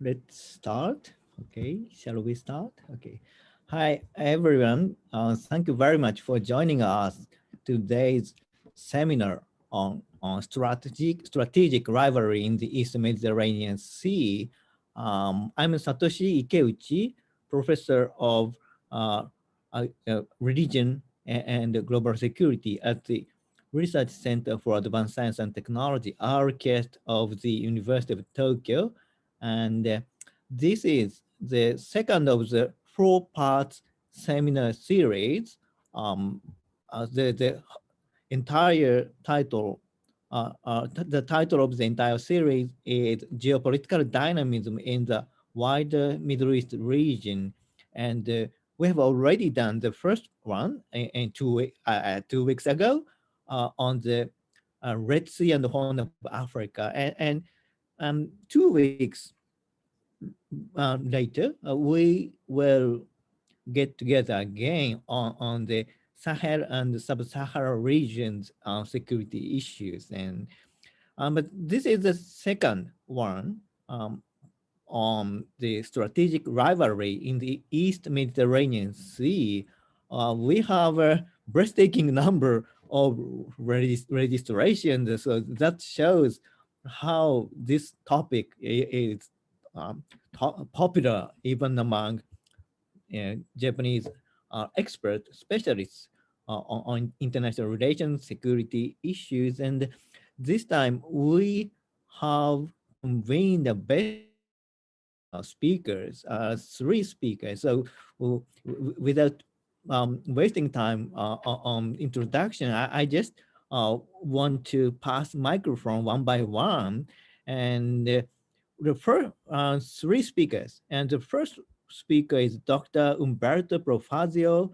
Let's start. Okay, shall we start? Okay. Hi, everyone. Thank you very much for joining us today's seminar on strategic rivalry in the East Mediterranean Sea. I'm Satoshi Ikeuchi, professor of religion and global security at the Research Center for Advanced Science and Technology, RCAST of the University of Tokyo. And this is the second of the four-part seminar series. The entire title, the title of the entire series is Geopolitical Dynamism in the Wider Middle East Region. And we have already done the first one in 2 weeks ago on the Red Sea and the Horn of Africa. And 2 weeks later, we will get together again on the Sahel and sub-Saharan regions security issues. And but this is the second one on the strategic rivalry in the East Mediterranean Sea. We have a breathtaking number of registrations, so that shows how this topic is popular even among Japanese expert specialists on international relations, security issues. And this time we have convened the best speakers, three speakers. So without wasting time on introduction, I just want to pass microphone one by one and refer three speakers. And the first speaker is Dr. Umberto Profazio,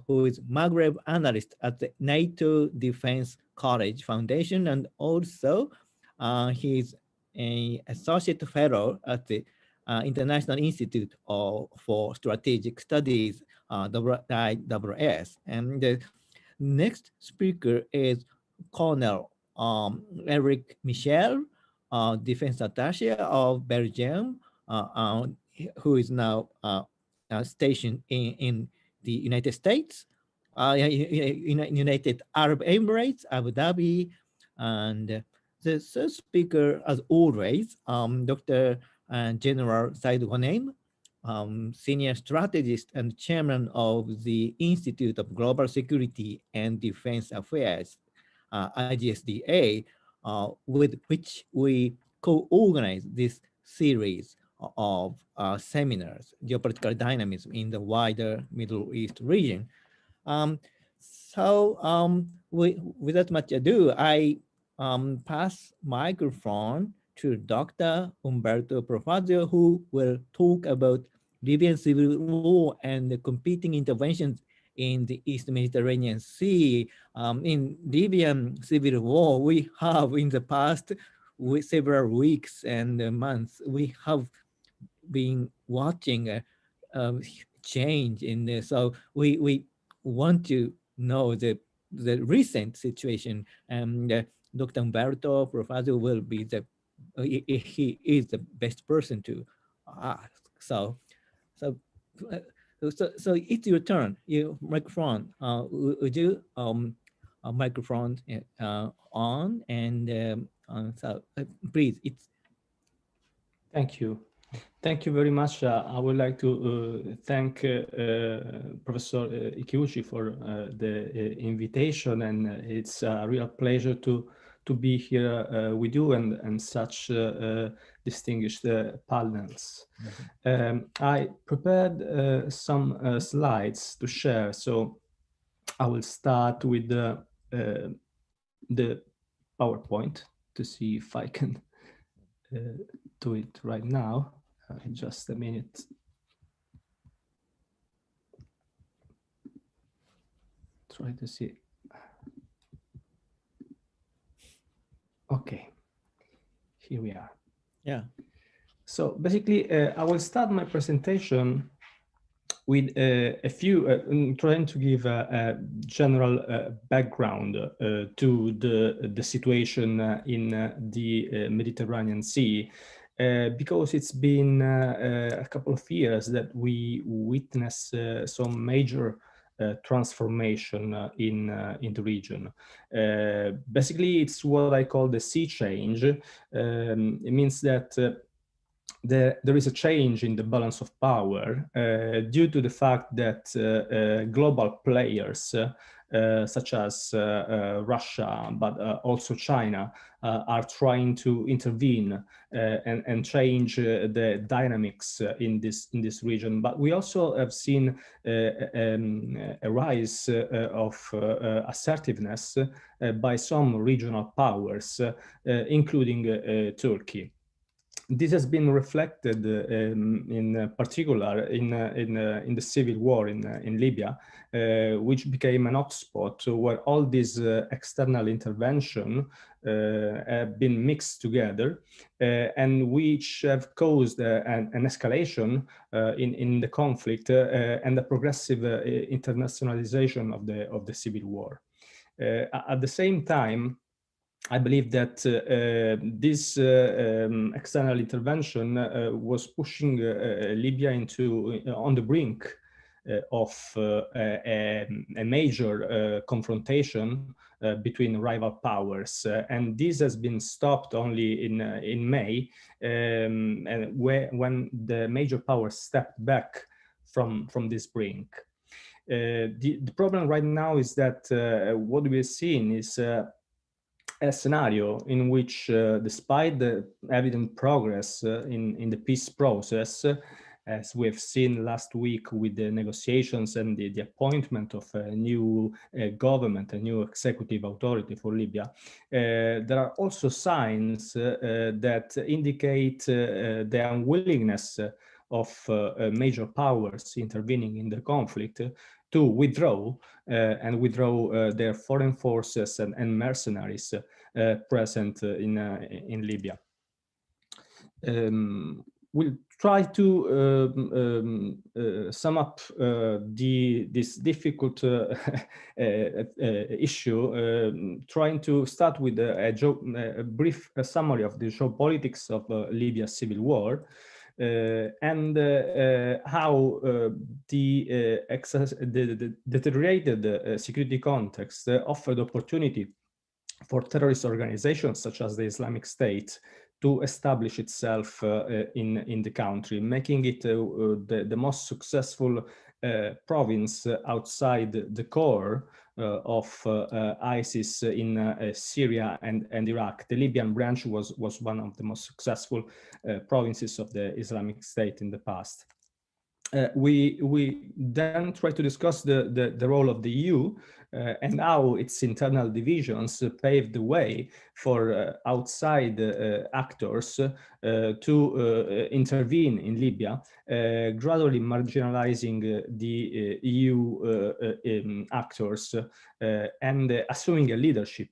who is Maghreb analyst at the NATO Defense College Foundation, and also he's an associate fellow at the International Institute for Strategic Studies, IISS. And the next speaker is Colonel Eric Michel, defense attaché of Belgium, who is now stationed in the United States, United Arab Emirates, Abu Dhabi. And the third speaker, as always, Dr. General Said Ghoneim, senior strategist and chairman of the Institute of Global Security and Defense Affairs, IGSDA, with which we co-organize this series of seminars, geopolitical dynamism in the wider Middle East region. Without much ado, I pass microphone to Dr. Umberto Profazio, who will talk about Libyan civil war and the competing interventions in the East Mediterranean Sea. In Libyan civil war, we have in the past several weeks and months, we have been watching a change in this. So we want to know the recent situation, and Dr. Umberto Profazio will be he is the best person to ask. So it's your turn. You microphone. Would you microphone on, and so please. Thank you. Thank you very much. I would like to thank Professor Ikeuchi for the invitation, and it's a real pleasure to be here with you and such distinguished panels. I prepared some slides to share, so I will start with the PowerPoint to see if I can do it right now. Just a minute. Try to see. Okay, here we are. Yeah. So basically, I will start my presentation with a few, trying to give a general background to the situation in the Mediterranean Sea. because it's been a couple of years that we witness some major transformation in the region. Basically, it's what I call the sea change. It means that there is a change in the balance of power due to the fact that global players such as Russia, but also China, are trying to intervene and change the dynamics in this region. But we also have seen a rise of assertiveness by some regional powers, including Turkey. This has been reflected in particular in the civil war in Libya, which became an hotspot where all this external intervention have been mixed together and which have caused an escalation in the conflict and a progressive internationalization of the civil war. At the same time, I believe that this external intervention was pushing Libya into on the brink of a major confrontation between rival powers, and this has been stopped only in May, and when the major powers stepped back from this brink. The problem right now is that what we're seeing is a scenario in which, despite the evident progress in the peace process, as we have seen last week with the negotiations and the appointment of a new government, a new executive authority for Libya, there are also signs that indicate the unwillingness of major powers intervening in the conflict to withdraw their foreign forces and mercenaries present in Libya. We'll try to sum up this difficult issue, trying to start with a brief summary of the geopolitics of Libya's civil war. And how the deteriorated security context offered opportunity for terrorist organizations such as the Islamic State to establish itself in the country, making it the most successful province outside the core of ISIS in Syria and Iraq. The Libyan branch was one of the most successful provinces of the Islamic State in the past. We then try to discuss the role of the EU and how its internal divisions paved the way for outside actors to intervene in Libya, gradually marginalizing the EU actors and assuming a leadership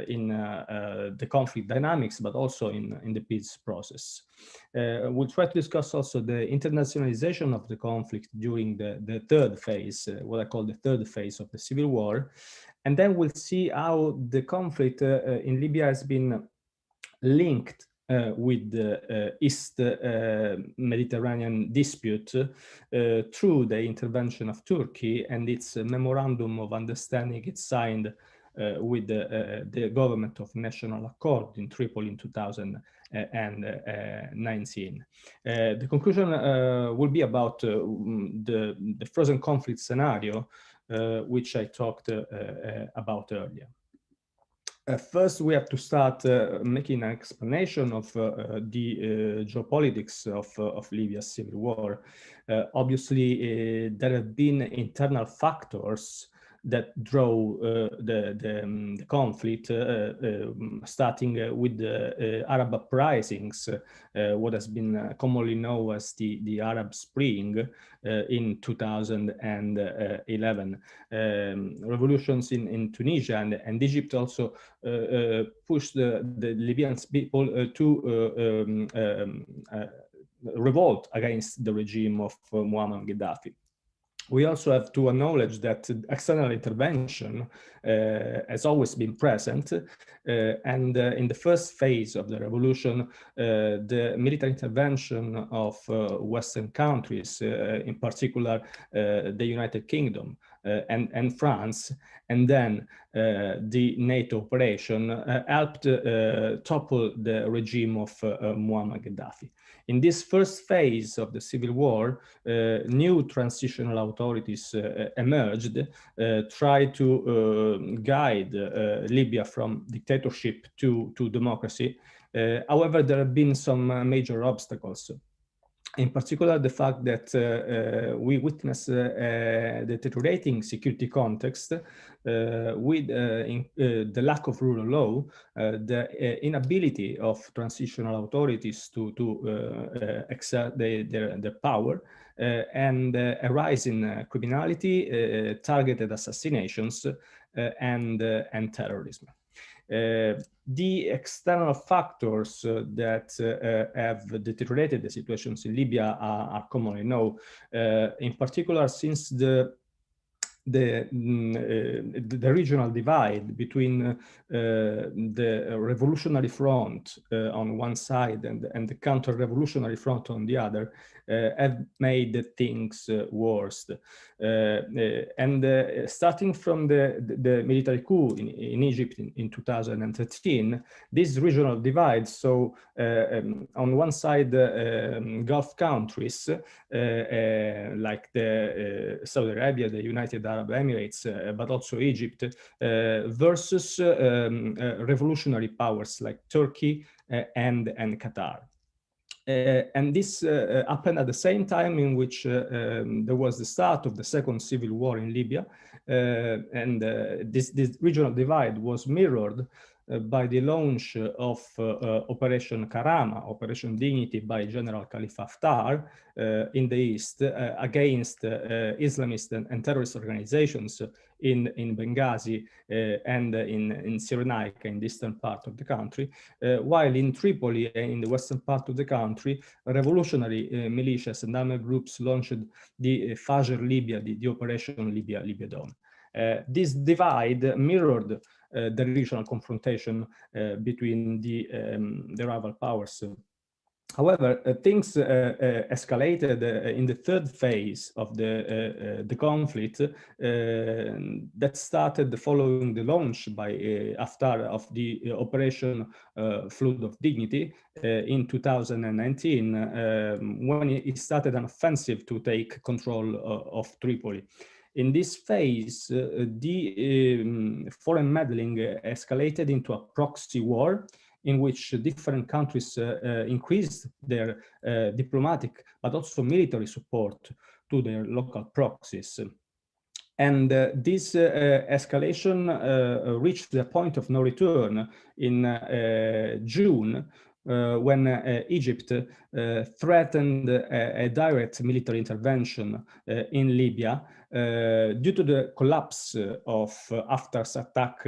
in the conflict dynamics, but also in the peace process. We'll try to discuss also the internationalization of the conflict during the third phase, what I call the third phase of the civil war. And then we'll see how the conflict in Libya has been linked with the East Mediterranean dispute through the intervention of Turkey and its memorandum of understanding it signed with the government of national accord in Tripoli in 2019. The conclusion will be about the frozen conflict scenario, which I talked about earlier. First, we have to start making an explanation of the geopolitics of Libya's civil war. Obviously, there have been internal factors that drove the conflict, starting with the Arab uprisings, what has been commonly known as the Arab Spring in 2011. Revolutions in Tunisia and Egypt also pushed the Libyan people to revolt against the regime of Muammar Gaddafi. we also have to acknowledge that external intervention has always been present. And in the first phase of the revolution, the military intervention of Western countries, in particular the United Kingdom and France, and then the NATO operation helped topple the regime of Muammar Gaddafi. In this first phase of the civil war, new transitional authorities emerged, tried to guide Libya from dictatorship to democracy. However, there have been some major obstacles. In particular, the fact that we witness the deteriorating security context with the lack of rule of law, the inability of transitional authorities to exert their power, and a rise in criminality, targeted assassinations, and terrorism. The external factors that have deteriorated the situations in Libya are commonly known. In particular, since the regional divide between the revolutionary front on one side and the counter-revolutionary front on the other have made things worse. Starting from the military coup in Egypt in 2013, this regional divide, so on one side Gulf countries like the Saudi Arabia, the United Arab Emirates, but also Egypt, versus revolutionary powers like Turkey and Qatar. And this happened at the same time in which there was the start of the second civil war in Libya, and this regional divide was mirrored by the launch of Operation Karama, Operation Dignity by General Khalifa Haftar in the east against Islamist and terrorist organizations in Benghazi and in Cyrenaica, in the eastern part of the country, while in Tripoli, in the western part of the country, revolutionary militias and armed groups launched the Fajr Libya, the Operation Libya Dawn. This divide mirrored the regional confrontation between the rival powers. However, things escalated in the third phase of the conflict that started following the launch by Haftar of the Operation Flood of Dignity in 2019, when he started an offensive to take control of Tripoli. In this phase, the foreign meddling escalated into a proxy war in which different countries increased their diplomatic but also military support to their local proxies. And this escalation reached the point of no return in June, when Egypt threatened a direct military intervention in Libya due to the collapse of Haftar's attack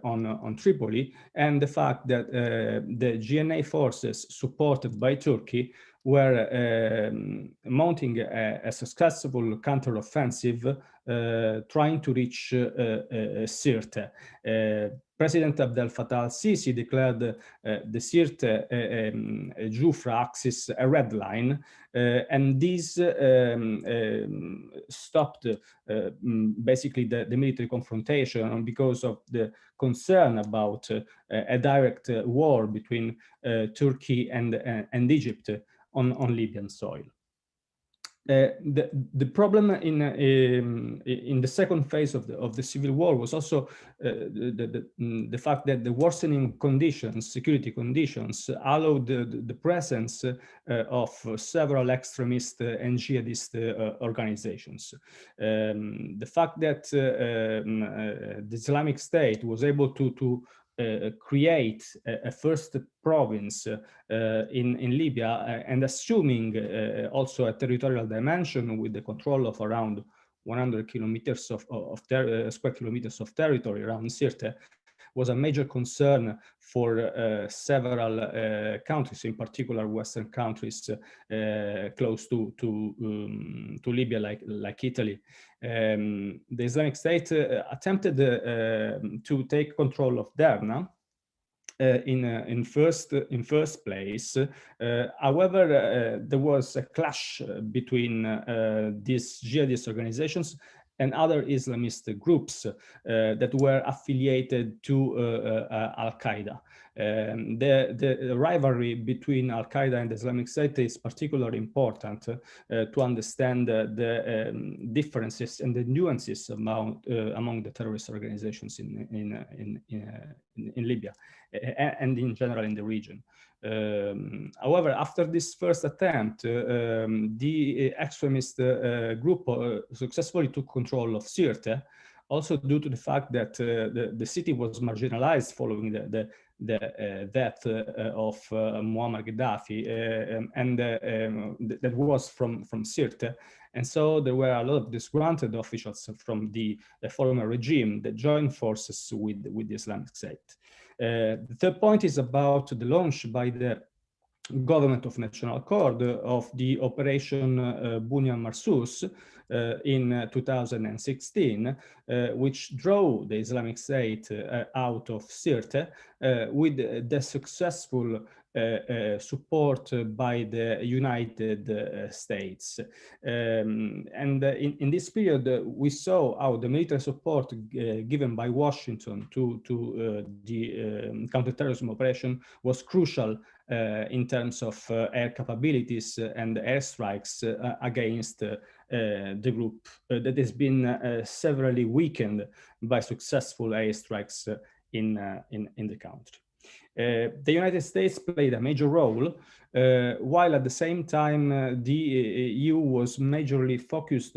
on Tripoli, and the fact that the GNA forces supported by Turkey were mounting a successful counteroffensive trying to reach Sirte. President Abdel Fattah al-Sisi declared the Sirte Jufra axis a red line, and this stopped basically the military confrontation because of the concern about a direct war between Turkey and Egypt on Libyan soil. The problem in the second phase of the civil war was also the fact that the worsening conditions, security conditions, allowed the presence of several extremist and jihadist organizations. The fact that the Islamic State was able to create a first province in Libya, and assuming also a territorial dimension with the control of around 100 kilometers of square kilometers of territory around Sirte, was a major concern for several countries, in particular Western countries close to Libya, like Italy. The Islamic State attempted to take control of Derna in first place. However, there was a clash between these jihadist organizations and other Islamist groups that were affiliated to Al-Qaeda. The rivalry between Al-Qaeda and the Islamic State is particularly important to understand the differences and the nuances among the terrorist organizations in Libya and in general in the region. However, after this first attempt, the extremist group successfully took control of Sirte, also due to the fact that the city was marginalized following the death of Muammar Gaddafi, and that was from Sirte. And so there were a lot of disgruntled officials from the former regime that joined forces with the Islamic State. The third point is about the launch by the Government of National Accord of the Operation Bunyan Marsus in 2016, which drew the Islamic State out of Sirte with the successful support by the United States. And in this period, we saw how the military support given by Washington to the counterterrorism operation was crucial in terms of air capabilities and airstrikes against the group that has been severely weakened by successful airstrikes in the country. The United States played a major role, while at the same time the EU was majorly focused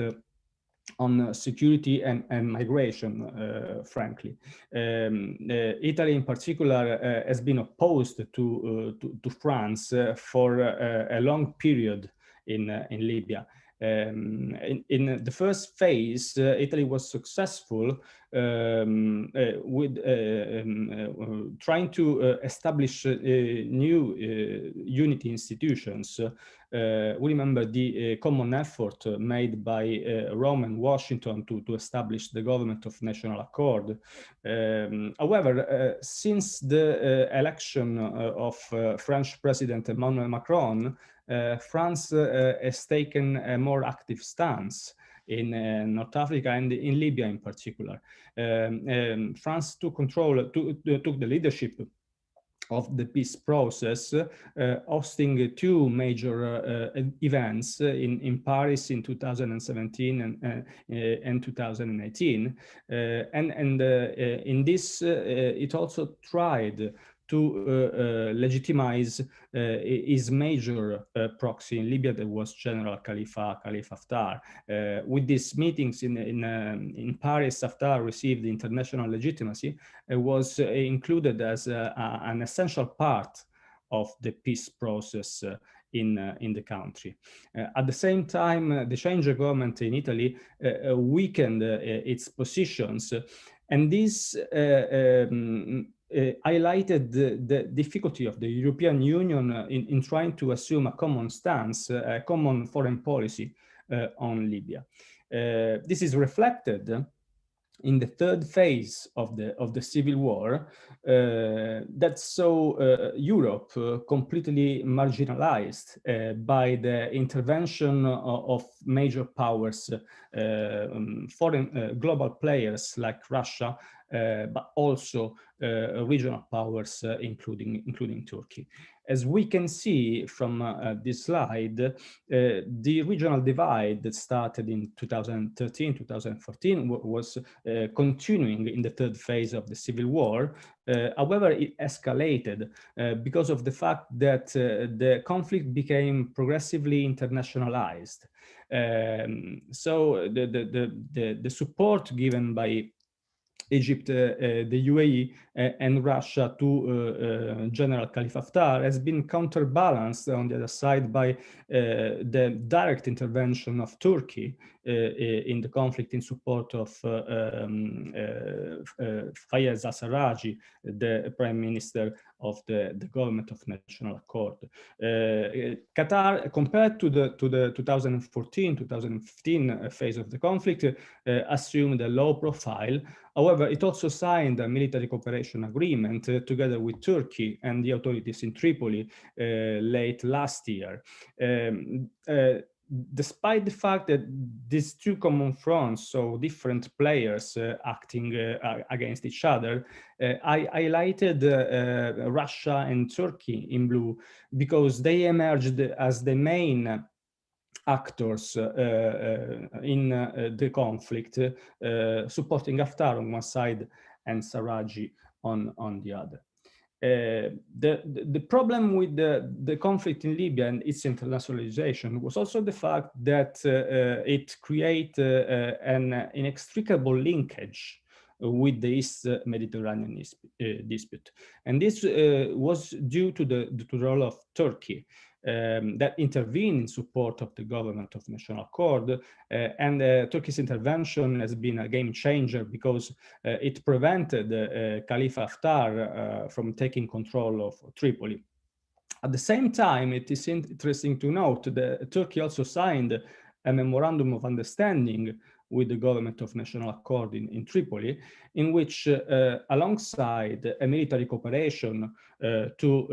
on security and migration, frankly. Italy in particular has been opposed to France for a long period in Libya. In the first phase, Italy was successful with trying to establish new unity institutions. We remember the common effort made by Rome and Washington to establish the Government of National Accord. However, since the election of French President Emmanuel Macron, France has taken a more active stance in North Africa and in Libya in particular. France took the leadership of the peace process, hosting two major events in Paris in 2017 and 2018. And in this, it also tried to legitimize his major proxy in Libya, that was General Khalifa Haftar. With these meetings in Paris, Haftar received international legitimacy. It was included as an essential part of the peace process in the country. At the same time, the change of government in Italy weakened its positions, and this highlighted the difficulty of the European Union in trying to assume a common stance, a common foreign policy on Libya. This is reflected in the third phase of the civil war that saw Europe completely marginalized by the intervention of major powers, foreign global players like Russia, but also regional powers, including Turkey. As we can see from this slide, the regional divide that started in 2013, 2014 was continuing in the third phase of the civil war. However, it escalated because of the fact that the conflict became progressively internationalized. So the support given by Egypt, the UAE, and Russia to General Khalifa Haftar has been counterbalanced on the other side by the direct intervention of Turkey in the conflict in support of Fayez al-Sarraj, the prime minister of the government of national accord. Qatar, compared to the 2014-2015 phase of the conflict, assumed a low profile. However, it also signed a military cooperation agreement together with Turkey and the authorities in Tripoli late last year. Despite the fact that these two common fronts, so different players acting against each other, I highlighted Russia and Turkey in blue because they emerged as the main actors in the conflict, supporting Haftar on one side and Sarraj on the other. The problem with the conflict in Libya and its internationalization was also the fact that it created an inextricable linkage with the East Mediterranean dispute. And this was due to the role of Turkey that intervened in support of the government of national accord. And Turkey's intervention has been a game changer because it prevented Khalifa Haftar from taking control of Tripoli. At the same time, it is interesting to note that Turkey also signed a memorandum of understanding with the government of national accord in Tripoli, in which alongside a military cooperation to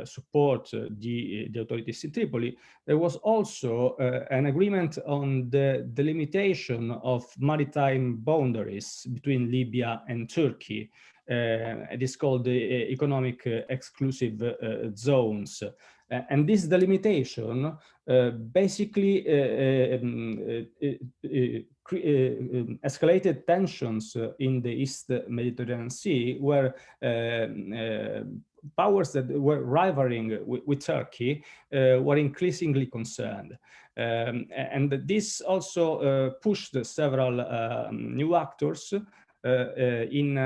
support the authorities in Tripoli, there was also an agreement on the delimitation of maritime boundaries between Libya and Turkey. It is called the economic exclusive zones. And this delimitation basically escalated tensions in the East Mediterranean Sea, where powers that were rivaling with Turkey were increasingly concerned. And this also pushed several new actors in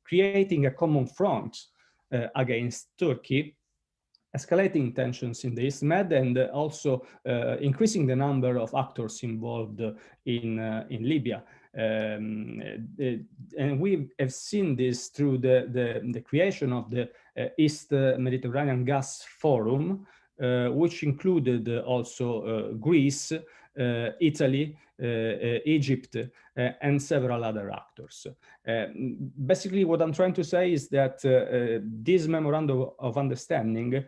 creating a common front against Turkey, escalating tensions in the East Med, and also increasing the number of actors involved in Libya. And we have seen this through the creation of the East Mediterranean Gas Forum, which included also Greece, Italy, Egypt, and several other actors. Basically, what I'm trying to say is that this memorandum of understanding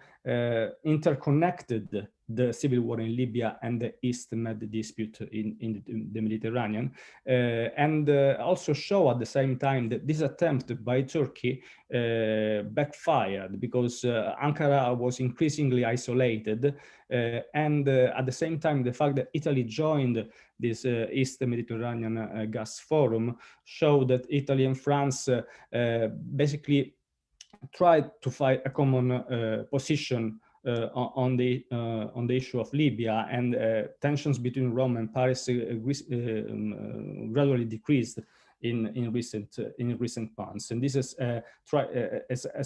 interconnected the civil war in Libya and the East Med dispute in the Mediterranean, and also show at the same time that this attempt by Turkey backfired because Ankara was increasingly isolated, and at the same time, the fact that Italy joined this East Mediterranean Gas Forum showed that Italy and France basically tried to find a common position on the issue of Libya, and tensions between Rome and Paris gradually decreased in recent months, and this has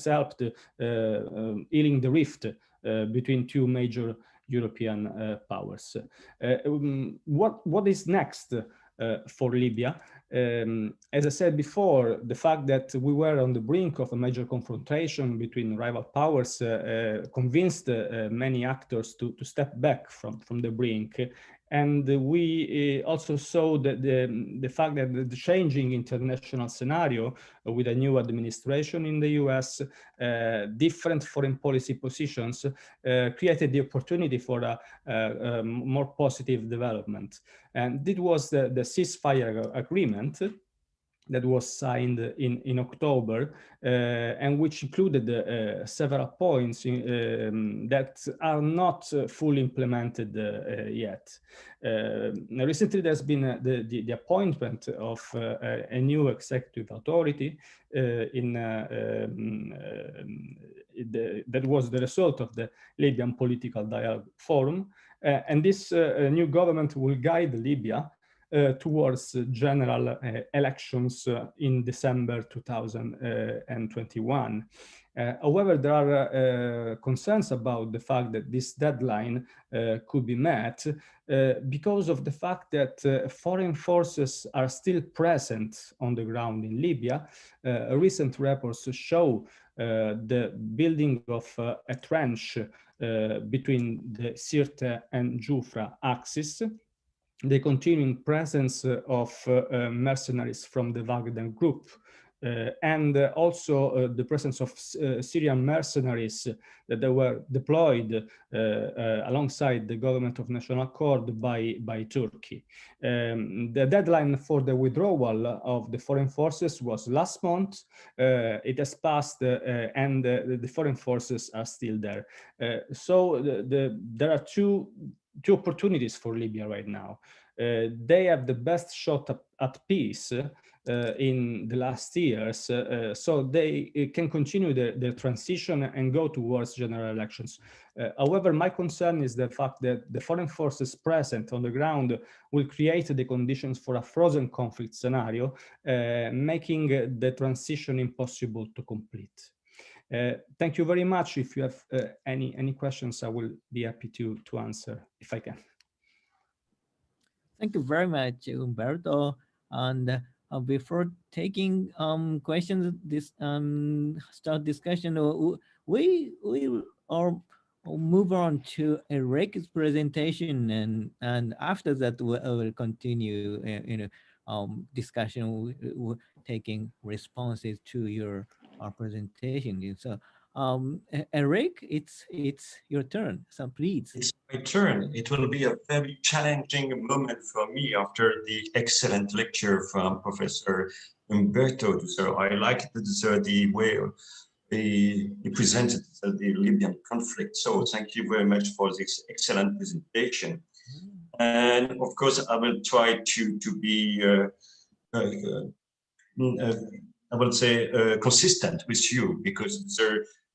helped healing the rift between two major European powers. What is next for Libya? As I said before, the fact that we were on the brink of a major confrontation between rival powers convinced many actors to step back from the brink. And we also saw that the fact that the changing international scenario with a new administration in the US, different foreign policy positions, created the opportunity for a more positive development. And it was the ceasefire agreement that was signed in October, and which included several points that are not fully implemented yet. Recently, there's been the appointment of a new executive authority that was the result of the Libyan Political Dialogue Forum. And this new government will guide Libya towards general elections in December 2021. However, there are concerns about the fact that this deadline could be met because of the fact that foreign forces are still present on the ground in Libya. Recent reports show the building of a trench between the Sirte and Jufra axis, the continuing presence of mercenaries from the Wagner group, and also the presence of Syrian mercenaries that they were deployed alongside the government of national accord by Turkey. The deadline for the withdrawal of the foreign forces was last month. It has passed and the foreign forces are still there. So there are two opportunities for Libya right now. They have the best shot at peace in the last years, so they can continue their transition and go towards general elections. However, my concern is the fact that the foreign forces present on the ground will create the conditions for a frozen conflict scenario, making the transition impossible to complete. Thank you very much. If you have any questions, I will be happy to answer if I can. Thank you very much, Umberto. And before taking questions, this start discussion, we are move on to Eric's presentation, and after that we will continue discussion, taking responses to your presentation. So Eric, it's your turn, so please. It's my turn. It will be a very challenging moment for me after the excellent lecture from Professor Umberto. So I liked the way he presented the Libyan conflict. So thank you very much for this excellent presentation. And of course, I will try to be, I would say, consistent with you, because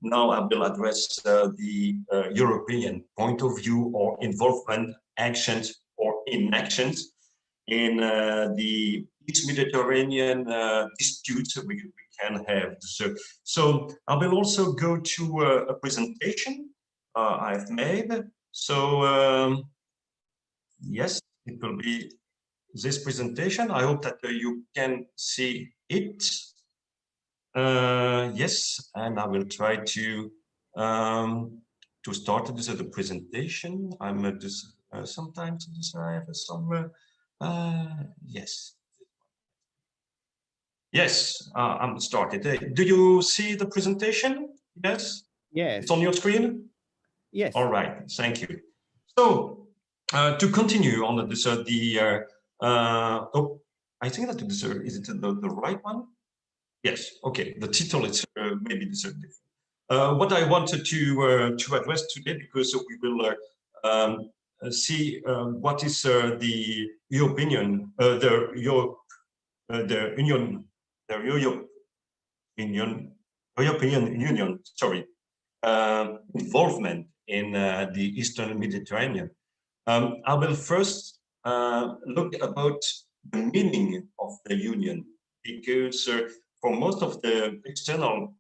now I will address the European point of view or involvement, actions or inactions in the East Mediterranean disputes we can have. So I will also go to a presentation I've made. So yes, it will be this presentation. I hope that you can see it. Yes, and I will try to start the presentation. I'm just sometimes I have some yes. Yes, I'm started. Do you see the presentation? Yes. Yes. It's on your screen. Yes. All right. Thank you. So to continue on this, oh, I think that this is it the right one? Yes. Okay. The title is maybe different. What I wanted to address today, because we will see what is the European, the European Union, sorry, involvement in the Eastern Mediterranean. I will first look about the meaning of the Union, because for most of the external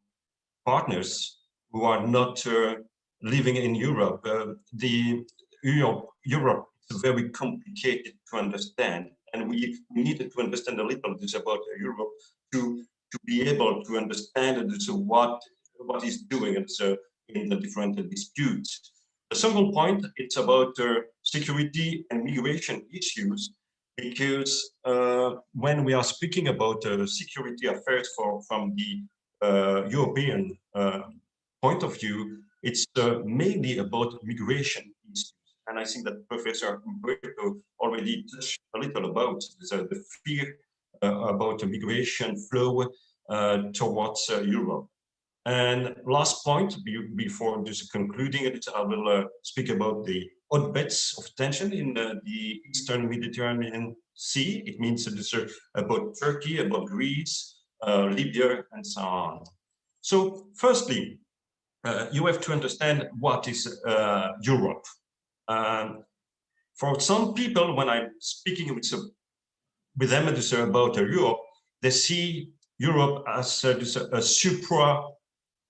partners who are not living in Europe, Europe is very complicated to understand, and we needed to understand a little bit about Europe to be able to understand what is doing in the different disputes. The second point, it's about security and migration issues, because when we are speaking about security affairs from the European point of view, it's mainly about migration issues. And I think that Professor Umberto already touched a little about the fear about the migration flow towards Europe. And last point, before just concluding it, I will speak about the hotbeds of tension in the Eastern Mediterranean Sea. It means about Turkey, about Greece, Libya, and so on. So firstly, you have to understand what is Europe. For some people, when I'm speaking with with them about Europe, they see Europe as a supra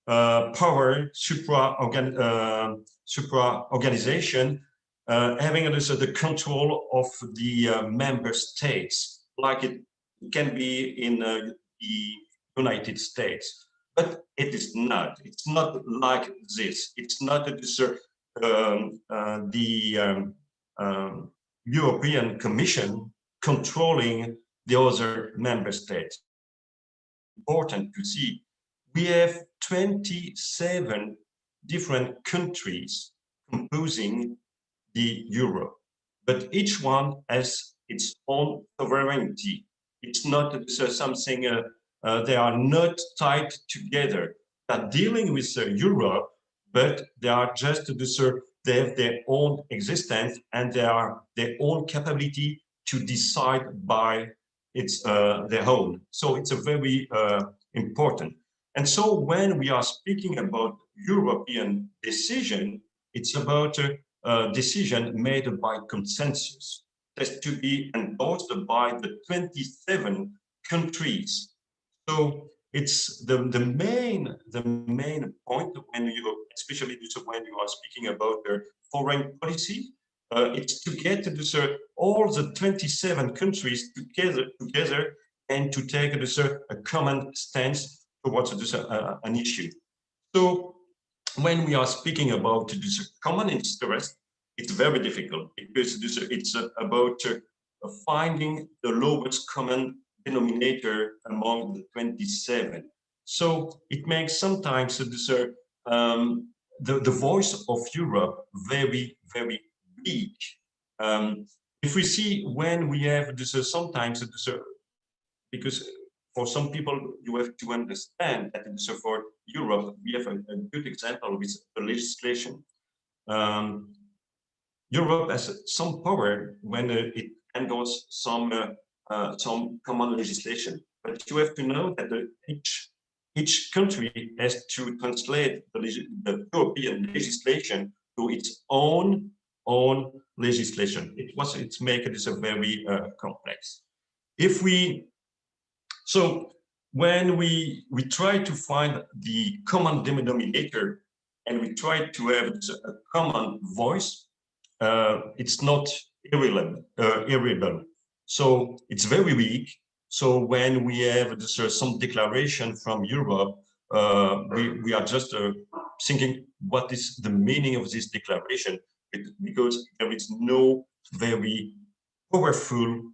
power, supra organization, having the control of the member states, like it can be in the United States. But it is not. It's not like this. It's not European Commission controlling the other member states. Important to see, we have 27 different countries composing the Europe, but each one has its own sovereignty. It's not something, they are not tied together. They're dealing with Europe, but they are just they have their own existence and they are their own capability to decide by their own. So it's a very important. And so when we are speaking about European decision, it's about a decision made by consensus that's to be endorsed by the 27 countries. So it's the main point when you, especially when you are speaking about foreign policy, it's to get all the 27 countries together and to take a common stance towards an issue. So when we are speaking about this common interest, it's very difficult because it's about finding the lowest common denominator among the 27. So it makes sometimes the voice of Europe very, very weak. If we see when we have sometimes because for some people you have to understand that for Europe we have a good example with the legislation. Europe has some power when it endorses some common legislation, but you have to know that each country has to translate the European legislation to its own legislation. It's make it a very complex. So when we try to find the common denominator and we try to have a common voice, it's not irrelevant. So it's very weak. So when we have some declaration from Europe, we are just thinking, what is the meaning of this declaration? Because there is no very powerful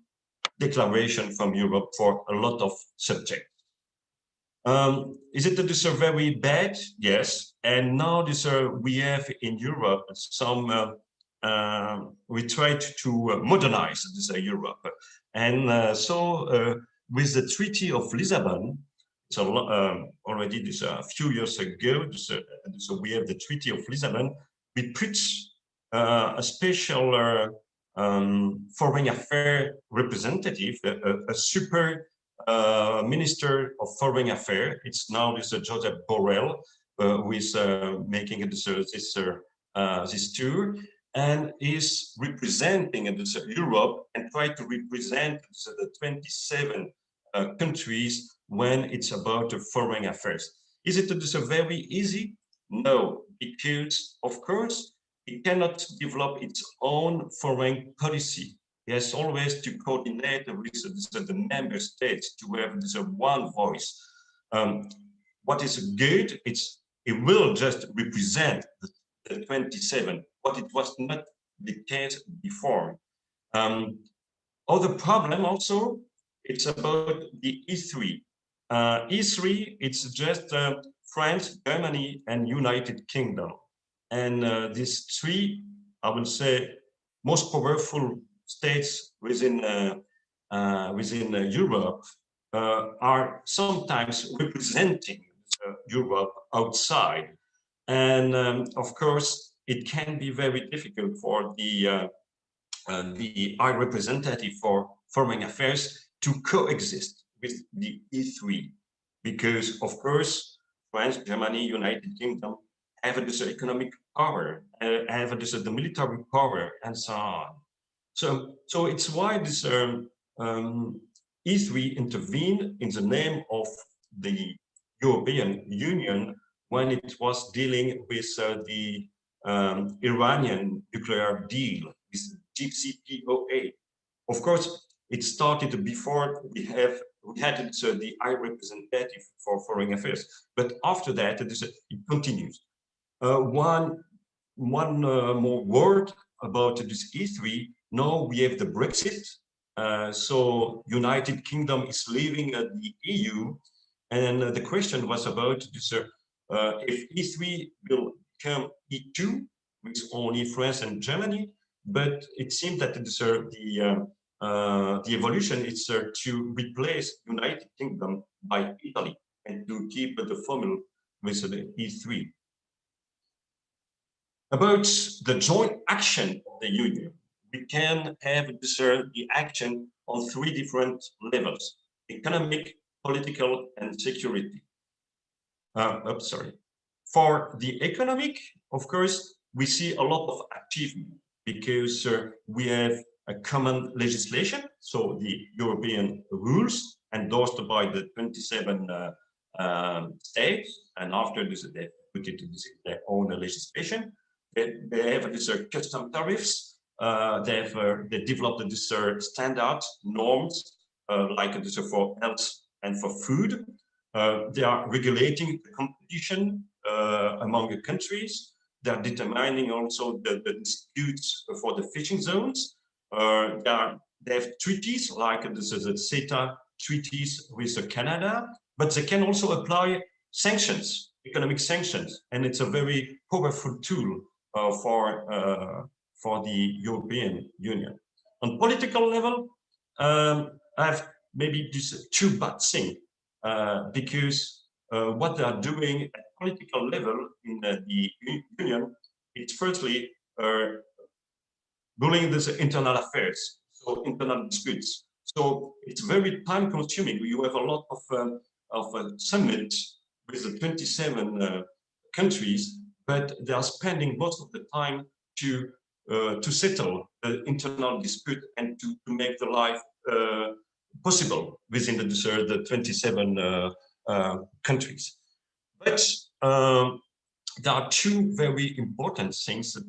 declaration from Europe for a lot of subjects. Is it very bad? Yes. And now we have in Europe some, we tried to modernize Europe. And so with the Treaty of Lisbon, so already a few years ago, so we have the Treaty of Lisbon, we put a special foreign affairs representative, a super minister of foreign affairs. It's now Joseph Borrell, who is making this tour and is representing Europe and try to represent the 27 countries when it's about foreign affairs. Is it very easy? No, because of course it cannot develop its own foreign policy. It has always to coordinate with the member states to have this one voice. What is good, it will just represent the 27, but it was not the case before. Other problem also, it's about the E3. E3, it's just France, Germany, and United Kingdom. And these three, I would say, most powerful states within Europe are sometimes representing Europe outside. And of course, it can be very difficult for the High Representative for Foreign Affairs to coexist with the E3, because of course, France, Germany, United Kingdom have this economic power, have this the military power, and so on. So it's why this E3 intervened in the name of the European Union when it was dealing with the Iranian nuclear deal, this JCPOA. Of course, it started before we had the High Representative for Foreign Affairs, but after that it continues. One more word about this E3. Now we have the Brexit. So United Kingdom is leaving the EU, and the question was about this, if E3 will become E2 with only France and Germany, but it seems that the evolution is to replace United Kingdom by Italy and to keep the formula with the E3. About the joint action of the Union, we can have the action on 3 different levels: economic, political, and security. For the economic, of course, we see a lot of achievement because we have a common legislation, so the European rules endorsed by the 27 states, and after this, they put it in their own legislation. They have these custom tariffs. They developed these standard norms, like this for health and for food. They are regulating the competition among the countries. They are determining also the disputes for the fishing zones. They have treaties like this is the CETA treaties with Canada, but they can also apply sanctions, economic sanctions, and it's a very powerful tool for the European Union. On political level, I have maybe just 2 bad things because what they are doing at political level in the Union, it's firstly ruling this internal affairs, so internal disputes. So it's very time consuming. You have a lot of summits with the 27 countries, but they are spending most of the time to settle the internal dispute and to make the life possible within the 27 countries. But there are 2 very important things at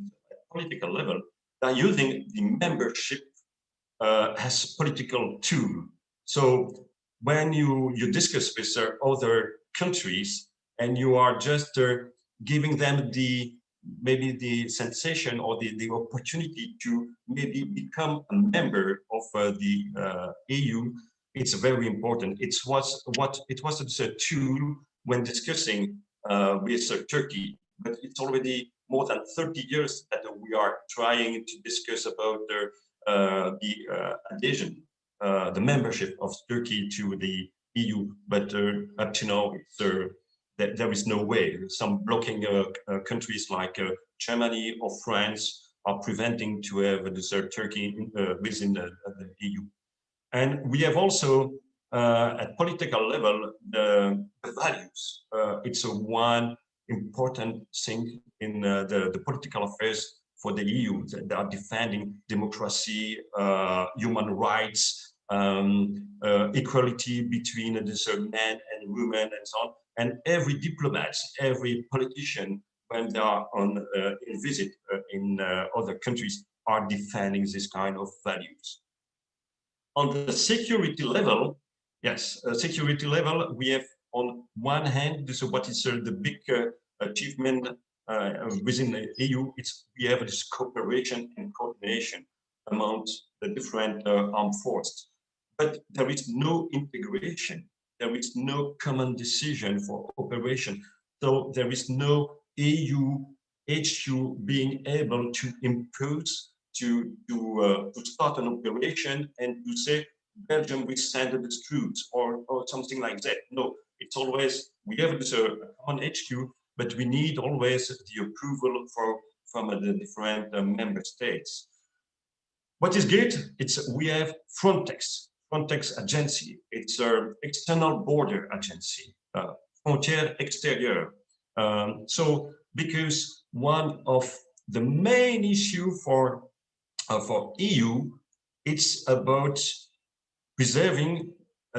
political level. They are using the membership as political tool. So when you discuss with other countries and you are just giving them maybe the sensation or the opportunity to maybe become a member of the EU, it's very important. It was a tool when discussing with Turkey, but it's already more than 30 years that we are trying to discuss about the adhesion, the membership of Turkey to the EU, but up to now, there is no way. Some blocking countries like Germany or France are preventing to have this Turkey within the EU. And we have also, at political level, the values. It's one important thing in the political affairs for the EU. They are defending democracy, human rights, equality between men and women, and so on. And every diplomat, every politician, when they are on a visit in other countries, are defending this kind of values. On the security level, yes, security level, we have on one hand, this is what is the big achievement within the EU. We have this cooperation and coordination among the different armed forces, but there is no integration. There is no common decision for operation. So there is no EU HQ being able to impose to start an operation and to say Belgium will send the troops or something like that. No, it's always we have this common HQ, but we need always the approval from the different member states. What is good? We have Frontex agency. It's an external border agency, frontière extérieure. So because one of the main issue for EU, it's about preserving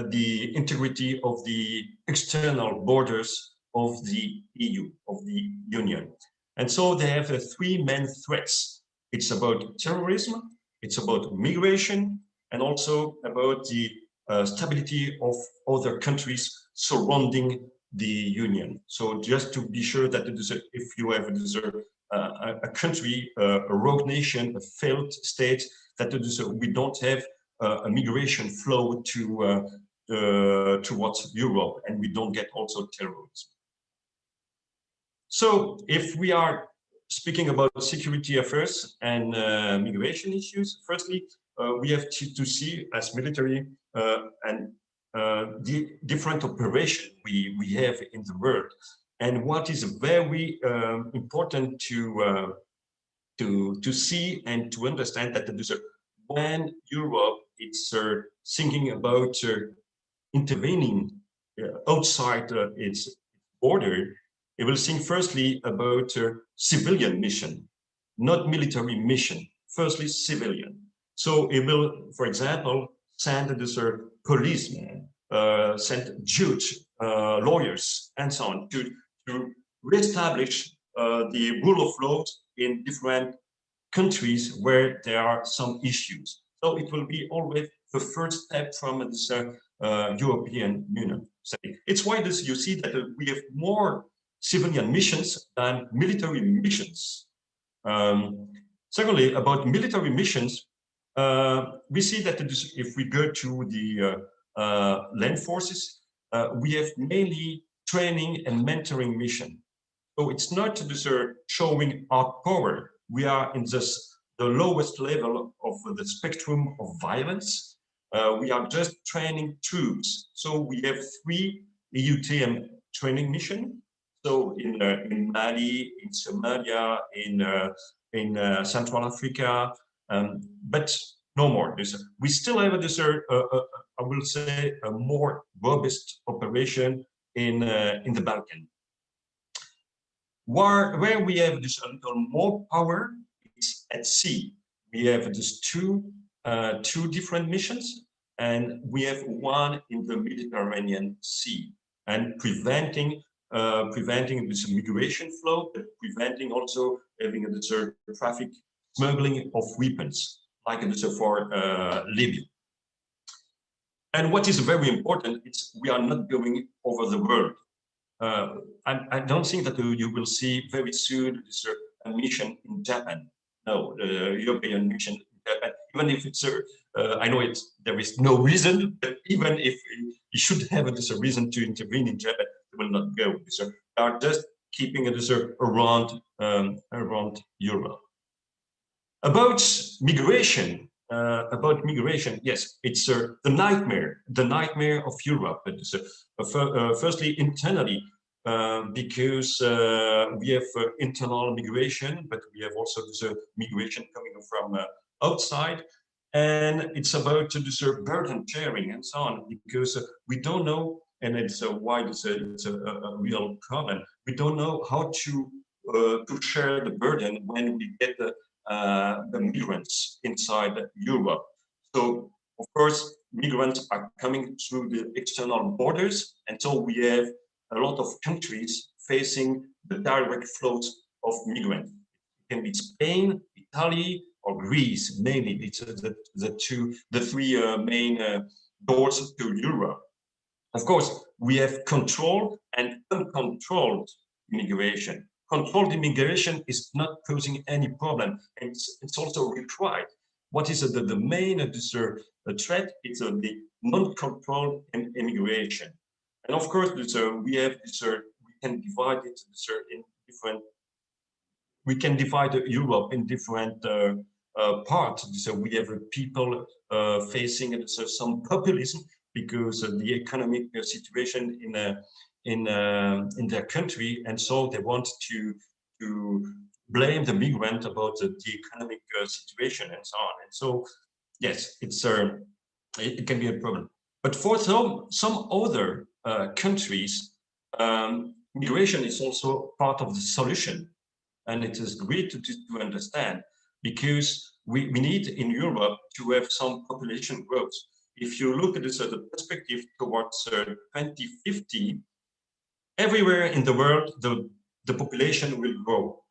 the integrity of the external borders of the EU, of the Union. And so they have three main threats. It's about terrorism, it's about migration, and also about the stability of other countries surrounding the Union. So just to be sure that if you have a country, a rogue nation, a failed state, that we don't have a migration flow to towards Europe, and we don't get also terrorism. So if we are speaking about security affairs and migration issues, firstly, we have to see as military and the different operation we have in the world. And what is very important to see and to understand that when Europe is thinking about intervening outside its border, it will think firstly about civilian mission, not military mission. Firstly, civilian. So it will, for example, send policemen, send judge, lawyers, and so on to reestablish the rule of law in different countries where there are some issues. So it will be always the first step from this European Union. It's why you see that we have more civilian missions than military missions. Secondly, about military missions, we see that if we go to the land forces, we have mainly training and mentoring mission. So it's not showing our power. We are in the lowest level of the spectrum of violence. We are just training troops. So we have 3 EUTM training missions. So in Mali, in Somalia, in Central Africa, but no more. We still have I will say, a more robust operation in the Balkan. Where we have this a little more power is at sea. We have just two different missions, and we have one in the Mediterranean Sea, and preventing this migration flow, but preventing also having a traffic smuggling of weapons, like for Libya. And what is very important, we are not going over the world. I don't think that you will see very soon a mission in Japan. No, the European mission in Japan, even if it's I know there is no reason, but even if you should have a reason to intervene in Japan, it will not go. They are just keeping it around Europe. About migration, yes, it's the nightmare of Europe. Firstly, internally, because we have internal migration, but we have also this migration coming from outside, and it's about the burden sharing and so on, because we don't know, and it's why it's a real problem. We don't know how to share the burden when we get the migrants inside Europe. So, of course, migrants are coming through the external borders, and so we have a lot of countries facing the direct flows of migrants. It can be Spain, Italy, or Greece, mainly. It's the three main doors to Europe. Of course, we have controlled and uncontrolled immigration. Controlled immigration is not posing any problem, and it's also required. What is the main threat? It's the non-controlled immigration. And of course, we have we can divide it in different. We can divide Europe in different parts. So we have people facing some populism because of the economic situation in their country, and so they want to blame the migrant about the economic situation and so on. And so, yes, it can be a problem. But for some other countries, migration is also part of the solution, and it is great to understand, because we need in Europe to have some population growth. if you look at this the perspective towards 2050, everywhere in the world, the population will grow,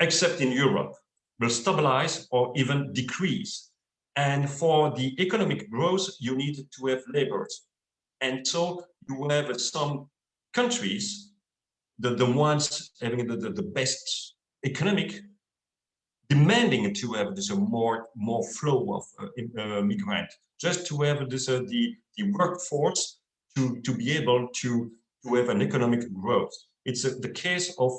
except in Europe, will stabilize or even decrease. And for the economic growth, you need to have laborers. And so you have some countries, the ones having the best economic, demanding to have this more flow of migrant, just to have this the workforce to be able to have an economic growth. It's the case of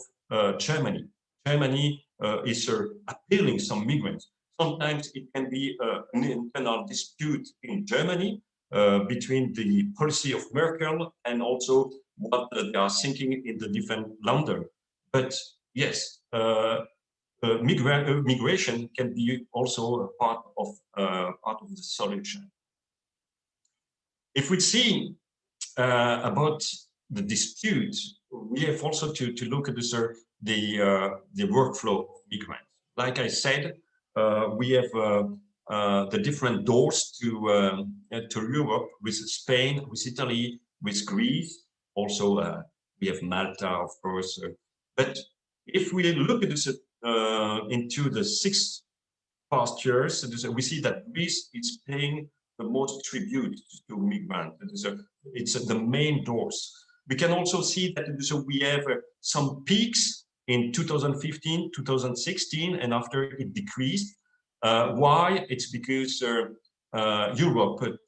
Germany. Germany is appealing some migrants. Sometimes it can be an internal dispute in Germany between the policy of Merkel and also what they are thinking in the different Länder. But yes, migration can be also a part of the solution. If we see about the dispute, we have also to look at this, the workflow of migrants. Like I said, we have the different doors to Europe with Spain, with Italy, with Greece. Also, we have Malta, of course. But if we look at this into the 6 past years, we see that Greece is paying the most tribute to migrants. It's the main doors. We can also see that we have some peaks in 2015, 2016, and after it decreased. Why? It's because Europe put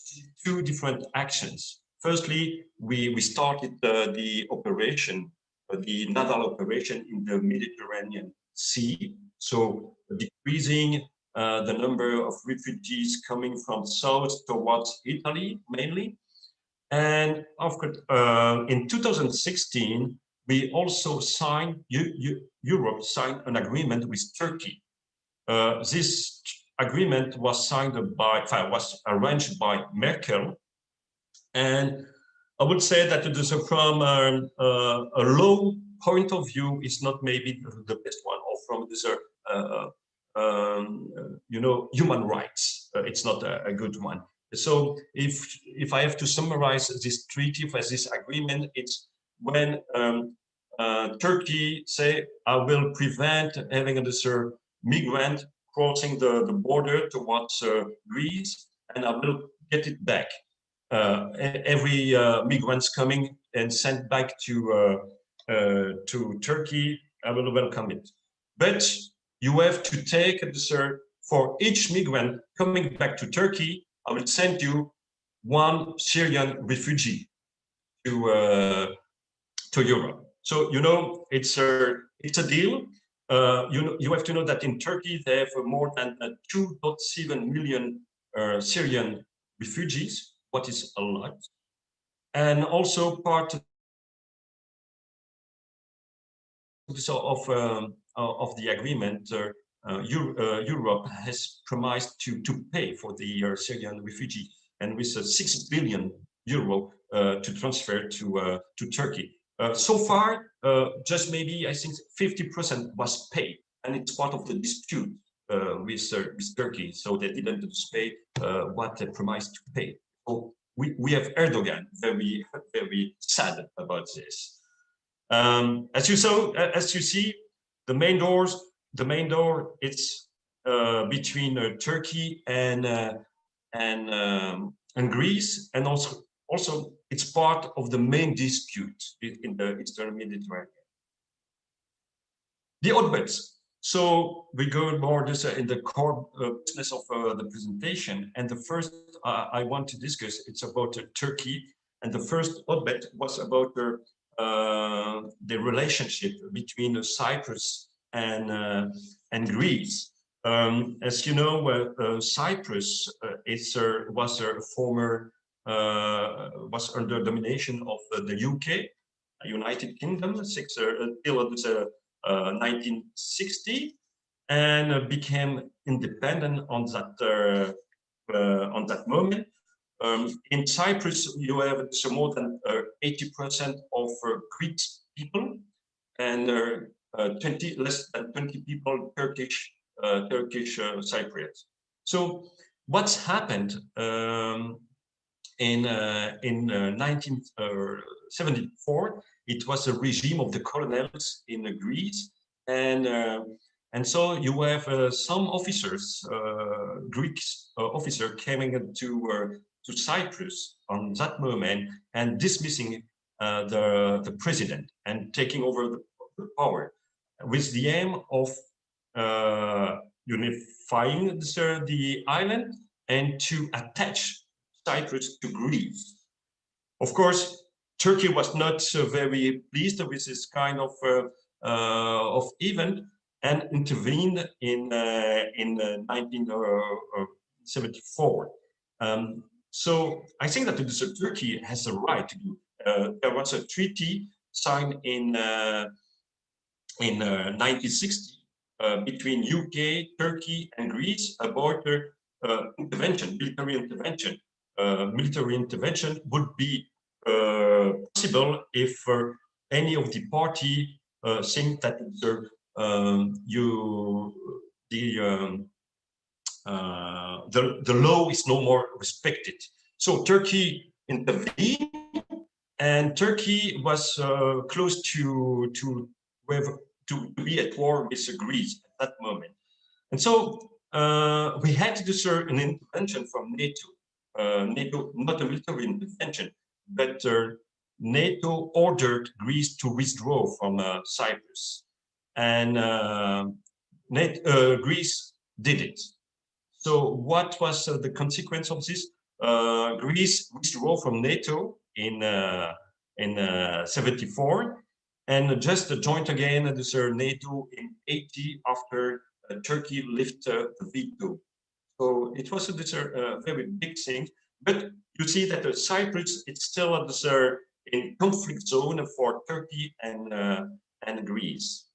2 different actions. Firstly, we started the operation, the naval operation in the Mediterranean Sea, so decreasing the number of refugees coming from south towards Italy mainly. And of course, in 2016, we also signed, Europe signed an agreement with Turkey. This agreement was was arranged by Merkel. And I would say that it is from a low point of view, is not maybe the best one, or from this, human rights, it's not a good one. So if I have to summarize this treaty, this agreement, it's when Turkey say, I will prevent having this migrant crossing the border towards Greece, and I will get it back. Every migrants coming and sent back to Turkey, I will welcome it. But you have to take this, for each migrant coming back to Turkey, I will send you 1 Syrian refugee to Europe. So it's a deal. You have to know that in Turkey they have more than 2.7 million Syrian refugees, what is a lot, and also part of the agreement. Europe has promised to pay for the Syrian refugee, and with 6 billion euro to transfer to Turkey. So far, just maybe I think 50% was paid, and it's part of the dispute with Turkey. So they didn't pay what they promised to pay. So we have Erdogan very, very sad about this. As you see, the main door it's between Turkey and Greece, and also it's part of the main dispute in the Eastern Mediterranean. The hotbeds. So we go more this in the core business of the presentation, and the first I want to discuss, it's about Turkey, and the first hotbed was about the relationship between Cyprus and Greece. As you know, Cyprus was under domination of the UK, United Kingdom, until 1960, and became independent on that moment. In Cyprus, you have more than 80% of Greek people, and less than 20 people Turkish Cypriots. So what's happened in 1974, it was a regime of the colonels in Greece, and so you have some officers, Greek officer, coming to Cyprus on that moment and dismissing the president and taking over the power, with the aim of unifying the island and to attach Cyprus to Greece. Of course, Turkey was not very pleased with this kind of event and intervened in 1974. So I think that Turkey has a right to do. There was a treaty signed in 1960 between UK, Turkey, and Greece about intervention, military intervention. Military intervention would be possible if any of the party think that the law is no more respected. So Turkey intervened, and Turkey was close to be at war with Greece at that moment. And so we had to do an intervention from NATO. NATO, not a military intervention, but NATO ordered Greece to withdraw from Cyprus, and Greece did it. So what was the consequence of this? Greece withdrew from NATO in 74, and just joined again NATO in 80 after Turkey lifted the veto. So it was a very big thing, but you see that Cyprus, it's still in conflict zone for Turkey and Greece.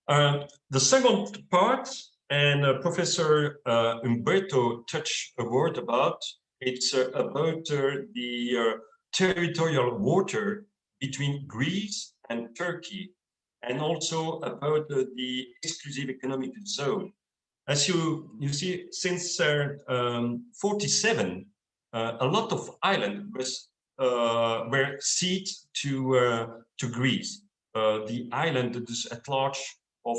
The second part, and Professor Umberto touched a word about, it's about the territorial water between Greece and Turkey, and also about the exclusive economic zone. As you see, since 47, a lot of islands were ceded to Greece. The island at large of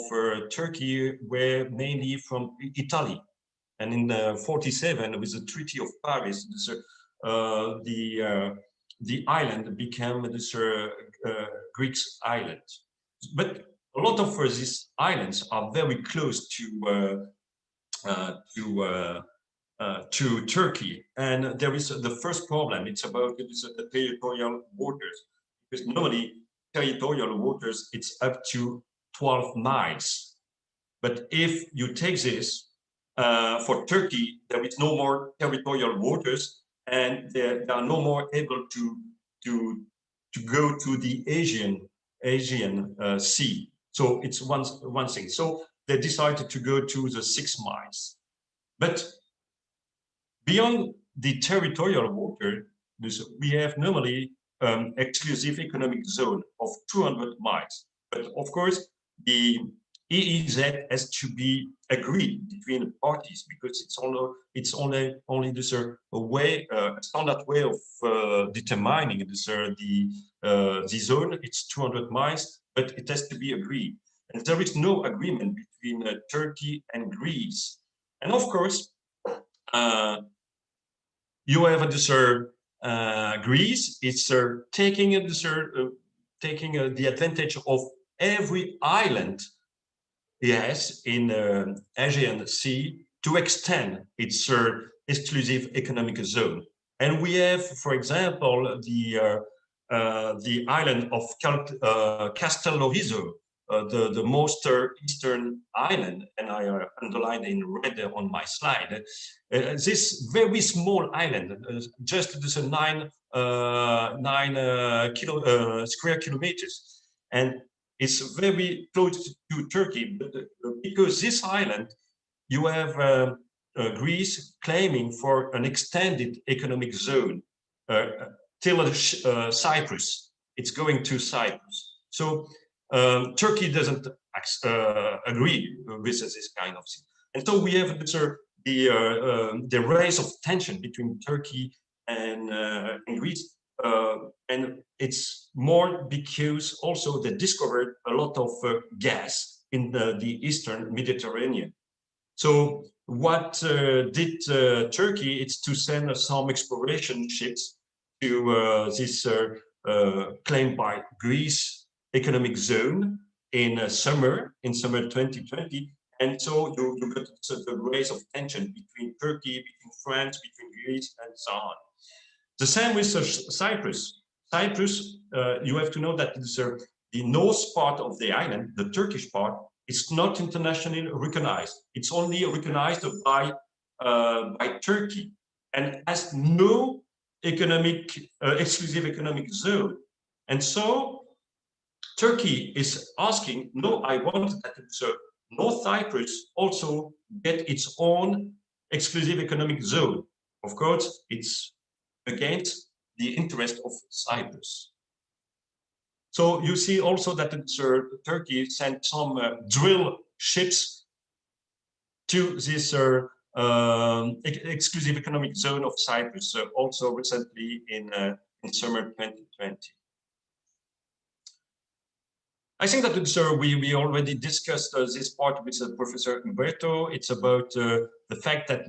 Turkey were mainly from Italy, and in 47, with the Treaty of Paris, the island became Greek island. But a lot of these islands are very close to Turkey, and there is the first problem. It's about the territorial waters, because normally territorial waters, it's up to 12 miles. But if you take this for Turkey, there is no more territorial waters, and they are no more able to go to the Asian Sea. So it's one thing. So they decided to go to the 6 miles. But beyond the territorial water, we have normally exclusive economic zone of 200 miles. But of course, the EEZ has to be agreed between the parties, because it's only a standard way of determining the zone. It's 200 miles, but it has to be agreed. And there is no agreement between Turkey and Greece. And of course, you have Greece. It's taking the advantage of every island yes, in Aegean Sea to extend its exclusive economic zone. And we have, for example, the island of Castellorizo, the most eastern island, and I underlined in red on my slide. This very small island, just this 9 square kilometers, and it's very close to Turkey, but because this island, you have Greece claiming for an extended economic zone till Cyprus. It's going to Cyprus. So Turkey doesn't agree with this kind of thing. And so we have the rise of tension between Turkey and Greece, and it's more because also they discovered a lot of gas in the Eastern Mediterranean. So what did Turkey? It's to send some exploration ships to this claimed by Greece economic zone in summer 2020. And so you got the rise of tension between Turkey, between France, between Greece, and so on. The same with Cyprus. Cyprus, you have to know that it's, the north part of the island, the Turkish part, is not internationally recognized. It's only recognized by Turkey and has no economic exclusive economic zone. And so Turkey is asking, no, I want that North Cyprus also get its own exclusive economic zone. Of course, it's against the interest of Cyprus. So you see also that Turkey sent some drill ships to this exclusive economic zone of Cyprus, also recently in summer 2020. I think that we already discussed this part with Professor Umberto. It's about the fact that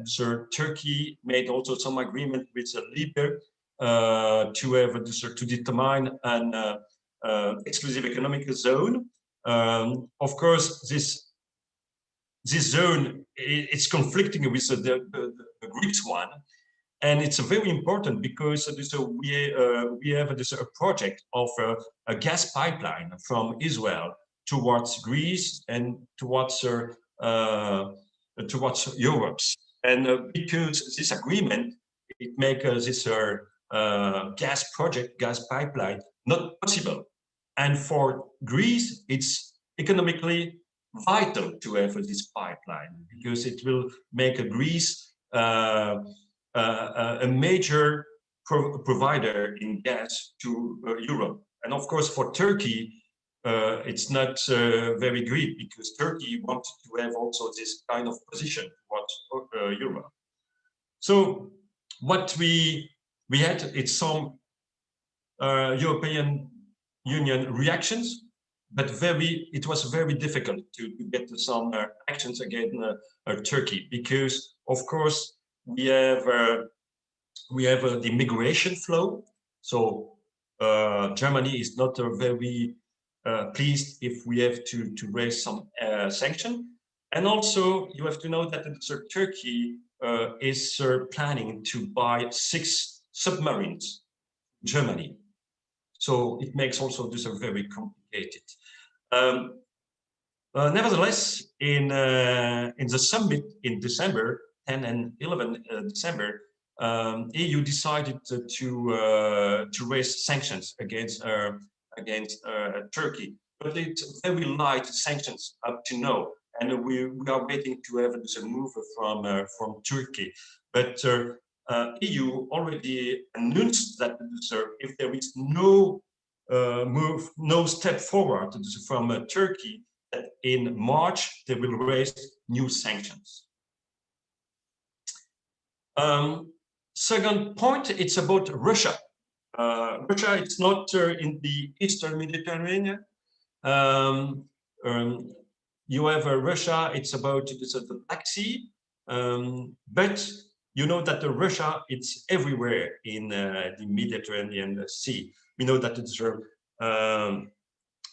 Turkey made also some agreement with Libya to have to determine an exclusive economic zone. Of course, this zone it's conflicting with the Greeks one, and it's very important because we have a project of a gas pipeline from Israel towards Greece and towards Europe. And because this agreement, it makes this gas pipeline not possible. And for Greece, it's economically vital to have this pipeline because it will make Greece a major provider in gas to Europe. And of course, for Turkey, it's not very great because Turkey wanted to have also this kind of position towards Europe. So what we had, it's some European Union reactions, but it was very difficult to get some actions against Turkey because, of course, we have the migration flow. So Germany is not very pleased if we have to raise some sanction. And also you have to know that Turkey is planning to buy 6 submarines in Germany. So it makes also this very complicated. Nevertheless, in the summit in December, 10 and 11 December, EU decided to raise sanctions against Turkey, but it's very light sanctions up to now, and we are waiting to have a move from Turkey. But EU already announced that if there is no step forward from Turkey, that in March they will raise new sanctions. Second point, it's about Russia. Russia, it's not in the Eastern Mediterranean. You have Russia, it's about the Black Sea, but you know that Russia, it's everywhere in the Mediterranean Sea. We know that it's,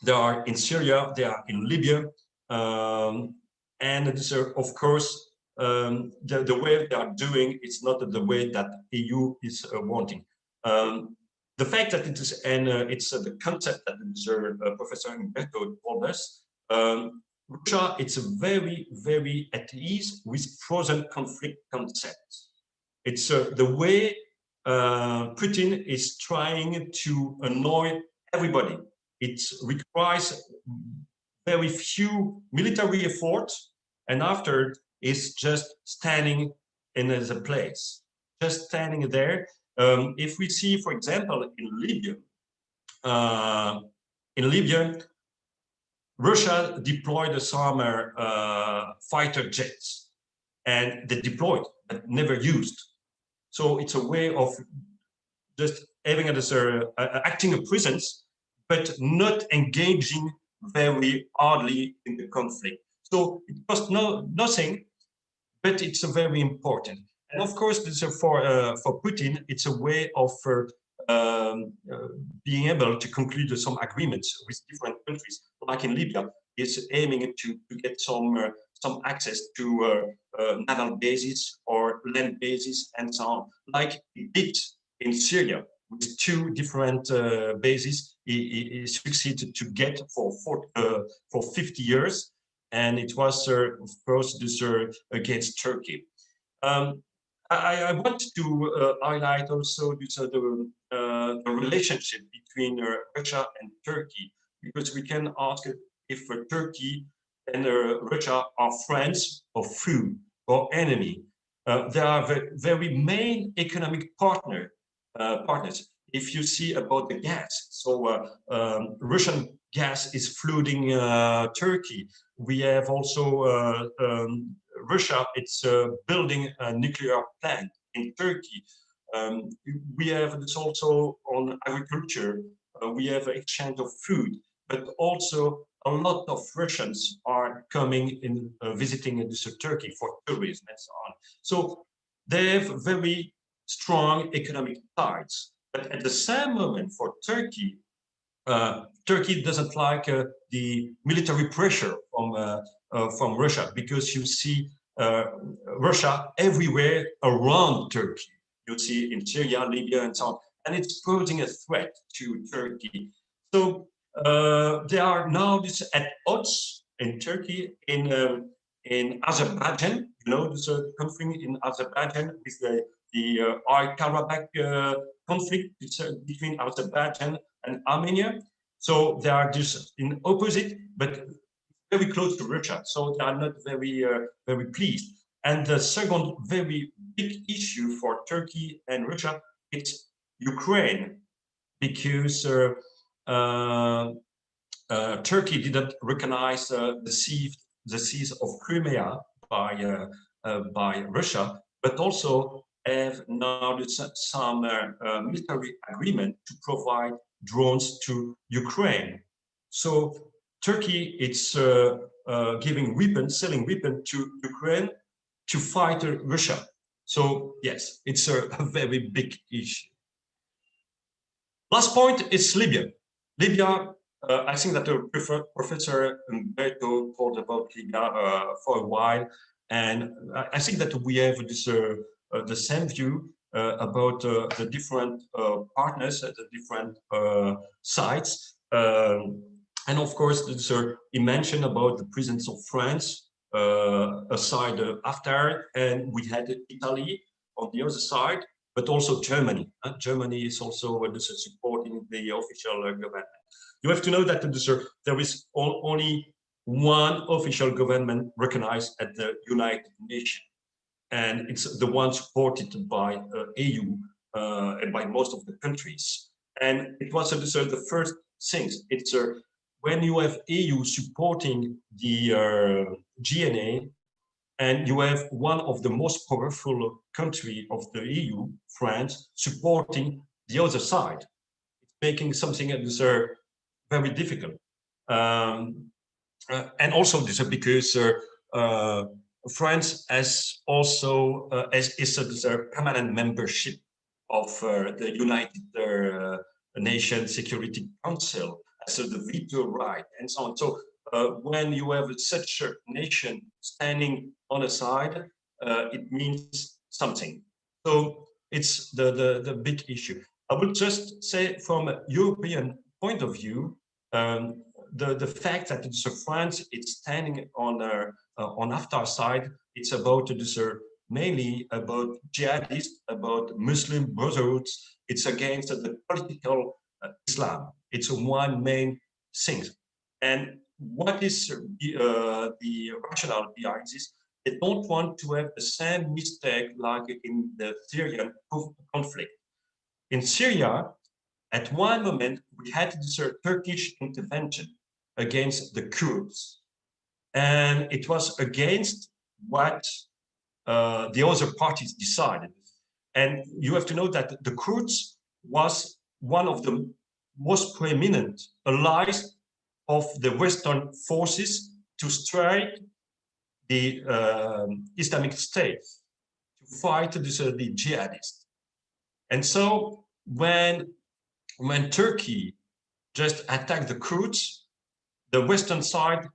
they are in Syria, they are in Libya, and it's, of course, the way they are doing, it's not the way that EU is wanting. The fact that it is, and it's the concept that Professor Umberto told us, Russia, it's very, very at ease with frozen conflict concepts. It's the way Putin is trying to annoy everybody. It requires very few military efforts, and after is just standing in the place, just standing there. If we see, for example, in Libya, Russia deployed some fighter jets, and they deployed but never used. So it's a way of just having acting a presence, but not engaging very hardly in the conflict. So it costs nothing, but it's a very important. And of course, this, for Putin, it's a way of being able to conclude some agreements with different countries, like in Libya. It's aiming to get some access to naval bases or land bases and so on, like he did in Syria with 2 different bases. He succeeded to get for 50 years, and it was of course this against Turkey. I want to highlight also this, the relationship between Russia and Turkey, because we can ask if Turkey and Russia are friends or foe or enemy. They are very main economic partners. If you see about the gas, so Russian gas is flooding Turkey. We have also Russia, it's building a nuclear plant in Turkey. We have this also on agriculture. We have exchange of food, but also a lot of Russians are coming in visiting this Turkey for tourism and so on. So they have very strong economic ties. But at the same moment, for Turkey, Turkey doesn't like the military pressure from Russia, because you see Russia everywhere around Turkey. You see in Syria, Libya, and so on, and it's posing a threat to Turkey. So they are now at odds in Turkey, in Azerbaijan. You know, there's a conflict in Azerbaijan with the Karabakh conflict between Azerbaijan and Armenia. So they are just in opposite, but very close to Russia. So they are not very pleased. And the second very big issue for Turkey and Russia, it's Ukraine, because Turkey didn't recognize the seas of Crimea by Russia, but also have now some military agreement to provide drones to Ukraine. So Turkey, it's giving weapons, selling weapons to Ukraine to fight Russia. So yes, it's a very big issue. Last point is Libya. Libya, I think that Professor Umberto talked about Libya for a while, and I think that we have this the same view about the different partners at the different sites. And of course, he mentioned about the presence of France aside Haftar, and we had Italy on the other side, but also Germany. Germany is also supporting the official government. You have to know that there is only one official government recognized at the United Nations, and it's the one supported by EU and by most of the countries. And it was the first things. It's when you have EU supporting the GNA, and you have one of the most powerful country of the EU, France, supporting the other side, it's making something that very difficult. And also this because France has also is a permanent membership of the United Nations Security Council, so the veto right and so on. So when you have such a nation standing on a side, it means something. So it's the big issue. I would just say from a European point of view, the fact that France is standing on Haftar side, it's about mainly about jihadists, about Muslim brotherhoods. It's against the political Islam. It's one main thing. And what is the rationale behind this? They don't want to have the same mistake like in the Syrian conflict. In Syria, at one moment, we had this Turkish intervention against the Kurds. And it was against what the other parties decided. And you have to know that the Kurds was one of the most prominent allies of the Western forces to strike the Islamic State, to fight the jihadists. And so when Turkey just attacked the Kurds, the Western side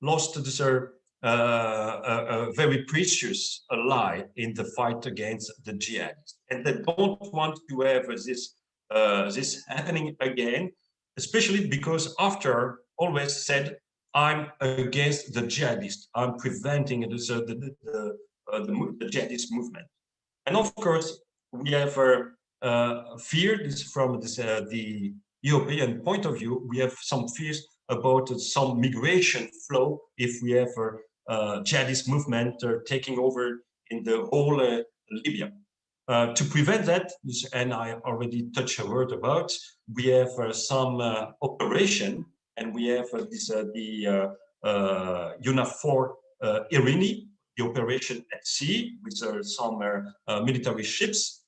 lost their a very precious ally in the fight against the jihadists, and they don't want to have this happening again, especially because after always said, I'm against the jihadists, I'm preventing the jihadist movement. And of course, we have feared this from the European point of view. We have some fears about some migration flow if we have jihadist movement taking over in the whole Libya. To prevent that, and I already touched a word about, we have some operation, and we have the UNAFOR Irini, the operation at sea with some military ships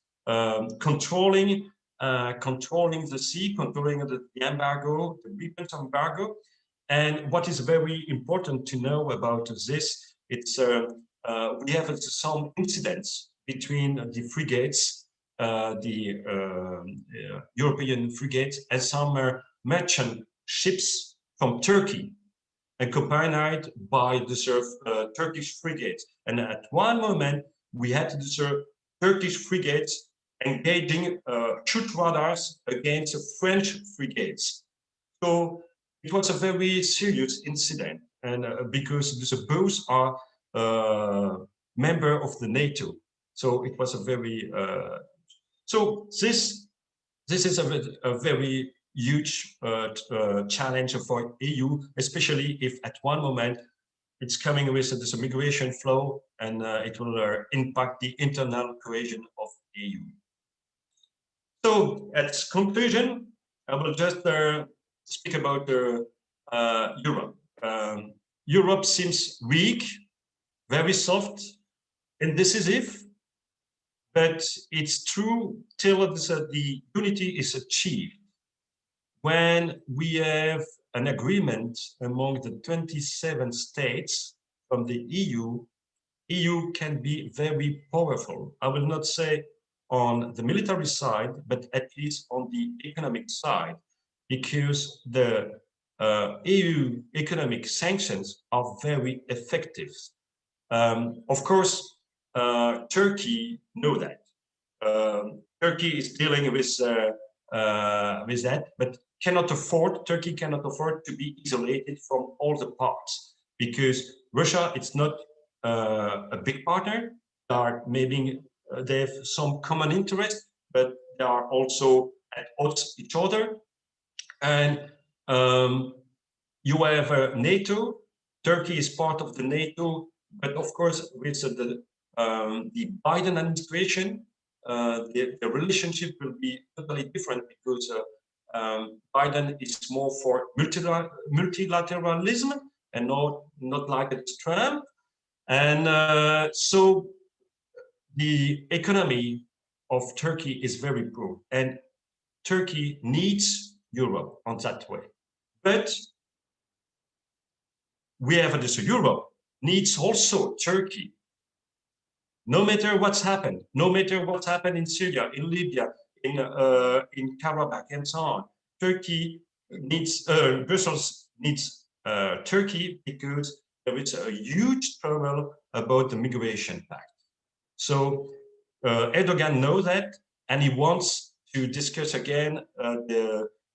controlling the sea, controlling the embargo, the weapons embargo. And what is very important to know about this, it's we have some incidents between the frigates, the European frigates, and some merchant ships from Turkey, accompanied by the Turkish frigates. And at one moment, we had the Turkish frigates engaging shoot radars against French frigates. So it was a very serious incident, and because both are member of the NATO. So it was a very so this is a very huge challenge for EU, especially if at one moment it's coming with this migration flow, and it will impact the internal cohesion of EU. So at conclusion, I will just speak about Europe. Europe seems weak, very soft, indecisive, but it's true till the unity is achieved. When we have an agreement among the 27 states from the EU can be very powerful. I will not say on the military side, but at least on the economic side, because the EU economic sanctions are very effective. Of course, Turkey knows that. Turkey is dealing with that, but Turkey cannot afford to be isolated from all the parts, because Russia, it's not a big partner. They have some common interest, but they are also at odds each other. And you have NATO. Turkey is part of the NATO, but of course, with the Biden administration, the relationship will be totally different, because Biden is more for multilateralism and not like Trump. And so the economy of Turkey is very poor, and Turkey needs Europe on that way. But we have this Europe needs also Turkey. No matter what's happened, in Syria, in Libya, in Karabakh, and so on, Turkey needs Brussels needs Turkey, because there is a huge trouble about the migration pact. So Erdogan knows that, and he wants to discuss again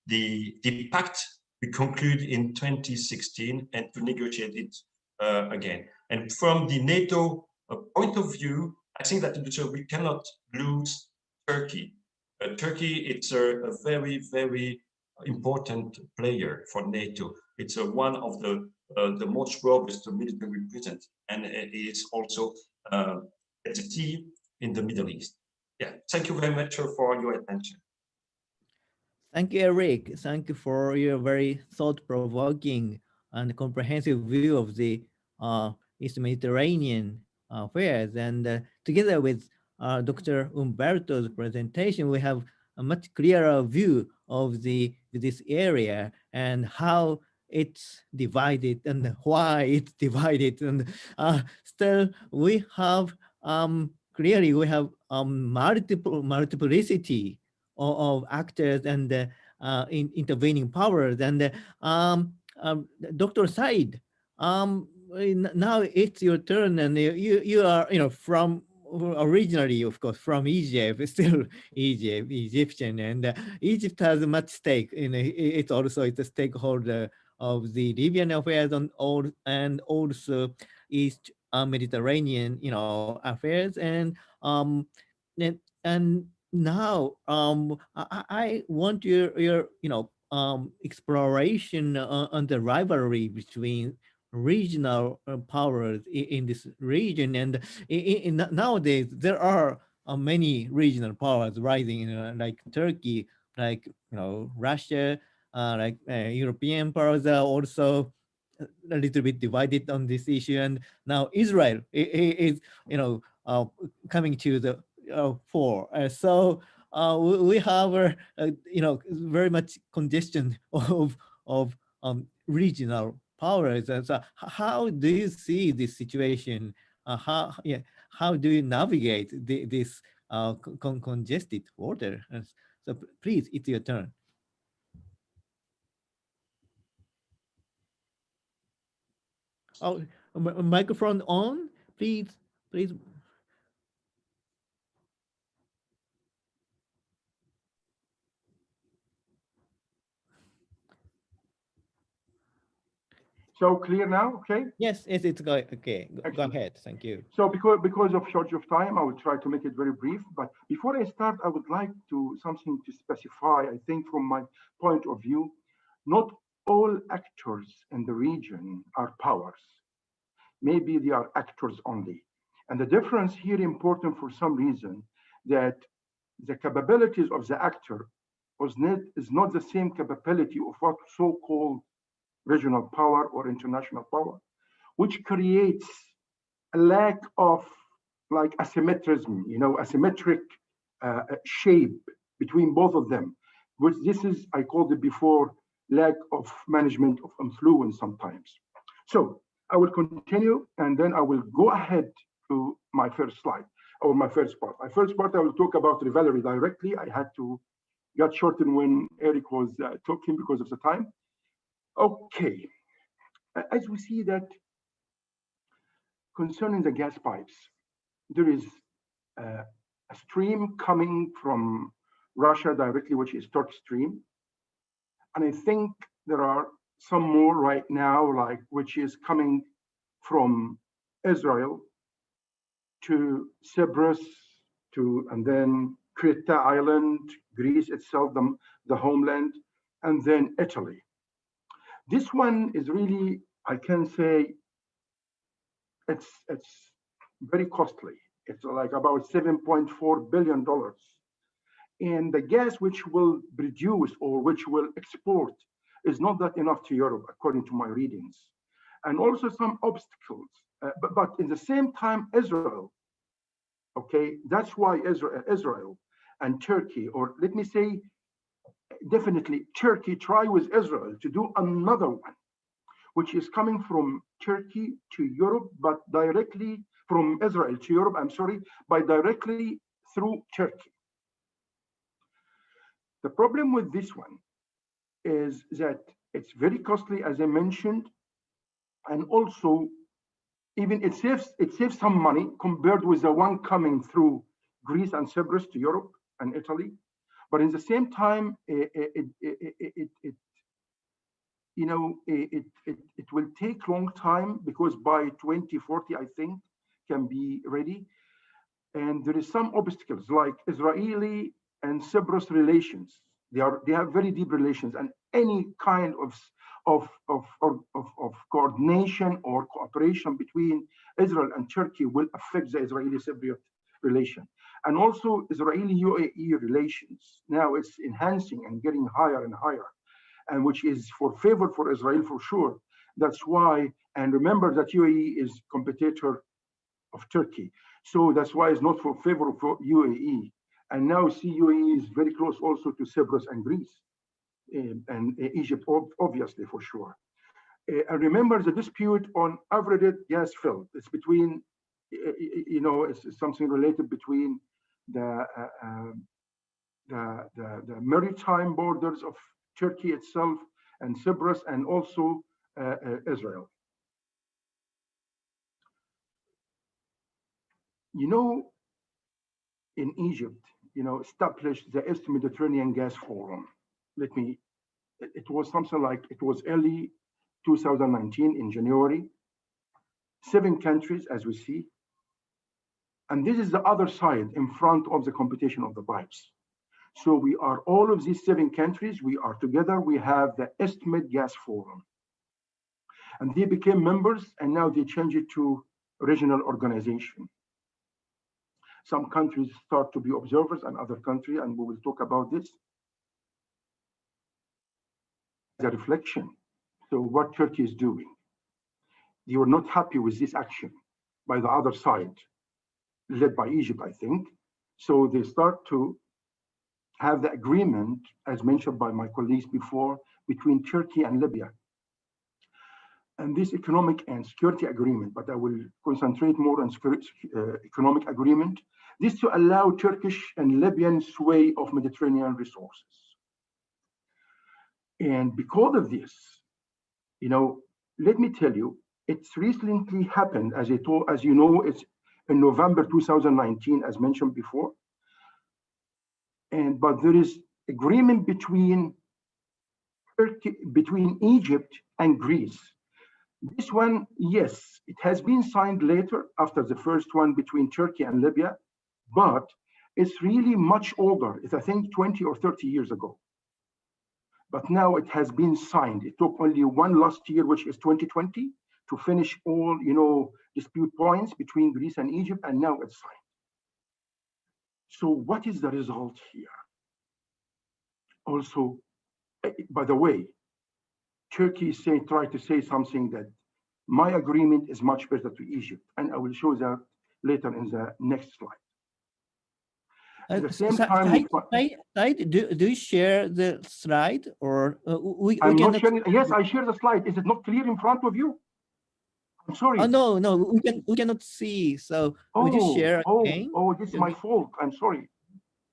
the pact we concluded in 2016 and to negotiate it again. And from the NATO point of view, I think that we cannot lose Turkey. Turkey, it's a very, very important player for NATO. It's one of the most robust military presence, and it is also at the key in the Middle East. Yeah, thank you very much for your attention. Thank you, Eric. Thank you for your very thought-provoking and comprehensive view of the East Mediterranean affairs. And together with Dr. Umberto's presentation, we have a much clearer view of this area and how it's divided and why it's divided. And still, we have clearly we have multiplicity of actors and intervening powers. And Dr. Said, now it's your turn, and you are from originally, of course, from Egypt, still Egyptian, and Egypt has much stake in it. It's also a stakeholder of the Libyan affairs and also East Mediterranean, affairs. And now I want your exploration on the rivalry between regional powers in this region. And nowadays there are many regional powers rising, like Turkey, like Russia, like European powers are also a little bit divided on this issue. And now Israel is coming to the fore. So we have very much congestion of regional powers. And so how do you see this situation? How do you navigate this congested water? So please, it's your turn. Oh, microphone on, please, please. So clear now, okay? Yes, it's going, okay, go ahead, thank you. So because of shortage of time, I will try to make it very brief. But before I start, I would like something to specify. I think from my point of view, not all actors in the region are powers. Maybe they are actors only. And the difference here important for some reason that the capabilities of the actor is not the same capability of what so-called regional power or international power, which creates a lack of like asymmetrism, asymmetric shape between both of them, which this is, I called it before, lack of management of influence sometimes. So I will continue and then I will go ahead to my first slide or my first part. My first part, I will talk about rivalry directly. I had to get shortened when Eric was talking because of the time. Okay, as we see that concerning the gas pipes, there is a stream coming from Russia directly, which is Turk Stream. And I think there are some more right now, like which is coming from Israel to Cyprus, and then Crete Island, Greece itself, the homeland, and then Italy. This one is really, I can say, it's very costly. It's like about $7.4 billion. And the gas which will produce or which will export is not that enough to Europe, according to my readings. And also some obstacles. But in the same time, Israel, okay, that's why Israel and Turkey, or let me say, definitely Turkey try with Israel to do another one, which is coming from Turkey to Europe, but directly from Israel to Europe, by directly through Turkey. The problem with this one is that it's very costly, as I mentioned, and also even it saves some money compared with the one coming through Greece and Cyprus to Europe and Italy. But in the same time, it will take long time because by 2040, I think, can be ready. And there is some obstacles like Israeli and Cyprus relations. They have very deep relations, and any kind of coordination or cooperation between Israel and Turkey will affect the Israeli-Cypriot relation. And also Israeli-UAE relations. Now it's enhancing and getting higher and higher, and which is for favor for Israel for sure. That's why, and remember that UAE is competitor of Turkey. So that's why it's not for favor for UAE. And now see UAE is very close also to Cyprus and Greece and Egypt, obviously, for sure. And remember the dispute on Avrated gas field. It's between, it's something related between the maritime borders of Turkey itself and Cyprus and also Israel. In Egypt, established the East Mediterranean Gas Forum. It was something like, it was early 2019 in January, 7 countries as we see. And this is the other side in front of the competition of the pipes. So we are all of these 7 countries, we are together, we have the East Med Gas Forum. And they became members and now they change it to regional organization. Some countries start to be observers and other countries, and we will talk about this. The reflection. So what Turkey is doing. They were not happy with this action by the other side, led by Egypt, I think. So they start to have the agreement, as mentioned by my colleagues before, between Turkey and Libya. And this economic and security agreement, but I will concentrate more on economic agreement, this to allow Turkish and Libyan sway of Mediterranean resources. And because of this, let me tell you, it's recently happened, as you know, it's in November 2019, as mentioned before. But there is agreement between Egypt and Greece. This one, yes, it has been signed later after the first one between Turkey and Libya, but it's really much older. It's, I think, 20 or 30 years ago. But now it has been signed. It took only one last year, which is 2020, to finish all, dispute points between Greece and Egypt, and now it's signed. So what is the result here? Also, by the way, Turkey tried to say something that my agreement is much better to Egypt, and I will show that later in the next slide. At the same time, do you share the slide, or I'm not sharing? Yes, I share the slide. Is it not clear in front of you? I'm sorry. Oh no, we cannot see. So would you share again? Oh, this is my fault. I'm sorry.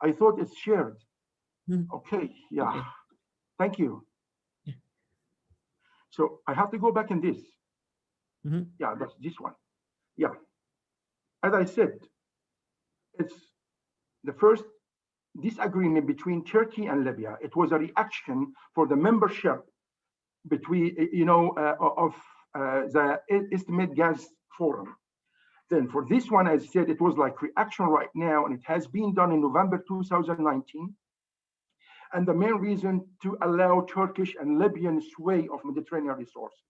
I thought it's shared. Okay, yeah. Okay. Thank you. Yeah. So I have to go back in this. Yeah, that's this one. Yeah. As I said, it's the first disagreement between Turkey and Libya. It was a reaction for the membership between, of the East Med Gas Forum. Then for this one, as I said, it was like reaction right now, and it has been done in November 2019. And the main reason to allow Turkish and Libyan sway of Mediterranean resources.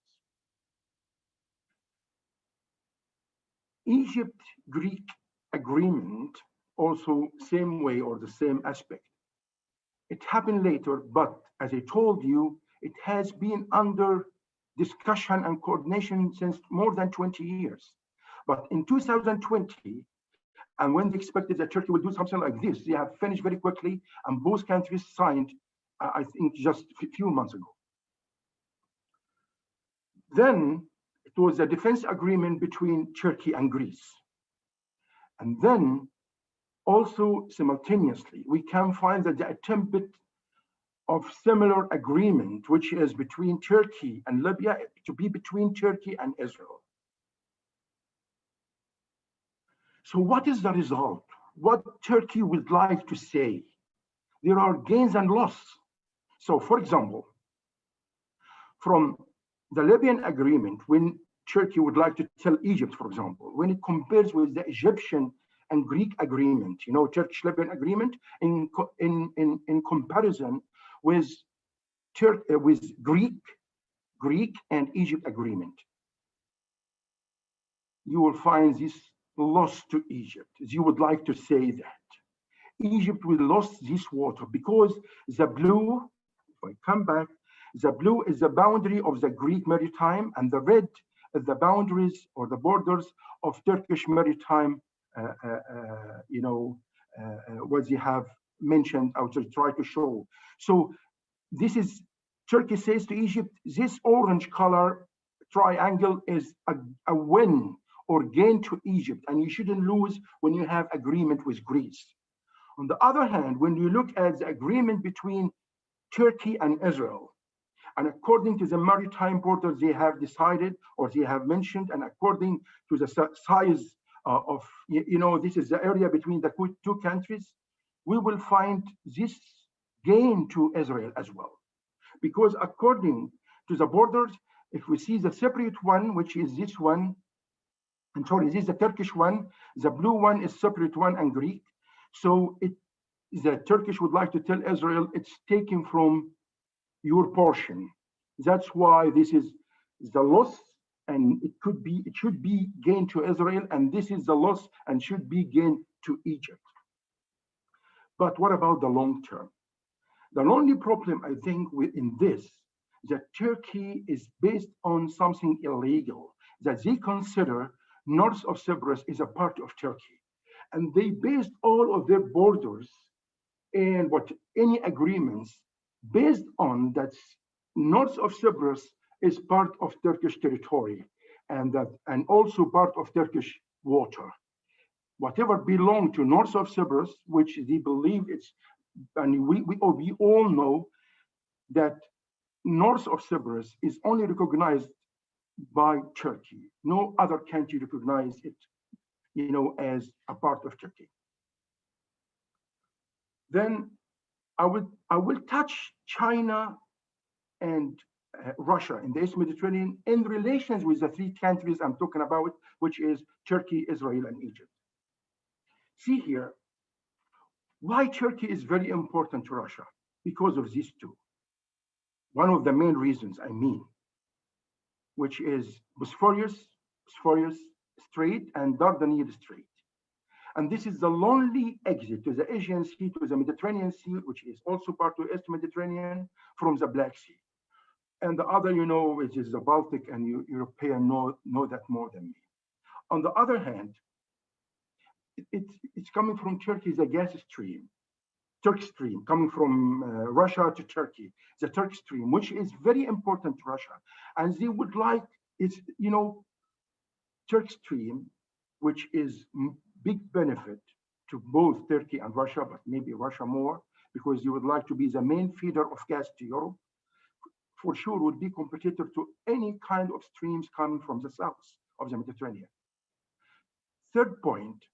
Egypt-Greek agreement, also same way or the same aspect. It happened later, but as I told you, it has been under discussion and coordination since more than 20 years. But in 2020, and when they expected that Turkey would do something like this, they have finished very quickly, and both countries signed, I think, just a few months ago. Then it was a defense agreement between Turkey and Greece. And then also simultaneously, we can find that the attempt of similar agreement, which is between Turkey and Libya, to be between Turkey and Israel. So what is the result? What Turkey would like to say? There are gains and losses. So for example, from the Libyan agreement, when Turkey would like to tell Egypt, for example, when it compares with the Egyptian and Greek agreement, Turkish-Libyan agreement, in comparison with Greek and Egypt agreement, you will find this loss to Egypt. You would like to say that Egypt will lose this water because the blue, if I come back, the blue is the boundary of the Greek maritime, and the red the boundaries or the borders of Turkish maritime, what they have mentioned or to try to show. So this is, Turkey says to Egypt, this orange color triangle is a win or gain to Egypt, and you shouldn't lose when you have agreement with Greece. On the other hand, when you look at the agreement between Turkey and Israel, and according to the maritime borders they have decided or they have mentioned, and according to the size of, this is the area between the two countries, we will find this gain to Israel as well. Because according to the borders, if we see the separate one, which is this one, and sorry, this is the Turkish one, the blue one is separate one and Greek. So the Turkish would like to tell Israel it's taken from your portion. That's why this is the loss, and it should be gain to Israel, and this is the loss and should be gain to Egypt. But what about the long term? The only problem I think in this, that Turkey is based on something illegal, that they consider north of Cyprus is a part of Turkey. And they based all of their borders and any agreements based on that north of Cyprus is part of Turkish territory and also part of Turkish water. Whatever belong to north of Cyprus, which they believe it's, and we all know that north of Cyprus is only recognized by Turkey. No other country recognize it, as a part of Turkey. Then I will touch China and Russia in the East Mediterranean in relations with the three countries I'm talking about, which is Turkey, Israel, and Egypt. See here, why Turkey is very important to Russia? Because of these two. One of the main reasons, which is Bosphorus Strait and Dardanelles Strait. And this is the only exit to the Aegean Sea, to the Mediterranean Sea, which is also part of the East Mediterranean, from the Black Sea. And the other, which is the Baltic, and Europeans know that more than me. On the other hand, it's coming from Turkey, the gas stream, Turk Stream, coming from Russia to Turkey, the Turk Stream, which is very important to Russia. And they would like, Turk Stream, which is big benefit to both Turkey and Russia, but maybe Russia more, because you would like to be the main feeder of gas to Europe, for sure would be competitor to any kind of streams coming from the south of the Mediterranean. Third point,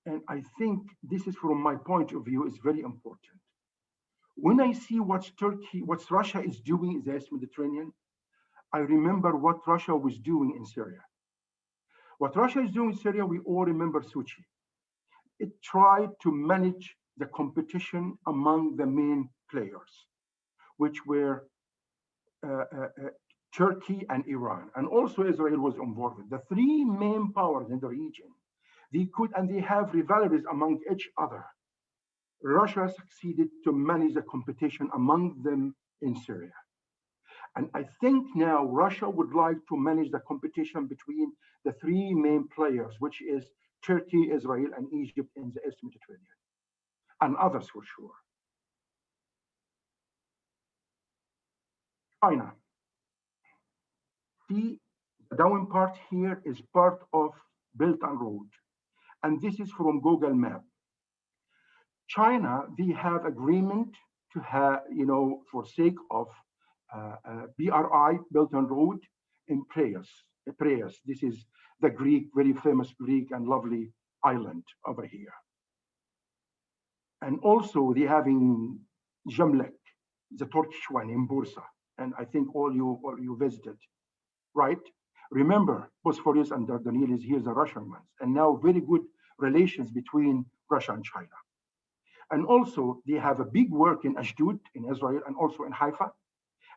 and I think this is from my point of view is very important. When I see what Russia is doing in the East Mediterranean, I remember what Russia was doing in Syria. What Russia is doing in Syria, we all remember Satoshi. It tried to manage the competition among the main players, which were Turkey and Iran, and also Israel was involved. The three main powers in the region, they have rivalries among each other. Russia succeeded to manage the competition among them in Syria. And I think now Russia would like to manage the competition between the three main players, which is Turkey, Israel, and Egypt in the East Mediterranean, and others for sure. China. The down part here is part of Belt and Road. And this is from Google Map. China, they have agreement to have, for sake of BRI, Belt and Road, in Prayas. This is the very famous Greek and lovely island over here. And also they having Gemlik, the Turkish one in Bursa. And I think all you visited, right? Remember, Bosphorus and Dardanelles, here's the Russian ones. And now very good relations between Russia and China. And also they have a big work in Ashdod in Israel and also in Haifa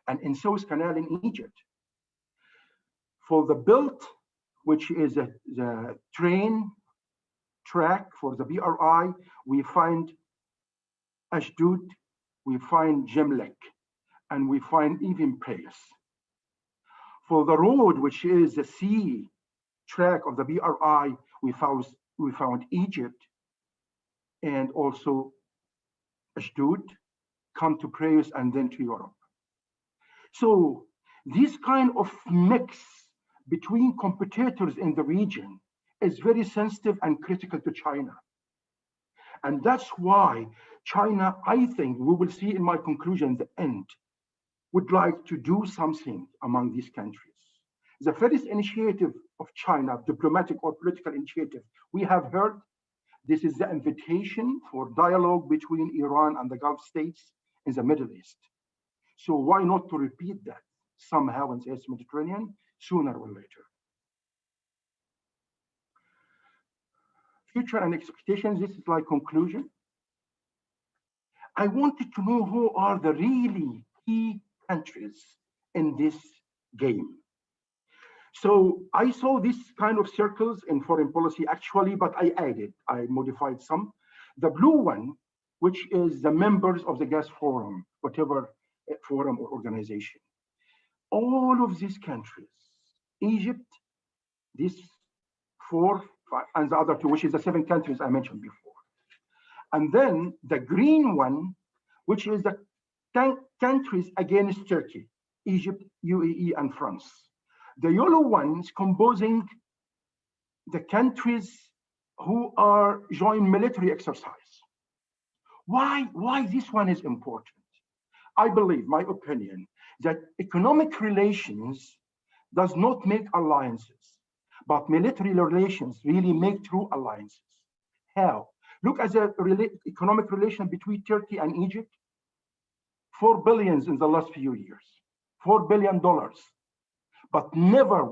and in Suez Canal in Egypt. For the belt, which is the train track for the BRI, we find Ashdod, we find Gemlik, and we find even Prayas. For the road, which is the sea track of the BRI, we found Egypt and also Ashdod, come to Paris and then to Europe. So this kind of mix between competitors in the region is very sensitive and critical to China. And that's why China, I think, we will see in my conclusion, the end, would like to do something among these countries. The first initiative of China, diplomatic or political initiative, we have heard, this is the invitation for dialogue between Iran and the Gulf states in the Middle East. So why not to repeat that somehow in the East Mediterranean, sooner or later? Future and expectations, this is my conclusion. I wanted to know who are the really key countries in this game. So I saw this kind of circles in foreign policy actually, but I modified some. The blue one, which is the members of the gas forum, whatever forum or organization. All of these countries, Egypt, these 4, 5, and the other 2, which is the 7 countries I mentioned before. And then the green one, which is the countries against Turkey, Egypt, UAE, and France. The yellow ones composing the countries who are joint military exercise. Why this one is important? I believe, my opinion, that economic relations does not make alliances, but military relations really make true alliances. How? Look at the economic relation between Turkey and Egypt. $4 billion in the last few years, $4 billion. But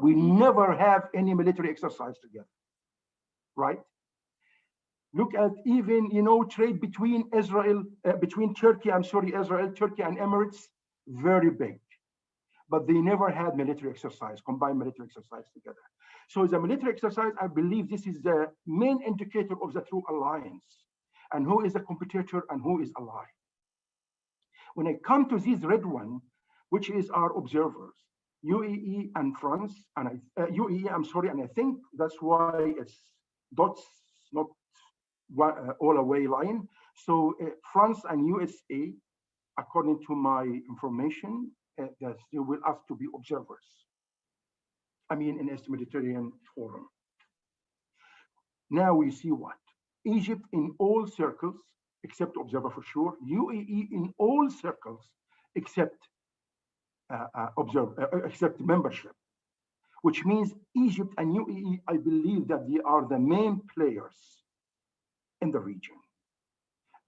we never have any military exercise together, right? Look at even, trade between Israel, Israel, Turkey, and Emirates, very big. But they never had military exercise, combined military exercise together. So the military exercise, I believe this is the main indicator of the true alliance and who is a competitor and who is ally. When I come to this red one, which is our observers, UAE and France, and and I think that's why it's dots, not all away line. So France and USA, according to my information, that they will have to be observers. I mean, in East Mediterranean Forum. Now we see what? Egypt in all circles, except observer for sure. UAE in all circles, except except membership, which means Egypt and UAE, I believe that they are the main players in the region.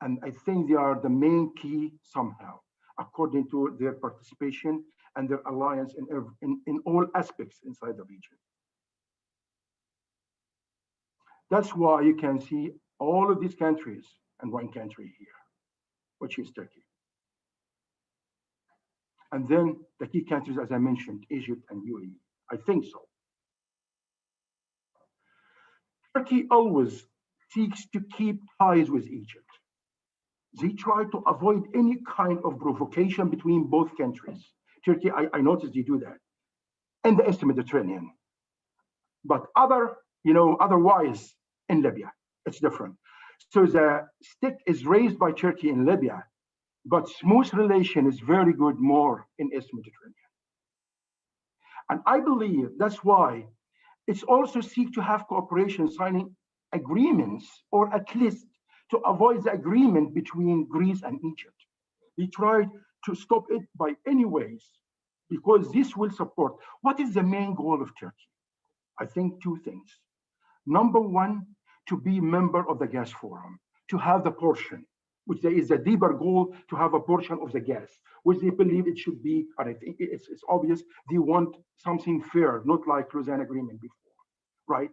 And I think they are the main key somehow, according to their participation and their alliance in all aspects inside the region. That's why you can see all of these countries and one country here, which is Turkey. And then the key countries, as I mentioned, Egypt and UAE. I think so. Turkey always seeks to keep ties with Egypt. They try to avoid any kind of provocation between both countries. Turkey, I noticed they do that. And the East Mediterranean. But otherwise in Libya, it's different. So the stick is raised by Turkey in Libya, but smooth relation is very good more in East Mediterranean. And I believe that's why it's also seek to have cooperation, signing agreements, or at least to avoid the agreement between Greece and Egypt. We tried to stop it by any ways, because this will support. What is the main goal of Turkey? I think 2 things. Number 1, to be member of the gas forum, to have the portion, which there is a deeper goal to have a portion of the gas, which they believe it should be, and I think it's obvious, they want something fair, not like Lausanne Agreement before, right?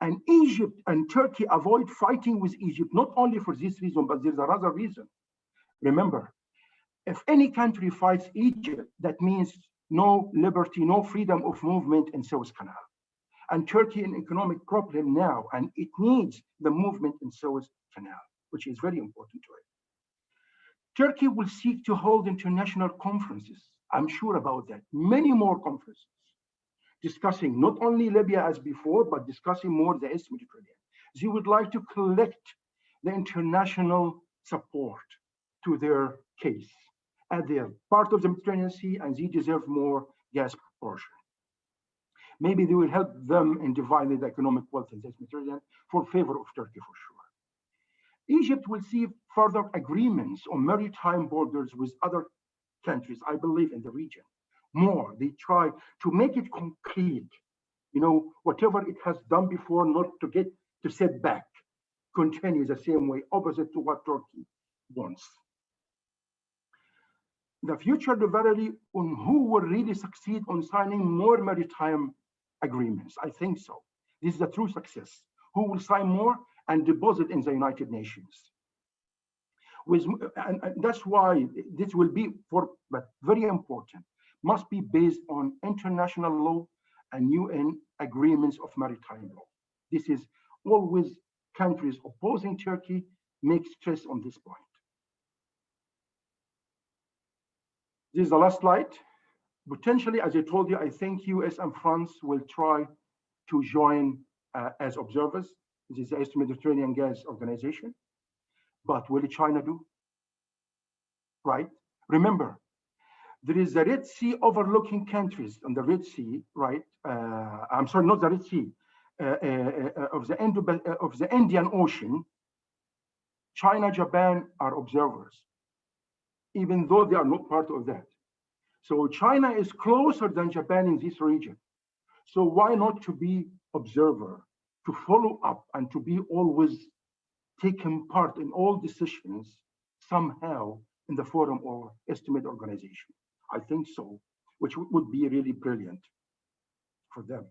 And Egypt and Turkey avoid fighting with Egypt, not only for this reason, but there's another reason. Remember, if any country fights Egypt, that means no liberty, no freedom of movement in Suez Canal. And Turkey an economic problem now, and it needs the movement in Suez Canal, which is very important to it. Turkey will seek to hold international conferences. I'm sure about that. Many more conferences discussing not only Libya as before, but discussing more the East Mediterranean. They would like to collect the international support to their case, as they are part of the Mediterranean Sea and they deserve more gas portion. Maybe they will help them in dividing the economic wealth in the Mediterranean for favor of Turkey for sure. Egypt will see further agreements on maritime borders with other countries, I believe, in the region. More, they try to make it concrete, you know, whatever it has done before, not to get to set back, continue the same way, opposite to what Turkey wants. The future rivalry on who will really succeed on signing more maritime agreements. I think so. This is a true success. Who will sign more and deposit in the United Nations? And that's why this will be, but very important, must be based on international law and UN agreements of maritime law. This is always countries opposing Turkey make stress on this point. This is the last slide. Potentially, as I told you, I think US and France will try to join as observers. This is the East Mediterranean Gas Organization. But will China do? Right? Remember, there is the Red Sea overlooking countries on the Red Sea, right? I'm sorry, not the Red Sea, of the Indian Ocean. China, Japan are observers, even though they are not part of that. So China is closer than Japan in this region. So why not to be observer, to follow up and to be always taking part in all decisions somehow in the forum or estimate organization? I think so, which would be really brilliant for them.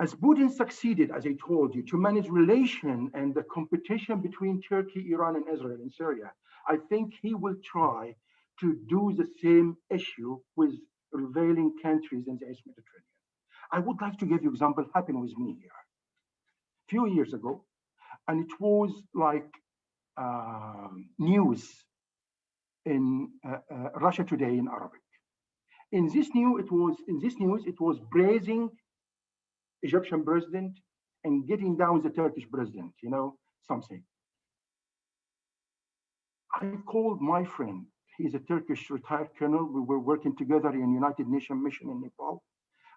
As Putin succeeded, as I told you, to manage relation and the competition between Turkey, Iran, and Israel in Syria, I think he will try to do the same issue with prevailing countries in the East Mediterranean. I would like to give you an example happened with me here a few years ago, and it was like news in Russia Today in Arabic. In this news, it was praising Egyptian president and getting down the Turkish president, you know, something. I called my friend. He's a Turkish retired colonel. We were working together in United Nations mission in Nepal.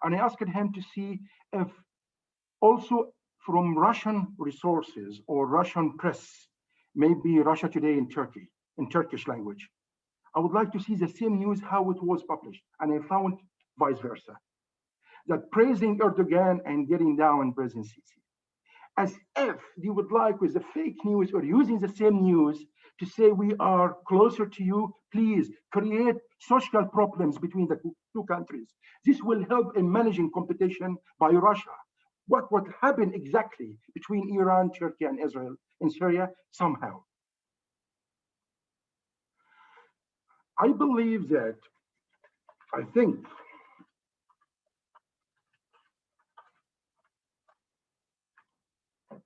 And I asked him to see if also from Russian resources or Russian press, maybe Russia Today in Turkey, in Turkish language, I would like to see the same news, how it was published. And I found vice versa, that praising Erdogan and getting down President Sisi, as if they would like with the fake news or using the same news to say we are closer to you, please create social problems between the two countries. This will help in managing competition by Russia. What would happen exactly between Iran, Turkey, and Israel in Syria somehow? I believe that, I think,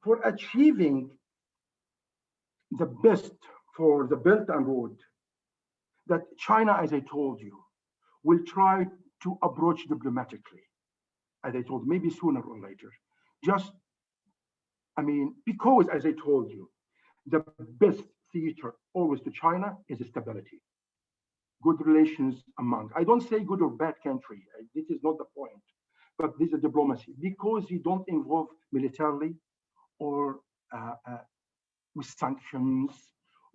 for achieving the best for the Belt and Road, that China, as I told you, will try to approach diplomatically, as I told, maybe sooner or later. Just, I mean, because, as I told you, the best theater always to China is stability, good relations among, I don't say good or bad country, this is not the point, but this is diplomacy, because you don't involve militarily or with sanctions,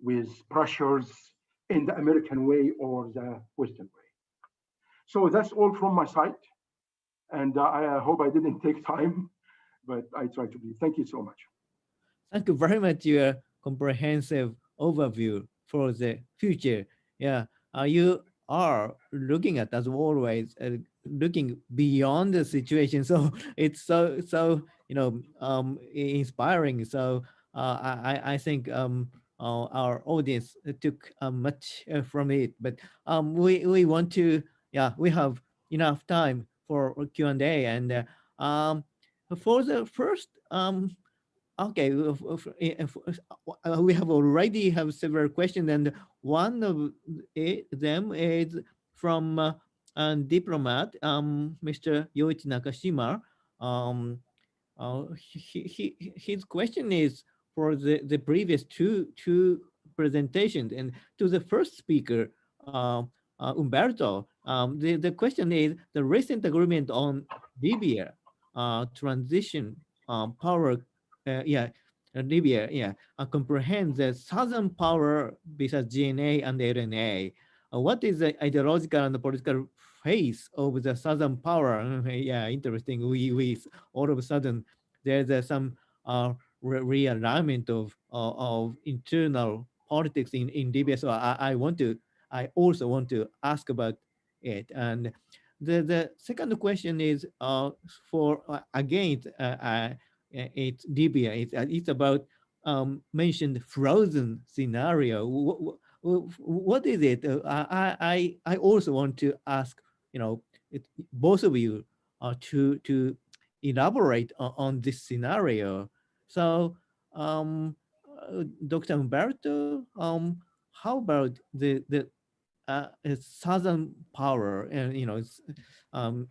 with pressures in the American way or the Western way. So that's all from my side. And I hope I didn't take time, but I tried to be. Thank you so much. Thank you very much. Your comprehensive overview for the future. Yeah, you are looking at, as always, looking beyond the situation. So it's so you know inspiring. So I think our audience took much from it. But we want to, yeah, we have enough time for Q&A, and for the first okay, we have already have several questions, and one of them is from diplomat, Mr. Yoichi Nakashima. His question is for the previous two presentations, and to the first speaker, Umberto. The question is the recent agreement on Libya transition power, Libya, comprehends the southern power besides GNA and RNA. What is the ideological and the political face of the southern power? Yeah, interesting. We all of a sudden there's some realignment of internal politics in Libya. So I also want to ask about it. And the second question is for again it's Libya. It's about mentioned frozen scenario. What is it? I also want to ask, both of you to elaborate on this scenario. So, Dr. Umberto, how about the southern power and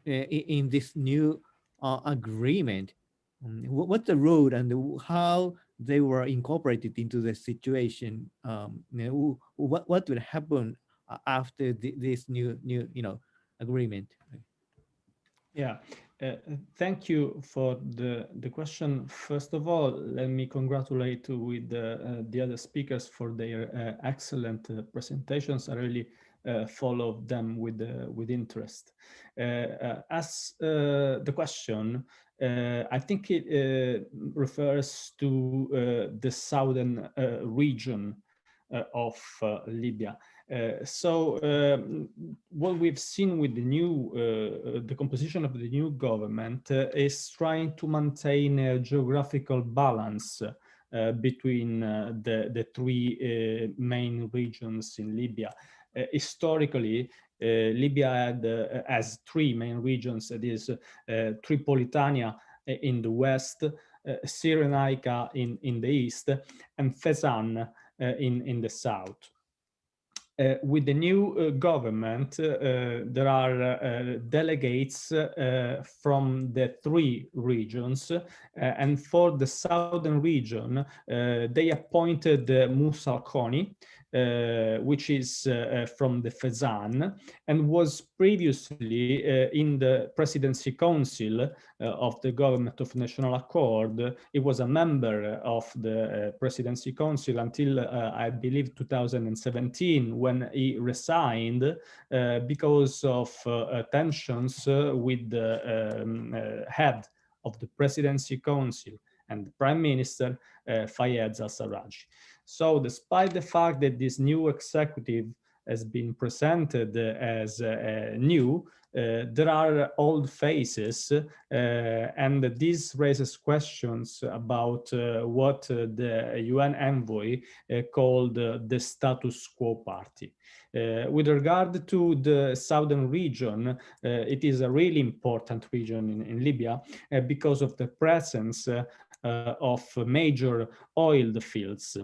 in this new agreement? What's the road and how they were incorporated into the situation? What will happen after this new agreement? Yeah, thank you for the question. First of all, let me congratulate with the other speakers for their excellent presentations. I really followed them with interest. As the question, I think it refers to the southern region of Libya. What we've seen with the new, the composition of the new government is trying to maintain a geographical balance between the three main regions in Libya. Historically, Libya has three main regions, that is Tripolitania in the west, Cyrenaica in the east, and Fezzan in the south. With the new government, there are delegates from the three regions, and for the southern region, they appointed Musa Al-Khoni, which is from the Fezzan, and was previously in the Presidency Council of the Government of National Accord. He was a member of the Presidency Council until, I believe, 2017, when he resigned because of tensions with the head of the Presidency Council and the Prime Minister, Fayez al-Sarraj. So despite the fact that this new executive has been presented as new, there are old faces, and this raises questions about what the UN envoy called the status quo party. With regard to the southern region, it is a really important region in Libya because of the presence of major oil fields,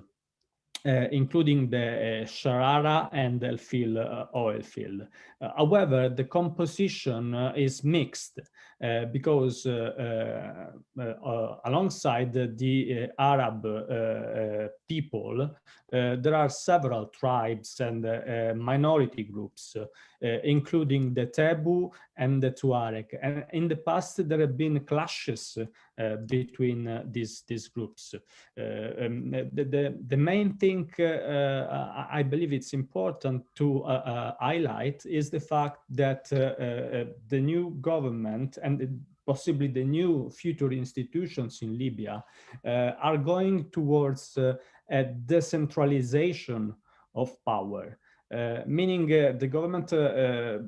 including the Sharara and El Fil oil field. However, the composition is mixed because alongside the Arab people, there are several tribes and minority groups, including the Tebu and the Tuareg. And in the past, there have been clashes between these groups. The main thing I believe it's important to highlight is the fact that the new government and possibly the new future institutions in Libya are going towards a decentralization of power. Meaning the government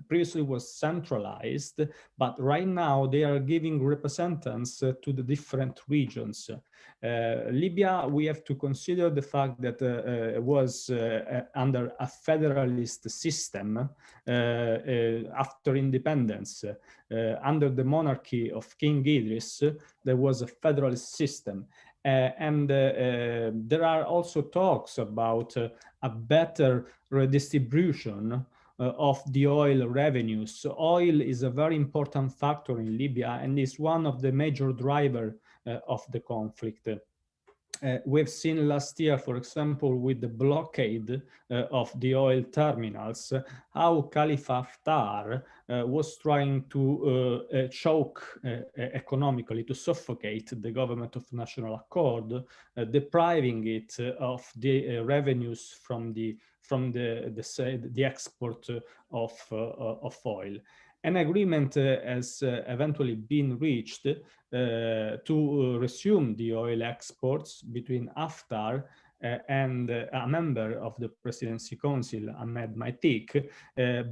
previously was centralized, but right now they are giving representatives to the different regions. Libya, we have to consider the fact that it was under a federalist system after independence. Under the monarchy of King Idris, there was a federalist system. And there are also talks about a better redistribution of the oil revenues. So oil is a very important factor in Libya and is one of the major drivers of the conflict. We've seen last year, for example, with the blockade of the oil terminals, how Khalifa Haftar was trying to choke economically, to suffocate the government of national accord, depriving it of the revenues from the export of oil. An agreement has eventually been reached to resume the oil exports between Haftar and a member of the Presidency Council, Ahmed Maitik,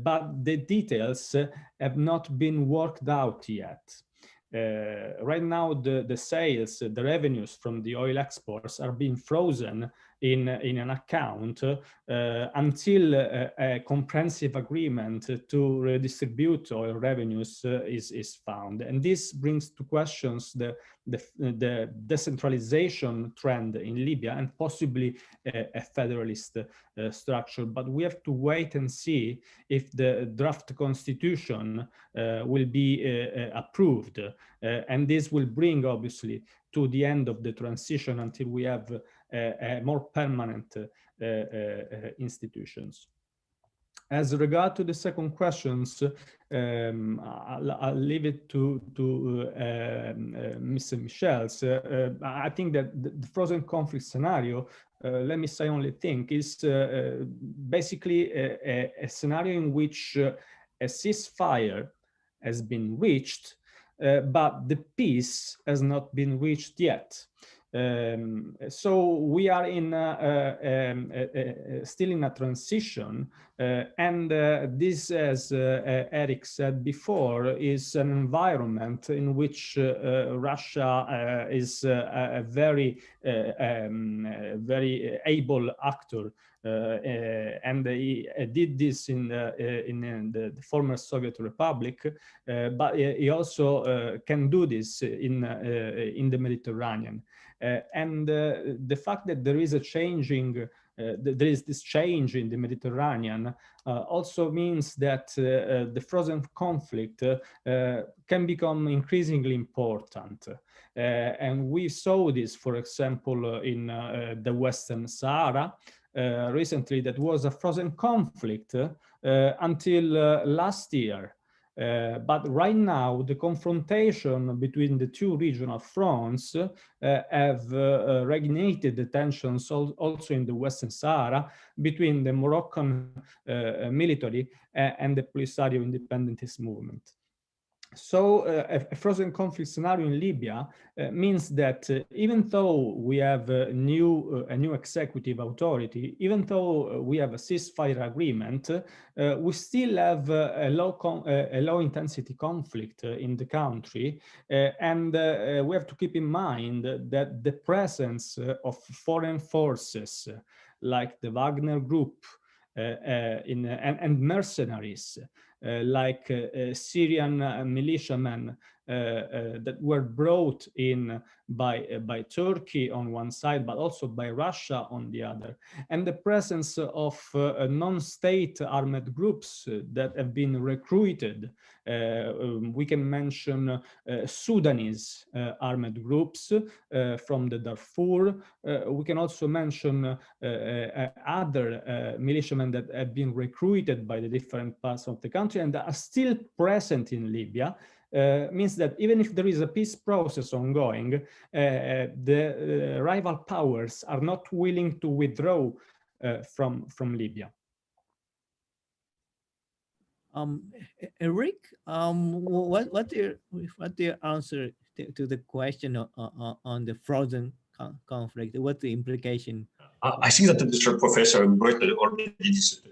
but the details have not been worked out yet. Right now, the sales, the revenues from the oil exports are being frozen in an account until a comprehensive agreement to redistribute oil revenues is found. And this brings to questions the decentralization trend in Libya and possibly a federalist structure. But we have to wait and see if the draft constitution will be approved. And this will bring, obviously, to the end of the transition until we have more permanent institutions. As regard to the second questions, I'll leave it to Mr. Michiels. I think that the frozen conflict scenario, let me say only thing, is basically a scenario in which a ceasefire has been reached, but the peace has not been reached yet. So we are in still in a transition, and this, as Eric said before, is an environment in which Russia is a very able actor. And he did this in the former Soviet Republic, but he also can do this in the Mediterranean. And the fact that there is a changing, there is this change in the Mediterranean also means that the frozen conflict can become increasingly important. And we saw this, for example, in the Western Sahara. Recently, that was a frozen conflict until last year. But right now, the confrontation between the two regional fronts have reignited the tensions also in the Western Sahara between the Moroccan military and the Polisario independentist movement. So a frozen conflict scenario in Libya means that even though we have a new executive authority, even though we have a ceasefire agreement, we still have a low intensity conflict in the country, and we have to keep in mind that the presence of foreign forces like the Wagner Group and mercenaries like Syrian militiamen that were brought in by Turkey on one side, but also by Russia on the other, and the presence of non-state armed groups that have been recruited. We can mention Sudanese armed groups from the Darfur. We can also mention other militiamen that have been recruited by the different parts of the country and are still present in Libya. Means that even if there is a peace process ongoing, the rival powers are not willing to withdraw from Libya. Eric, what's your answer to the question on the frozen conflict? What's the implication? I think that the Professor Umberto already discussed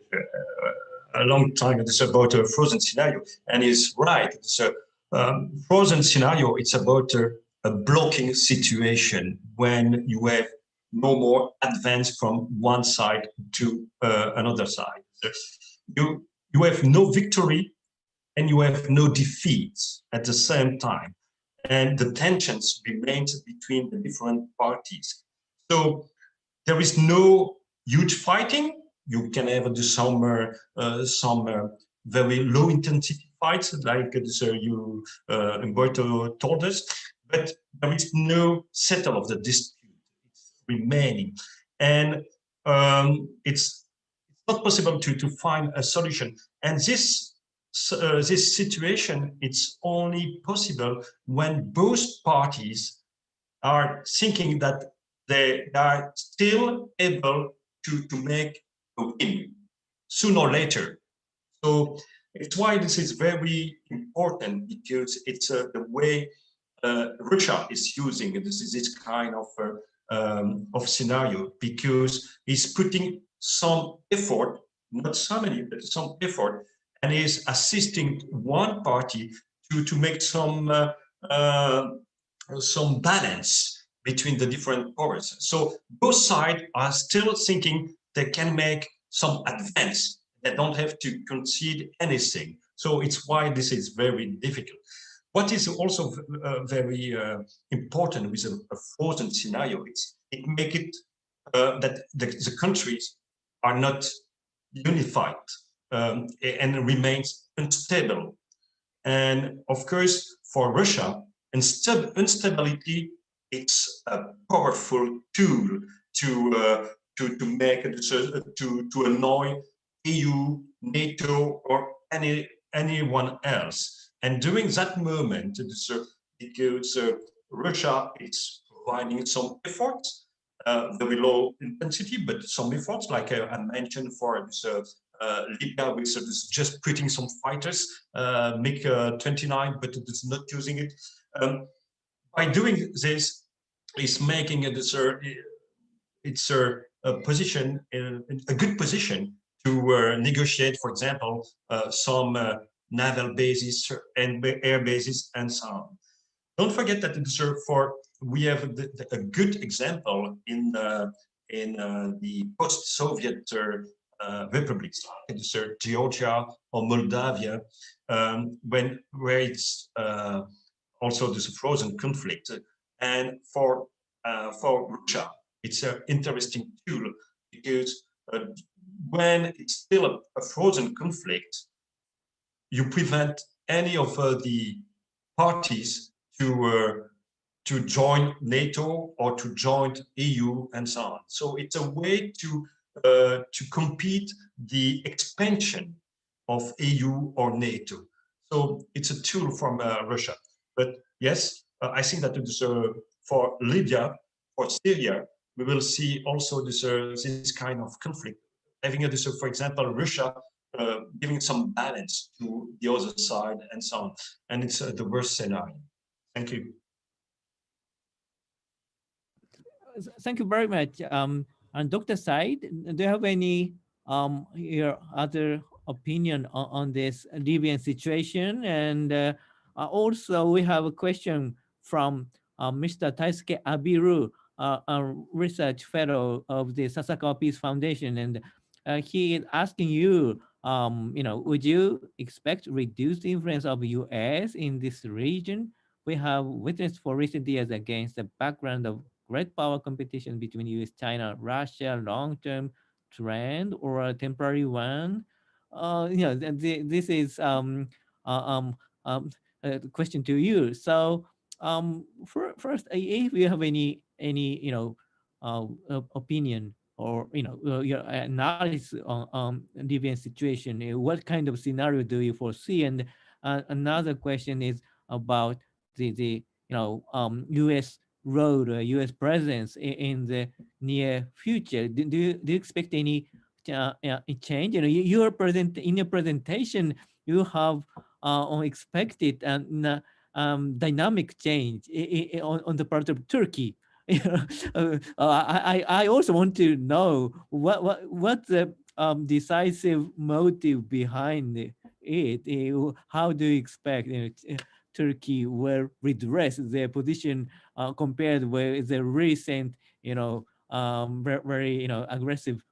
a long time about a frozen scenario, and he's right. So frozen scenario, it's about a blocking situation when you have no more advance from one side to another side. So you have no victory and you have no defeats at the same time, and the tensions remain between the different parties. So there is no huge fighting, you can have some very low intensity fights, like Umberto told us, but there is no settle of the dispute. It's remaining, and it's not possible to find a solution. And this situation, it's only possible when both parties are thinking that they are still able to make a win sooner or later. So it's why this is very important, because it's the way Russia is using this kind of scenario, because he's putting some effort, not so many, but some effort, and is assisting one party to make some balance between the different powers. So both sides are still thinking they can make some advance. They don't have to concede anything. So it's why this is very difficult. What is also very important with a frozen scenario is it makes it that the countries are not unified and remains unstable. And of course, for Russia, instability, it's a powerful tool to make to annoy EU, NATO, or anyone else. And during that moment, because Russia is providing some efforts, very low intensity, but some efforts, like I mentioned for this Libya, which is just putting some fighters, MiG-29, but it is not using it. By doing this, is making it it's a position, a good position to negotiate, for example, some naval bases and air bases and so on. Don't forget that we have a good example in the post-Soviet republics, like Georgia or Moldavia, where it's also this frozen conflict. And for Russia, it's an interesting tool, because when it's still a frozen conflict, you prevent any of the parties to join NATO or to join EU and so on. So it's a way to compete the expansion of EU or NATO. So it's a tool from Russia. But yes, I think that for Libya, for Syria, we will see also this kind of conflict, having for example, Russia giving some balance to the other side and so on. And it's the worst scenario. Thank you. Thank you very much. On Dr. Said, do you have any your other opinion on this Libyan situation? And also we have a question from Mr. Taisuke Abiru, a research fellow of the Sasakawa Peace Foundation, and he is asking you, would you expect reduced influence of U.S. in this region? We have witnessed for recent years against the background of great power competition between U.S., China, Russia, long-term trend or a temporary one. This is a question to you. So first, if you have any opinion or your analysis on Libyan situation, what kind of scenario do you foresee? And another question is about the U.S. role, U.S. presence in the near future. Do you expect any change? Your in your presentation, you have expected dynamic change on the part of Turkey. I also want to know what the decisive motive behind it. How do you expect Turkey will redress their position compared with the recent, very aggressive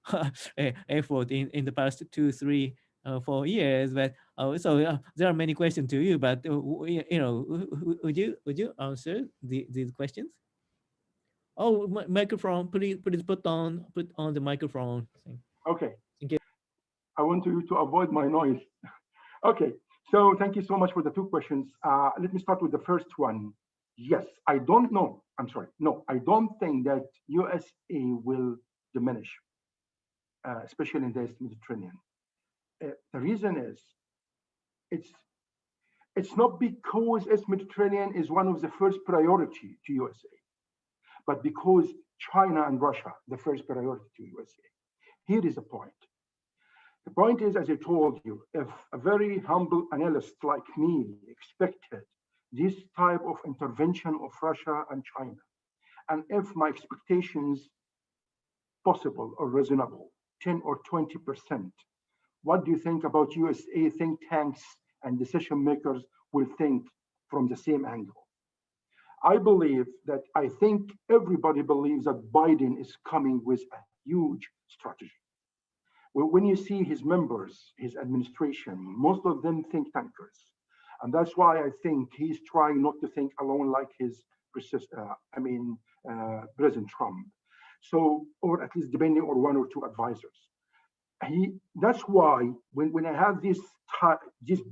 effort in the past 2, 3, 4 years? But so there are many questions to you. But would you answer these questions? Oh, microphone! Please put on the microphone. Okay. Thank you. I want you to avoid my noise. Okay, so thank you so much for the two questions. Let me start with the first one. Yes, I don't know. I'm sorry. No, I don't think that USA will diminish, especially in the East Mediterranean. The reason is, it's not because East Mediterranean is one of the first priority to USA, but because China and Russia, the first priority to USA. Here is the point. The point is, as I told you, if a very humble analyst like me expected this type of intervention of Russia and China, and if my expectations possible or reasonable, 10 or 20%, what do you think about USA think tanks and decision makers will think from the same angle? I believe that I think everybody believes that Biden is coming with a huge strategy. When you see his members, his administration, most of them think tankers. And that's why I think he's trying not to think alone like his President Trump. So, or at least depending on one or two advisors. That's why when I have this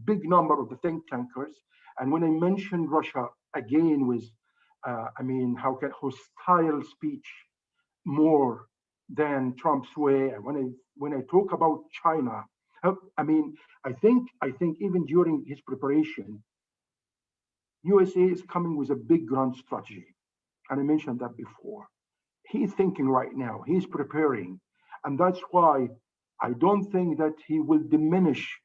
big number of the think tankers, and when I mention Russia again with, hostile speech more than Trump's way, and when I talk about China, I think even during his preparation, USA is coming with a big grand strategy, and I mentioned that before. He's thinking right now. He's preparing, and that's why I don't think that he will diminish.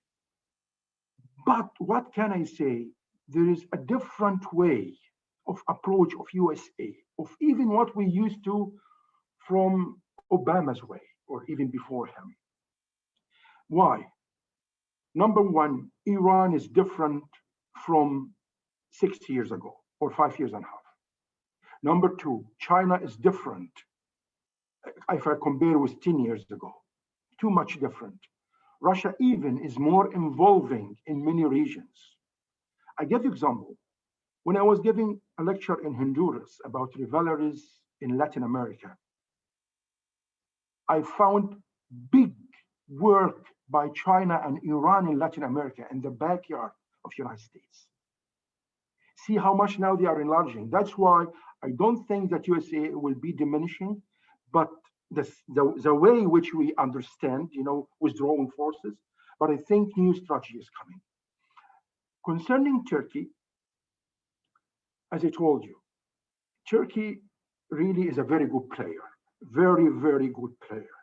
But what can I say? There is a different way of approach of USA, of even what we used to from Obama's way, or even before him. Why? Number one, Iran is different from 6 years ago, or 5 years and a half. Number two, China is different if I compare with 10 years ago. Too much different. Russia even is more involving in many regions. I give you example. When I was giving a lecture in Honduras about rivalries in Latin America, I found big work by China and Iran in Latin America in the backyard of the United States. See how much now they are enlarging. That's why I don't think that USA will be diminishing, but the way in which we understand, withdrawing forces, but I think new strategy is coming. Concerning Turkey, as I told you, Turkey really is a very good player, very, very good player.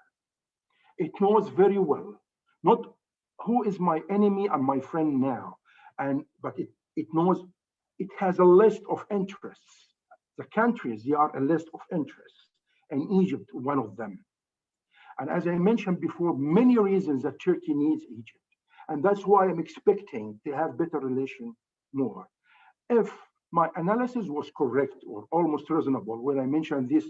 It knows very well, not who is my enemy and my friend now, but it knows it has a list of interests. The countries, they are a list of interests, and Egypt, one of them. And as I mentioned before, many reasons that Turkey needs Egypt. And that's why I'm expecting to have better relation more. If my analysis was correct or almost reasonable, when I mentioned this,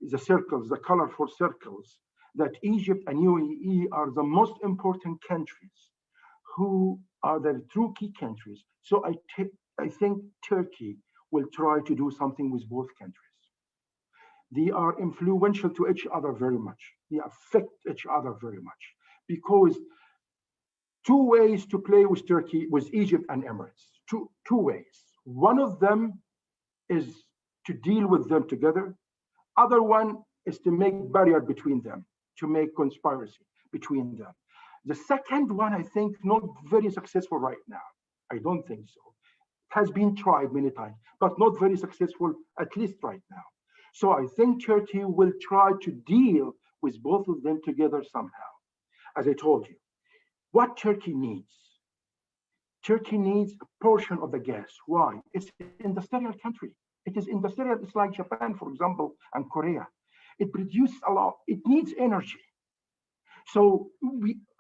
the circles, the colorful circles, that Egypt and UAE are the most important countries who are the true key countries. So I think Turkey will try to do something with both countries. They are influential to each other very much. They affect each other very much, because two ways to play with Turkey, with Egypt and Emirates, two ways. One of them is to deal with them together. Other one is to make barrier between them, to make conspiracy between them. The second one, I think, not very successful right now. I don't think so. It has been tried many times, but not very successful, at least right now. So I think Turkey will try to deal with both of them together somehow. As I told you, what Turkey needs? Turkey needs a portion of the gas. Why? It's an industrial country. It is industrial. It's like Japan, for example, and Korea. It produces a lot. It needs energy. So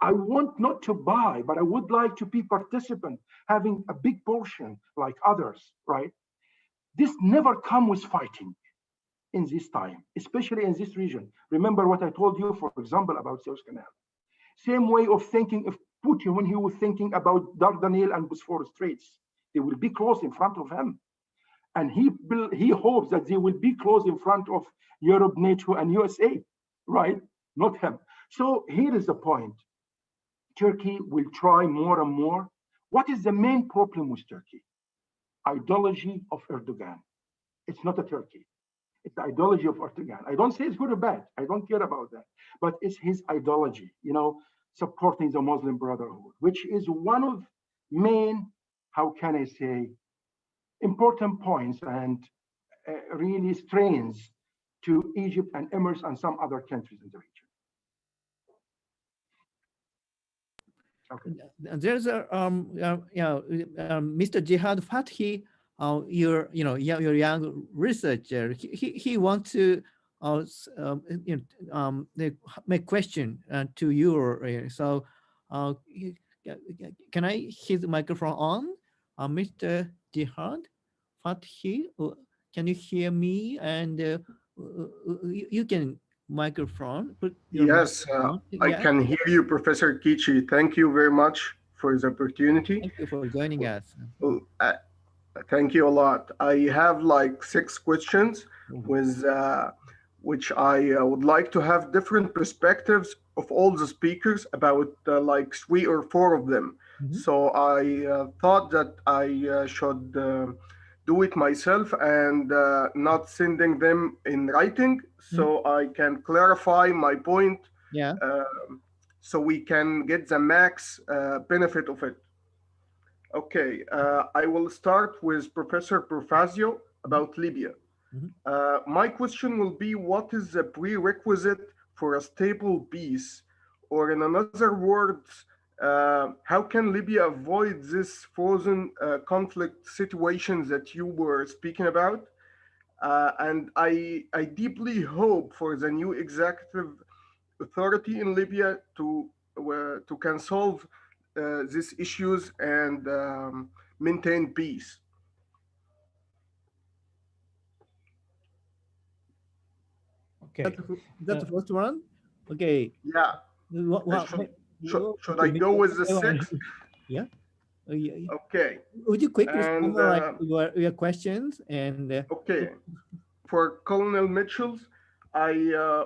I want not to buy, but I would like to be participant, having a big portion like others, right? This never comes with fighting in this time, especially in this region. Remember what I told you, for example, about Suez Canal. Same way of thinking of Putin when he was thinking about Dardanelles and Bosphorus Straits. They will be close in front of him. And he hopes that they will be close in front of Europe, NATO, and USA, right? Not him. So here is the point. Turkey will try more and more. What is the main problem with Turkey? Ideology of Erdogan. It's not a Turkey. It's the ideology of Erdogan. I don't say it's good or bad. I don't care about that. But it's his ideology, you know, supporting the Muslim Brotherhood, which is one of main, how can I say, important points and really strains to Egypt and Emirates and some other countries in the region. Okay. There's a Mr. Jihad Fathi, your young researcher. He wants to make question to you. So can I hit the microphone on, Mr. Jihad Fathi? Can you hear me? And you can microphone. Yes, I can hear you, Professor Ikeuchi. Thank you very much for the opportunity. Thank you for joining us. Thank you a lot. I have like 6 questions with which I would like to have different perspectives of all the speakers about like 3 or 4 of them. So I thought that I should do it myself and not sending them in writing, so I can clarify my point. Yeah. So we can get the max benefit of it. Okay, I will start with Professor Profazio about Libya. My question will be, what is the prerequisite for a stable peace? Or in other words, how can Libya avoid this frozen conflict situations that you were speaking about? And I deeply hope for the new executive authority in Libya to can solve these issues and maintain peace. Okay. That's the first one. Okay. Yeah. Should I go with the 6th? Yeah. Okay. Would you quickly summarize your questions? And okay. For Colonel Michiels, I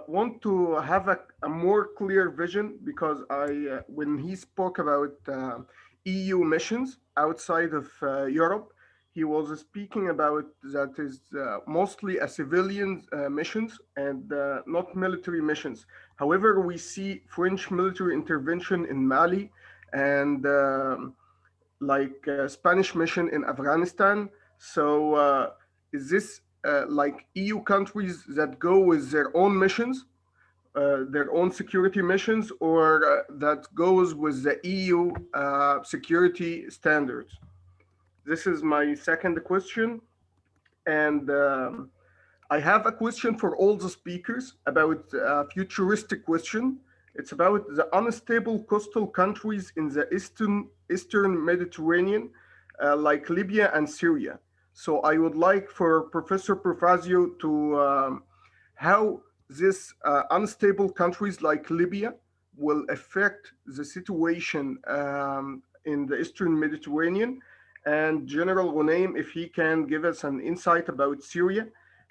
want to have a more clear vision, because when he spoke about EU missions outside of Europe, he was speaking about that is mostly a civilian missions and not military missions. However, we see French military intervention in Mali and like Spanish mission in Afghanistan. So is this like EU countries that go with their own missions, their own security missions, or that goes with the EU security standards? This is my second question. And I have a question for all the speakers about a futuristic question. It's about the unstable coastal countries in the Eastern Mediterranean, like Libya and Syria. So I would like for Professor Profazio to how these unstable countries like Libya will affect the situation in the Eastern Mediterranean, and General Ghoneim, if he can give us an insight about Syria.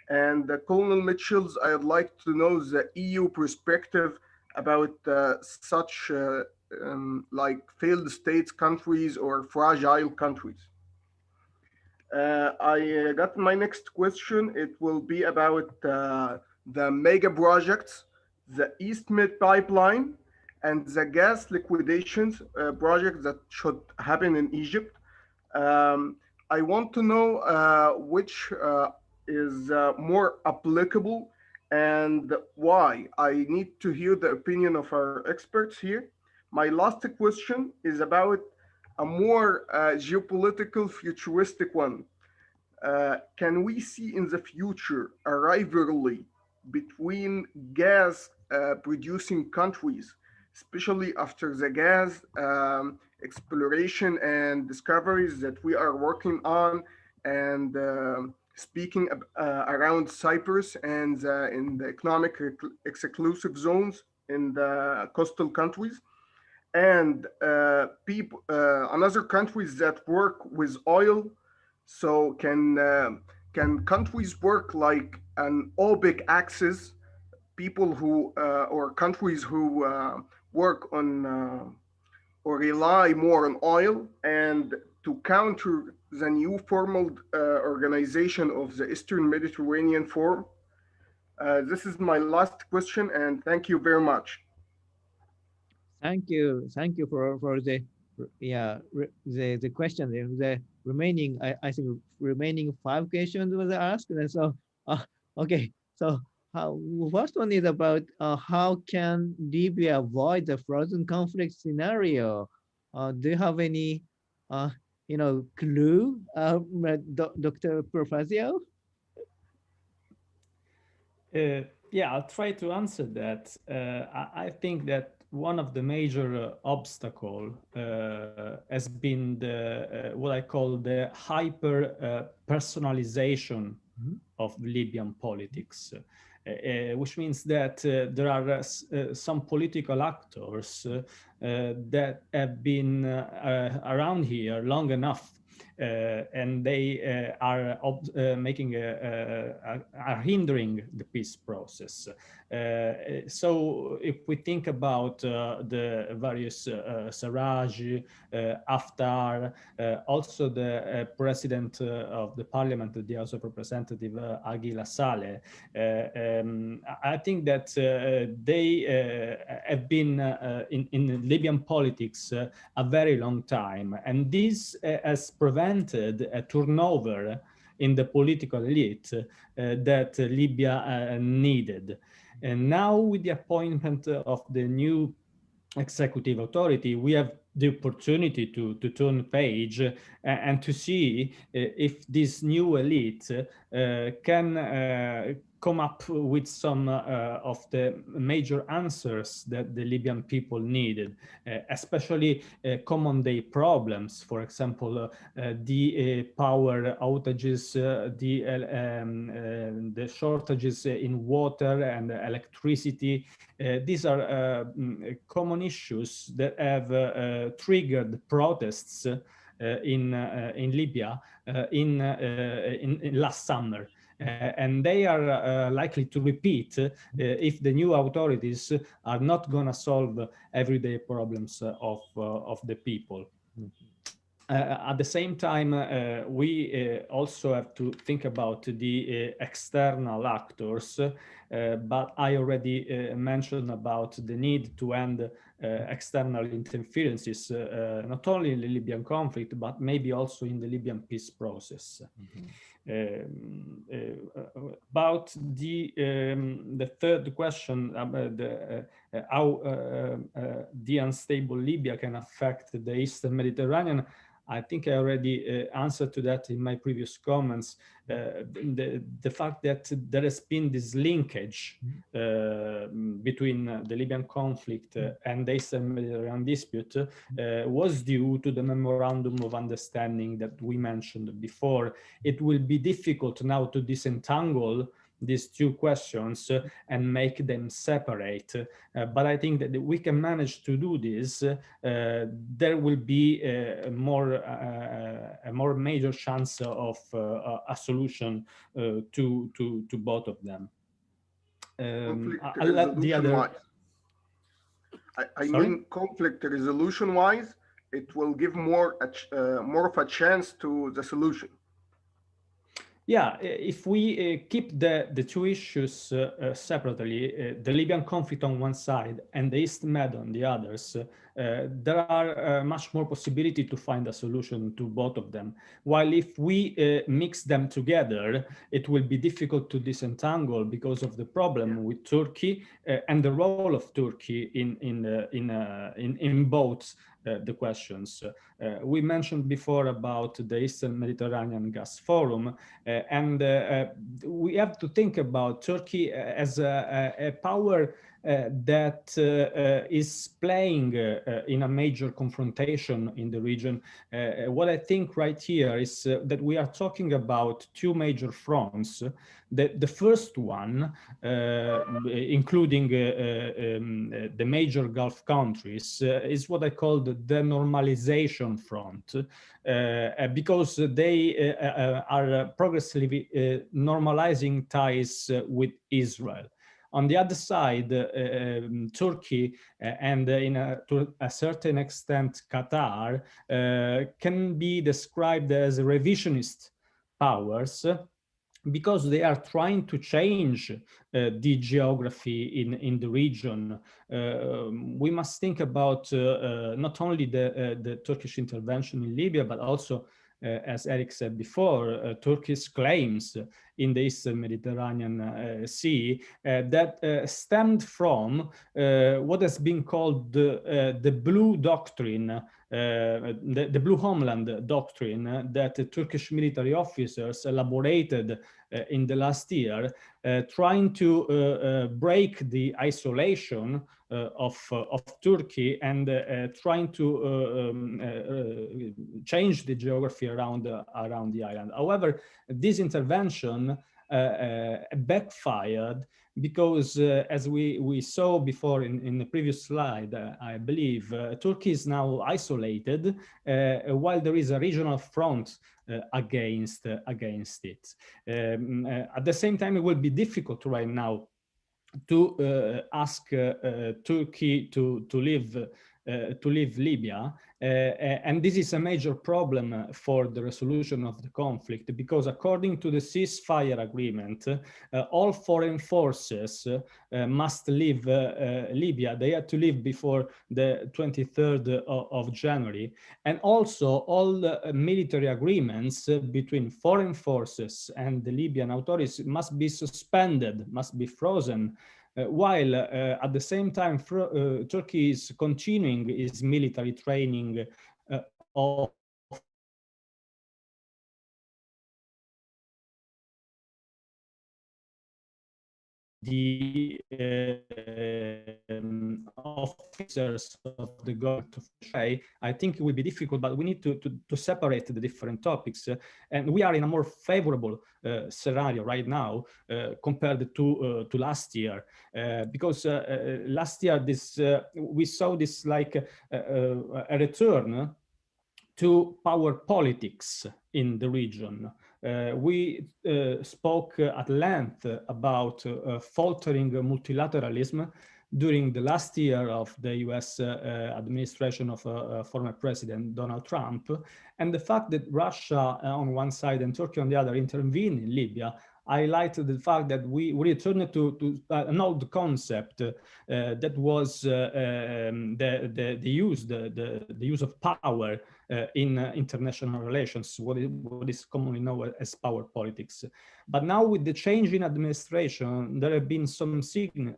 And Colonel Michiels, I'd like to know the EU perspective about such like failed states countries or fragile countries. I got my next question. It will be about the mega projects, the East Med pipeline, and the gas liquidations project that should happen in Egypt. I want to know which is more applicable and why. I need to hear the opinion of our experts here. My last question is about a more geopolitical, futuristic one. Can we see in the future a rivalry between gas producing countries, especially after the gas exploration and discoveries that we are working on, and speaking around Cyprus and in the economic exclusive zones in the coastal countries, and people, another countries that work with oil? So can countries work like an OPEC axis? People who or countries who work on or rely more on oil, and to counter the new formal organization of the Eastern Mediterranean Forum? This is my last question, and thank you very much. Thank you for the the question. The remaining, I think remaining 5 questions was asked, and so okay. So first one is about how can Libya avoid the frozen conflict scenario? Do you have any clue, Dr. Profazio? Yeah, I'll try to answer that. I think that one of the major obstacle has been the what I call the hyper personalization of Libyan politics, which means that there are some political actors that have been around here long enough. And they are hindering the peace process. So if we think about the various Sarraj, Haftar, also the president of the parliament, the House of Representatives, Aguila Saleh, I think that they have been in Libyan politics a very long time, and this has prevented a turnover in the political elite that Libya needed. And now with the appointment of the new executive authority, we have the opportunity to turn page and to see if this new elite can come up with some of the major answers that the Libyan people needed, especially common day problems. For example, the power outages, the shortages in water and electricity. These are common issues that have triggered protests in Libya in last summer. And they are likely to repeat if the new authorities are not going to solve everyday problems of the people. At the same time, we also have to think about the external actors, but I already mentioned about the need to end external interferences, not only in the Libyan conflict, but maybe also in the Libyan peace process. About the third question, how the unstable Libya can affect the Eastern Mediterranean, I think I already answered to that in my previous comments. The fact that there has been this linkage between the Libyan conflict and the Eastern Mediterranean dispute was due to the memorandum of understanding that we mentioned before. It will be difficult now to disentangle these two questions and make them separate. But I think that we can manage to do this. There will be a more major chance of a solution to both of them. I'll let the other... I mean, conflict resolution-wise, it will give more of a chance to the solution. Yeah, if we keep the two issues separately, the Libyan conflict on one side and the East Med on the others, there are much more possibility to find a solution to both of them. While if we mix them together, it will be difficult to disentangle because of the problem with Turkey and the role of Turkey in both the questions. We mentioned before about the Eastern Mediterranean Gas Forum, and we have to think about Turkey as a power that is playing in a major confrontation in the region. What I think right here is that we are talking about two major fronts. The first one, including the major Gulf countries, is what I call the denormalization front, because they are progressively normalizing ties with Israel. On the other side, Turkey and to a certain extent Qatar can be described as revisionist powers, because they are trying to change the geography in the region. We must think about not only the Turkish intervention in Libya, but also, as Eric said before, Turkey's claims in the Eastern Mediterranean Sea that stemmed from what has been called the Blue Doctrine, the Blue Homeland Doctrine that the Turkish military officers elaborated in the last year, trying to break the isolation of Turkey and trying to change the geography around the island. However, this intervention backfired because, as we saw before in the previous slide, I believe, Turkey is now isolated while there is a regional front against it. At the same time, it will be difficult right now to ask Turkey to leave Libya, and this is a major problem for the resolution of the conflict, because according to the ceasefire agreement, all foreign forces must leave Libya. They had to leave before the 23rd of January, and also all the military agreements between foreign forces and the Libyan authorities must be suspended, must be frozen, while at the same time Turkey is continuing its military training of the officers of the government. I think it will be difficult, but we need to separate the different topics, and we are in a more favorable scenario right now compared to last year, because last year we saw this like a return to power politics in the region. We spoke at length about faltering multilateralism during the last year of the US administration of former President Donald Trump, and the fact that Russia on one side and Turkey on the other intervened in Libya highlighted the fact that we returned to an old concept that was the use of power in international relations, what is commonly known as power politics. But now, with the change in administration, there have been some signs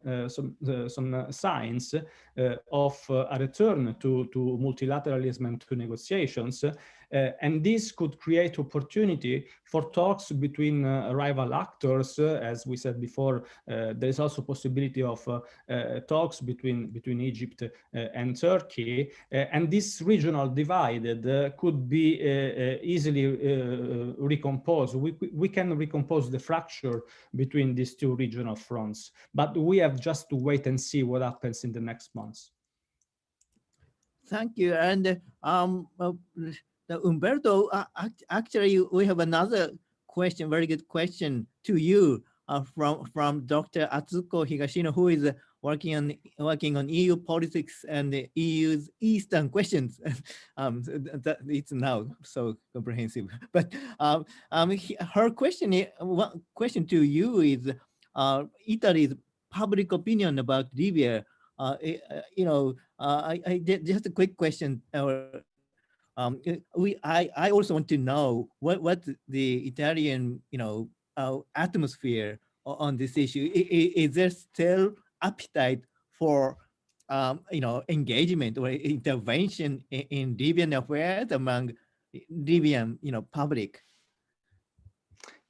of a return to multilateralism and to negotiations, and this could create opportunity for talks between rival actors. As we said before, there is also possibility of talks between Egypt and Turkey, and this regional divide could be easily recomposed. We can recompose the fracture between these two regional fronts, but we have just to wait and see what happens in the next months. Thank you. And Umberto, actually, we have another question, very good question to you from Dr. Atsuko Higashino, who is working on EU politics and the EU's Eastern questions. It's now so comprehensive. But her question to you is Italy's public opinion about Libya. I did just a quick question. I also want to know what the Italian atmosphere on this issue. Is there still appetite for engagement or intervention in Libyan affairs among Libyan public?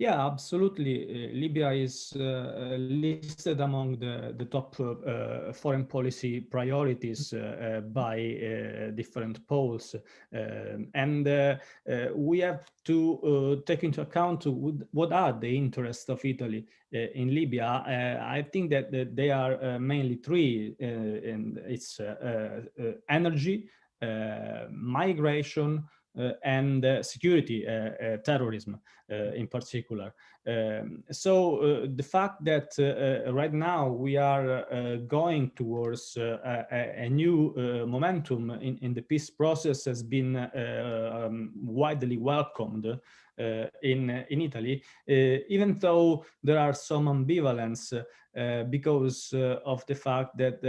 Yeah, absolutely. Libya is listed among the top foreign policy priorities by different polls. And we have to take into account what are the interests of Italy in Libya. I think that they are mainly three, and it's energy, migration, and security, terrorism. in particular. So the fact that right now we are going towards a new momentum in the peace process has been widely welcomed in Italy, even though there are some ambivalence because of the fact that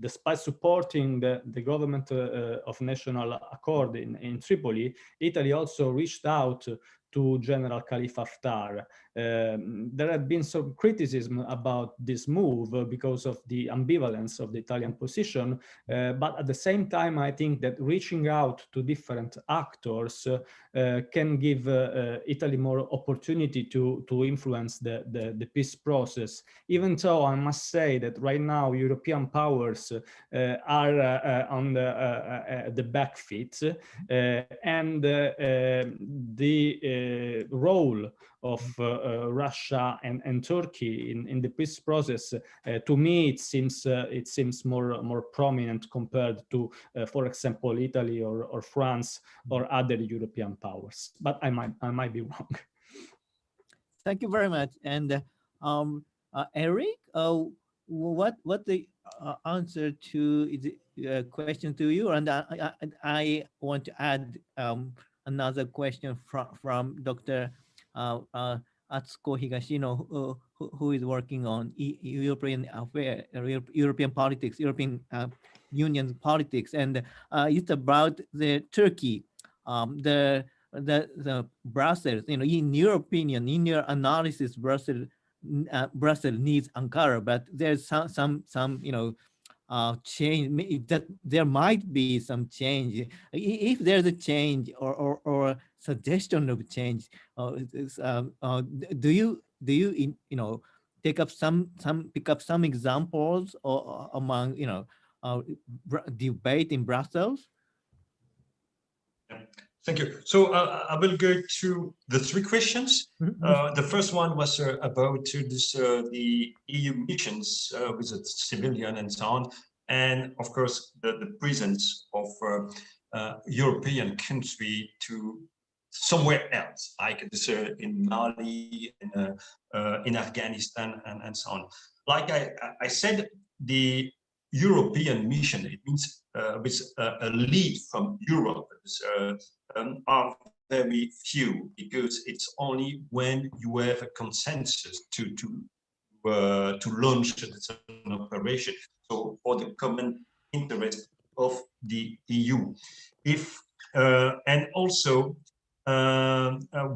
despite supporting the government of national accord in Tripoli, Italy also reached out to General Khalifa Haftar. There have been some criticism about this move because of the ambivalence of the Italian position, but at the same time, I think that reaching out to different actors can give Italy more opportunity to influence the peace process. Even though I must say that right now European powers are on the back feet, and the role of Russia and Turkey in the peace process, to me it seems more prominent compared to, for example, Italy or France or other European powers. But I might be wrong. Thank you very much. And Eric, what the answer to the question to you? And I want to add another question from Dr. Atsuko Higashino, who is working on European affairs, European politics, European Union politics, and it's about the Turkey, the Brussels. In your opinion, in your analysis, Brussels needs Ankara, but there's some change, that there might be some change. If there's a change or suggestion of change, do you pick up some examples or among debate in Brussels? Thank you. So I will go to the three questions. The first one was about the EU missions with the civilian and so on, and of course the presence of European country to somewhere else, like in Mali, in Afghanistan, and so on. Like I said, the European mission, it means with a lead from Europe, are very few, because it's only when you have a consensus to launch an operation. So for the common interest of the EU, and also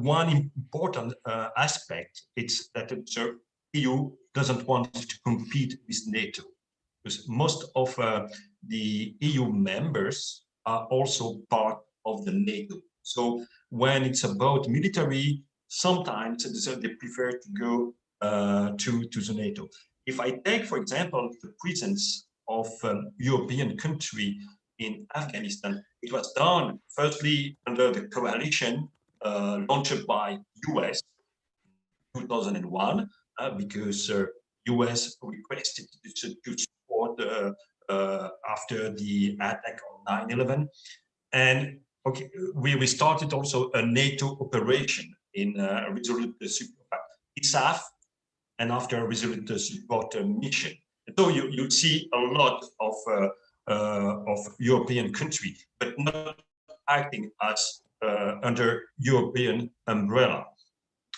one important aspect is that the EU doesn't want to compete with NATO, because most of the EU members are also part of the NATO. So when it's about military, sometimes they prefer to go to the NATO. If I take, for example, the presence of European country in Afghanistan, it was done firstly under the coalition launched by US in 2001, because US requested to support after the attack on 9/11. And okay, we started also a NATO operation in resolute support, ISAF, and after a resolute support mission. So you see a lot of European countries, but not acting as under European umbrella.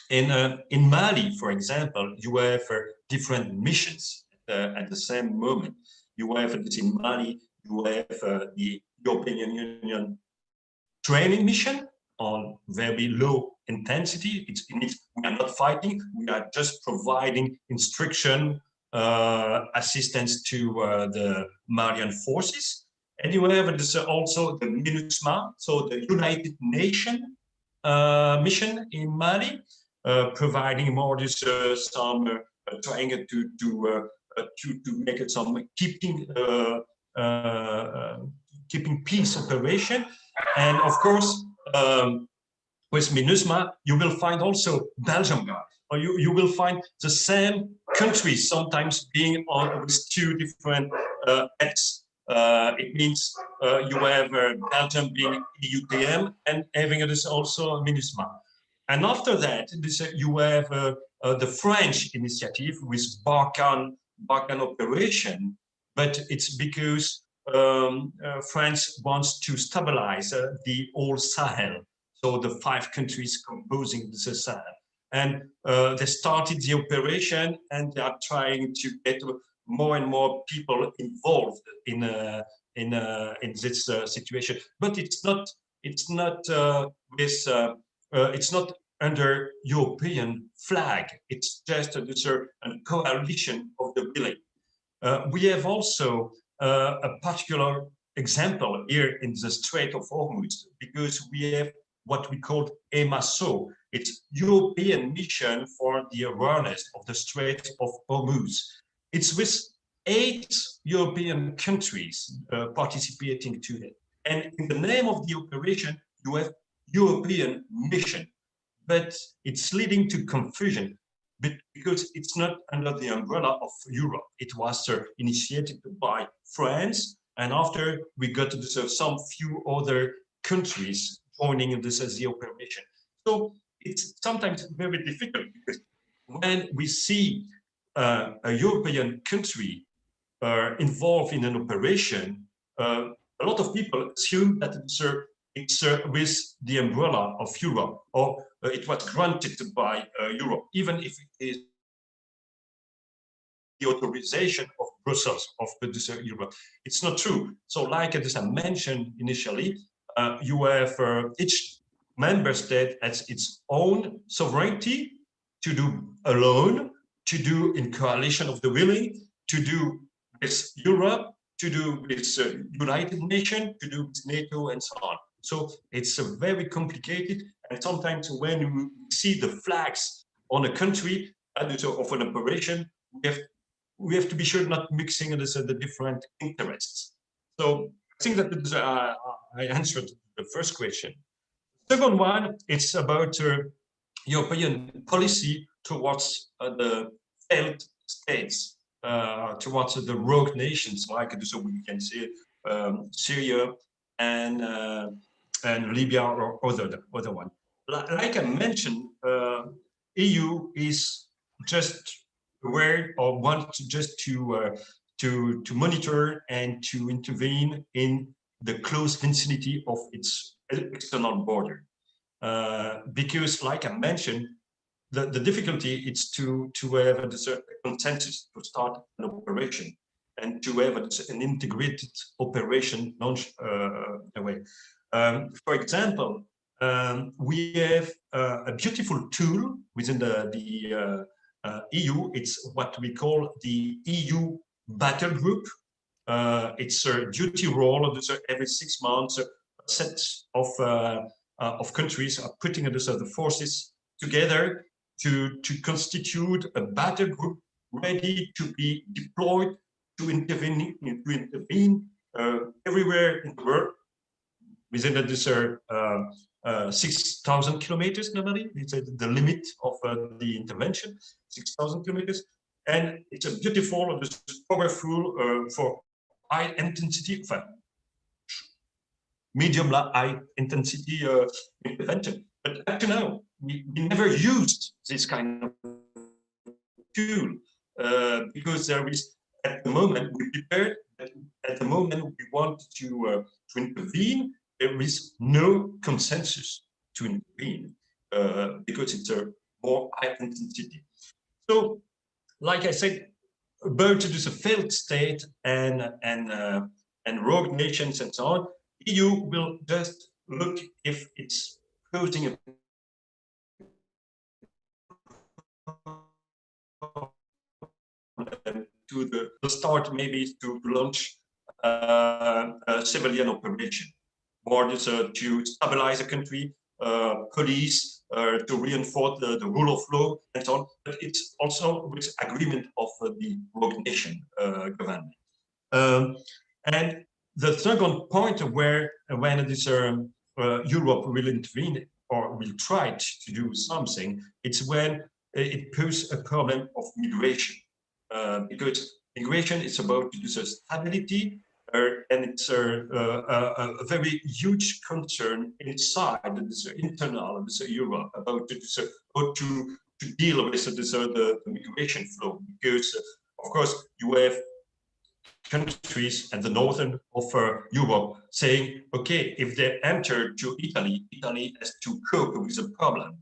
In Mali, for example, you have different missions at the same moment. You have in Mali, you have the European Union training mission on very low intensity. We are not fighting, we are just providing instruction, assistance to the Malian forces. And you have also the MINUSMA, so the United Nations mission in Mali, providing more some trying to make it some keeping peace operation. And of course, with MINUSMA, you will find also Belgium Guard, or you will find the same countries sometimes being on with two different acts. It means you have Belgium being EUTM and having it is also MINUSMA. And after that, you have the French initiative with Barkhane operation, but it's because France wants to stabilize the whole Sahel, so the 5 countries composing the Sahel. And they started the operation, and they are trying to get more and more people involved in this situation. But it's not under European flag. It's just a coalition of the willing. We have also a particular example here in the Strait of Hormuz, because we have what we call EMASO. It's European Mission for the Awareness of the Strait of Hormuz. It's with 8 European countries participating to it. And in the name of the operation, you have European mission, but it's leading to confusion because it's not under the umbrella of Europe. It was initiated by France, and after we got to some few other countries joining this as the operation. So it's sometimes very difficult, because when we see a European country involved in an operation, a lot of people assume that it's with the umbrella of Europe, or it was granted by Europe, even if it is the authorization of Brussels, of Europe. It's not true. So like as I mentioned initially, you have each member state has its own sovereignty to do alone, to do in coalition of the willing, to do with Europe, to do with United Nations, to do with NATO, and so on. So it's very complicated, and sometimes when we see the flags on a country of an operation, we have to be sure not mixing the different interests. So I think that I answered the first question. Second one, it's about European policy towards the failed states, towards the rogue nations, like so we can say Syria and Libya or other one. Like I mentioned, EU is just aware or wants just to monitor and to intervene in the close vicinity of its external border, because, like I mentioned, the difficulty is to have a consensus to start an operation and to have an integrated operation launched away. For example, we have a beautiful tool within the EU. It's what we call the EU battle group. It's a duty role every 6 months. A set of countries are putting the forces together to constitute a battle group ready to be deployed to intervene everywhere in the world within this 6,000 kilometers. Normally, it's the limit of the intervention, 6,000 kilometers, and it's a beautiful, powerful for high intensity, medium high intensity intervention. But up to now, we never used this kind of tool because there is, at the moment, we prepared. At the moment, we want to intervene. There is no consensus to intervene because it's a more high intensity. So, like I said, about it is a failed state and rogue nations and so on. EU will just look if it's posing a to start maybe to launch a civilian operation, or to stabilize a country, police, to reinforce the rule of law and so on. But it's also with agreement of the rogue nation government. And the second point where when this Europe will intervene or will try to do something, it's when it poses a problem of migration, because migration is about stability and it's a very huge concern inside this internal this Europe about this, how to deal with this, the migration flow, because of course you have countries at the northern of Europe saying, okay, if they enter to Italy, Italy has to cope with the problem,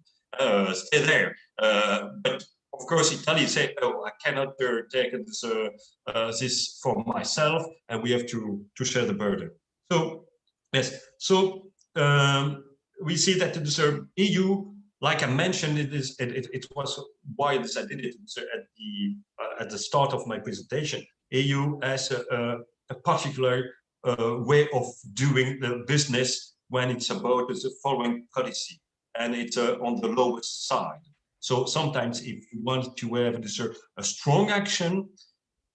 stay there. But of course, Italy say, oh, I cannot take this, this for myself, and we have to share the burden. So, yes, so we see that the EU, like I mentioned, it was why I did it at the start of my presentation. EU has a particular way of doing the business when it's about the following policy, and it's on the lowest side. So sometimes if you want to have a strong action,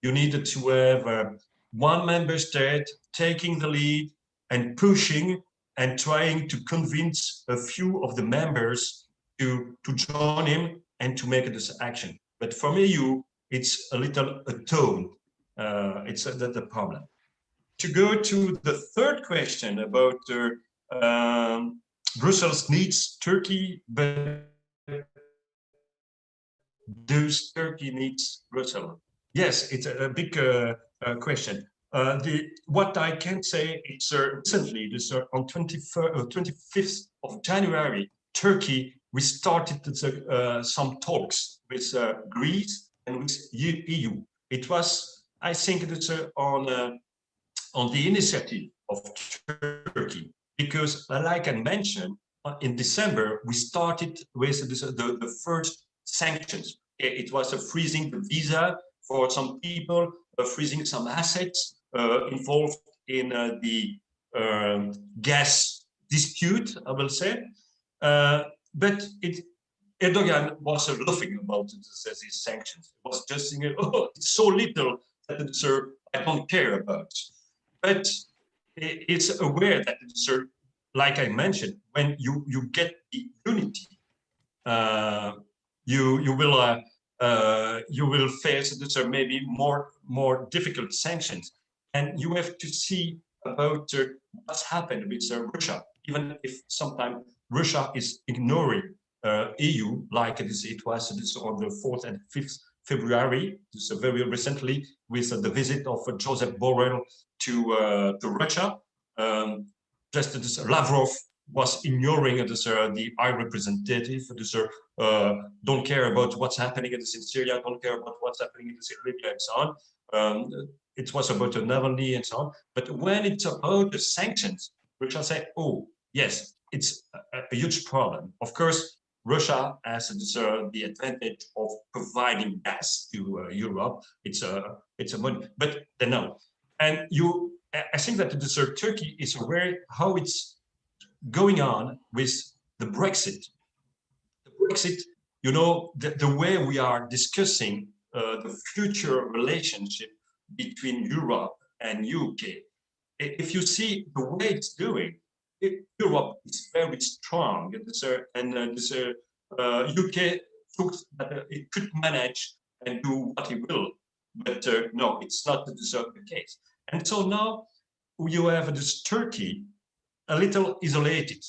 you needed to have one member state taking the lead and pushing and trying to convince a few of the members to join him and to make this action. But from EU, it's a little a tone. It's the problem. To go to the third question about Brussels needs Turkey, but does Turkey needs Brussels? Yes, it's a big question. What I can say is recently, this on 25th of January, Turkey, we started some talks with Greece and with EU. It was, I think, it's on the initiative of Turkey, because, like I mentioned, in December we started with the first sanctions. It was freezing the visa for some people, freezing some assets involved in the gas dispute, I will say. But Erdogan was laughing about these sanctions. It was just saying, oh, it's so little that I don't care about. But it's aware that like I mentioned, when you get the unity, you will face maybe more difficult sanctions, and you have to see about what's happened with Russia. Even if sometimes Russia is ignoring EU, like it was on the 4th and 5th February, very recently, with the visit of Joseph Borrell to Russia. Just Lavrov was ignoring the High Representative, don't care about what's happening in Syria, don't care about what's happening in Libya, and so on. It was about Navalny and so on. But when it's about the sanctions, Russia say, oh, yes, it's a huge problem. Of course, Russia has the advantage of providing gas to Europe. It's a money, but they know. And I think that Turkey is aware how it's going on with the Brexit. The Brexit, you know, the way we are discussing the future relationship between Europe and UK. If you see the way it's doing, Europe is very strong, and UK thinks that it could manage and do what it will, but no, it's not the case. And so now you have this Turkey a little isolated,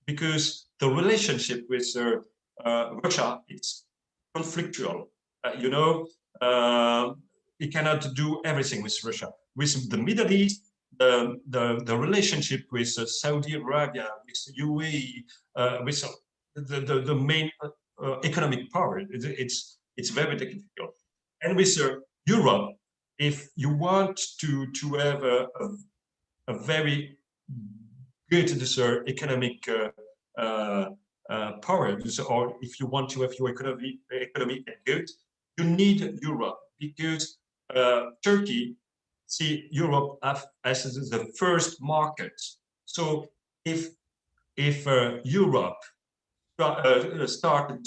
because the relationship with Russia, it's conflictual. You know, you cannot do everything with Russia. With the Middle East, the relationship with Saudi Arabia, with UAE, with the main economic power, it's very difficult. And with Europe, if you want to have a very good economic power, or if you want to have your economy good, you need Europe, because Turkey see Europe as the first market. So if Europe started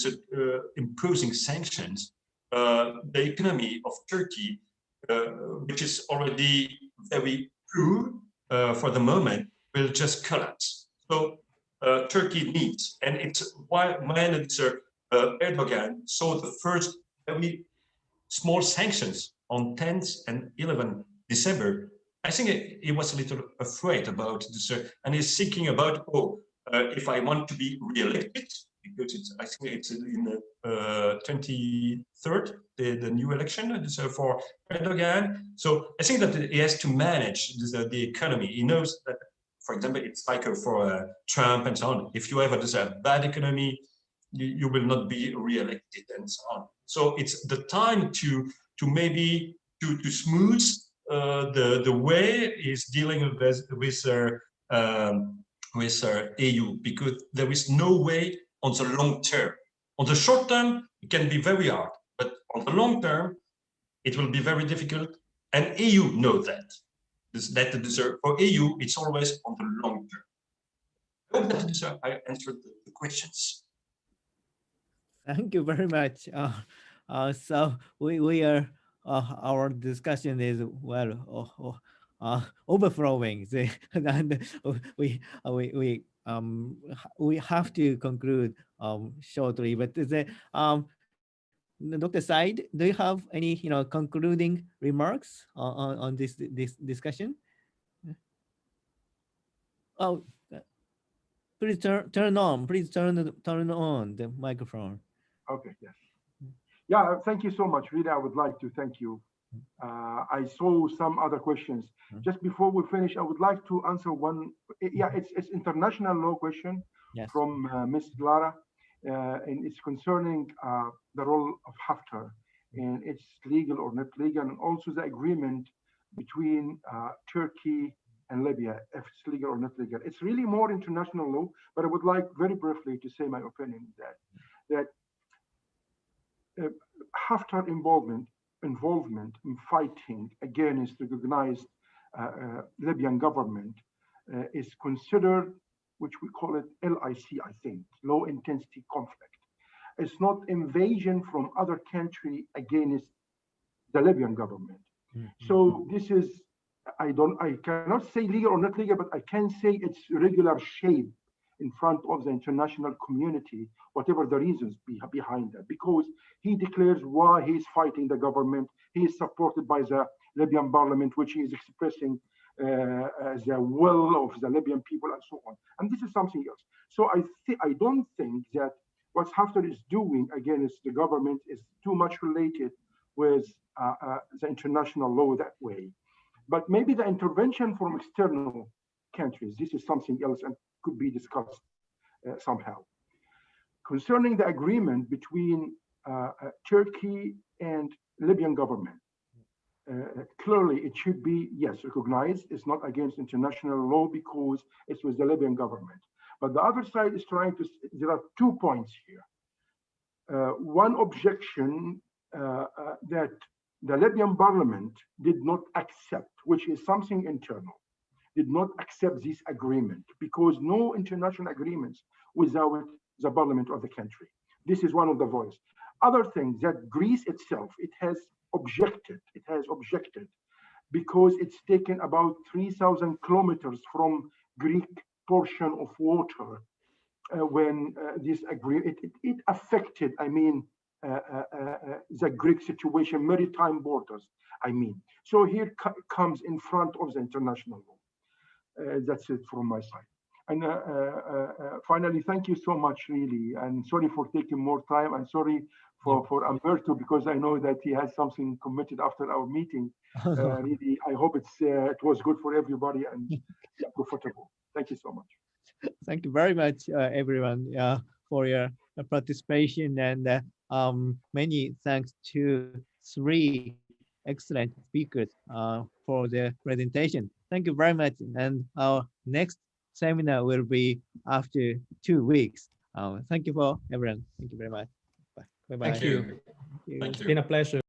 imposing sanctions, the economy of Turkey, which is already very poor for the moment, will just collapse. So Turkey needs, and it's why when Erdogan saw the first very small sanctions on 10th and 11th December, I think he was a little afraid about this, and he's thinking about, if I want to be re-elected, because I think it's in the 23rd, the new election for Erdogan. So I think that he has to manage the economy. He knows that, for example, it's like for Trump and so on. If you have a bad economy, you will not be re-elected and so on. So it's the time to maybe to smooth the way he's dealing with EU, because there is no way on the long term. On the short term, it can be very hard, but on the long term, it will be very difficult. And EU knows that. For EU, it's always on the long term. I hope that I answered the questions. Thank you very much. So we are our discussion is overflowing, and we have to conclude shortly. But Dr. Said, do you have any concluding remarks on this discussion? Oh, please turn on. Please turn on the microphone. Okay. Yes. Yeah. Thank you so much. Really, I would like to thank you. I saw some other questions. Just before we finish, I would like to answer one. Yeah, it's international law question. Yes. From Ms. Lara, and it's concerning the role of Haftar, and it's legal or not legal, and also the agreement between Turkey and Libya, if it's legal or not legal. It's really more international law, but I would like very briefly to say my opinion that Haftar involvement in fighting against the recognized Libyan government is considered, which we call it LIC, I think, low intensity conflict. It's not invasion from other country against the Libyan government. So this is, I cannot say legal or not legal, but I can say it's regular shape in front of the international community, whatever the reasons behind that, because he declares why he's fighting the government. He is supported by the Libyan parliament, which he is expressing the will of the Libyan people and so on. And this is something else. So I don't think that what Haftar is doing against the government is too much related with the international law that way. But maybe the intervention from external countries, this is something else and could be discussed somehow. Concerning the agreement between Turkey and Libyan government, clearly it should be, yes, recognized. It's not against international law because it's with the Libyan government. But the other side is trying to, there are 2 points here. One objection that the Libyan parliament did not accept, which is something internal, did not accept this agreement because no international agreements without the parliament of the country. This is one of the voices. Other things that Greece itself, it has objected because it's taken about 3,000 kilometers from Greek portion of water when this agreement, it affected, I mean, the Greek situation, maritime borders, I mean. So here comes in front of the international law. That's it from my side. And finally, thank you so much, really. And sorry for taking more time. I'm sorry for Umberto, because I know that he has something committed after our meeting. Really, I hope it was good for everybody and comfortable. Thank you so much. Thank you very much, everyone, for your participation, and many thanks to 3 excellent speakers for their presentation. Thank you very much. And our next seminar will be after 2 weeks. Thank you for everyone. Thank you very much. Bye. Bye-bye. Thank you. Thank you. It's been a pleasure.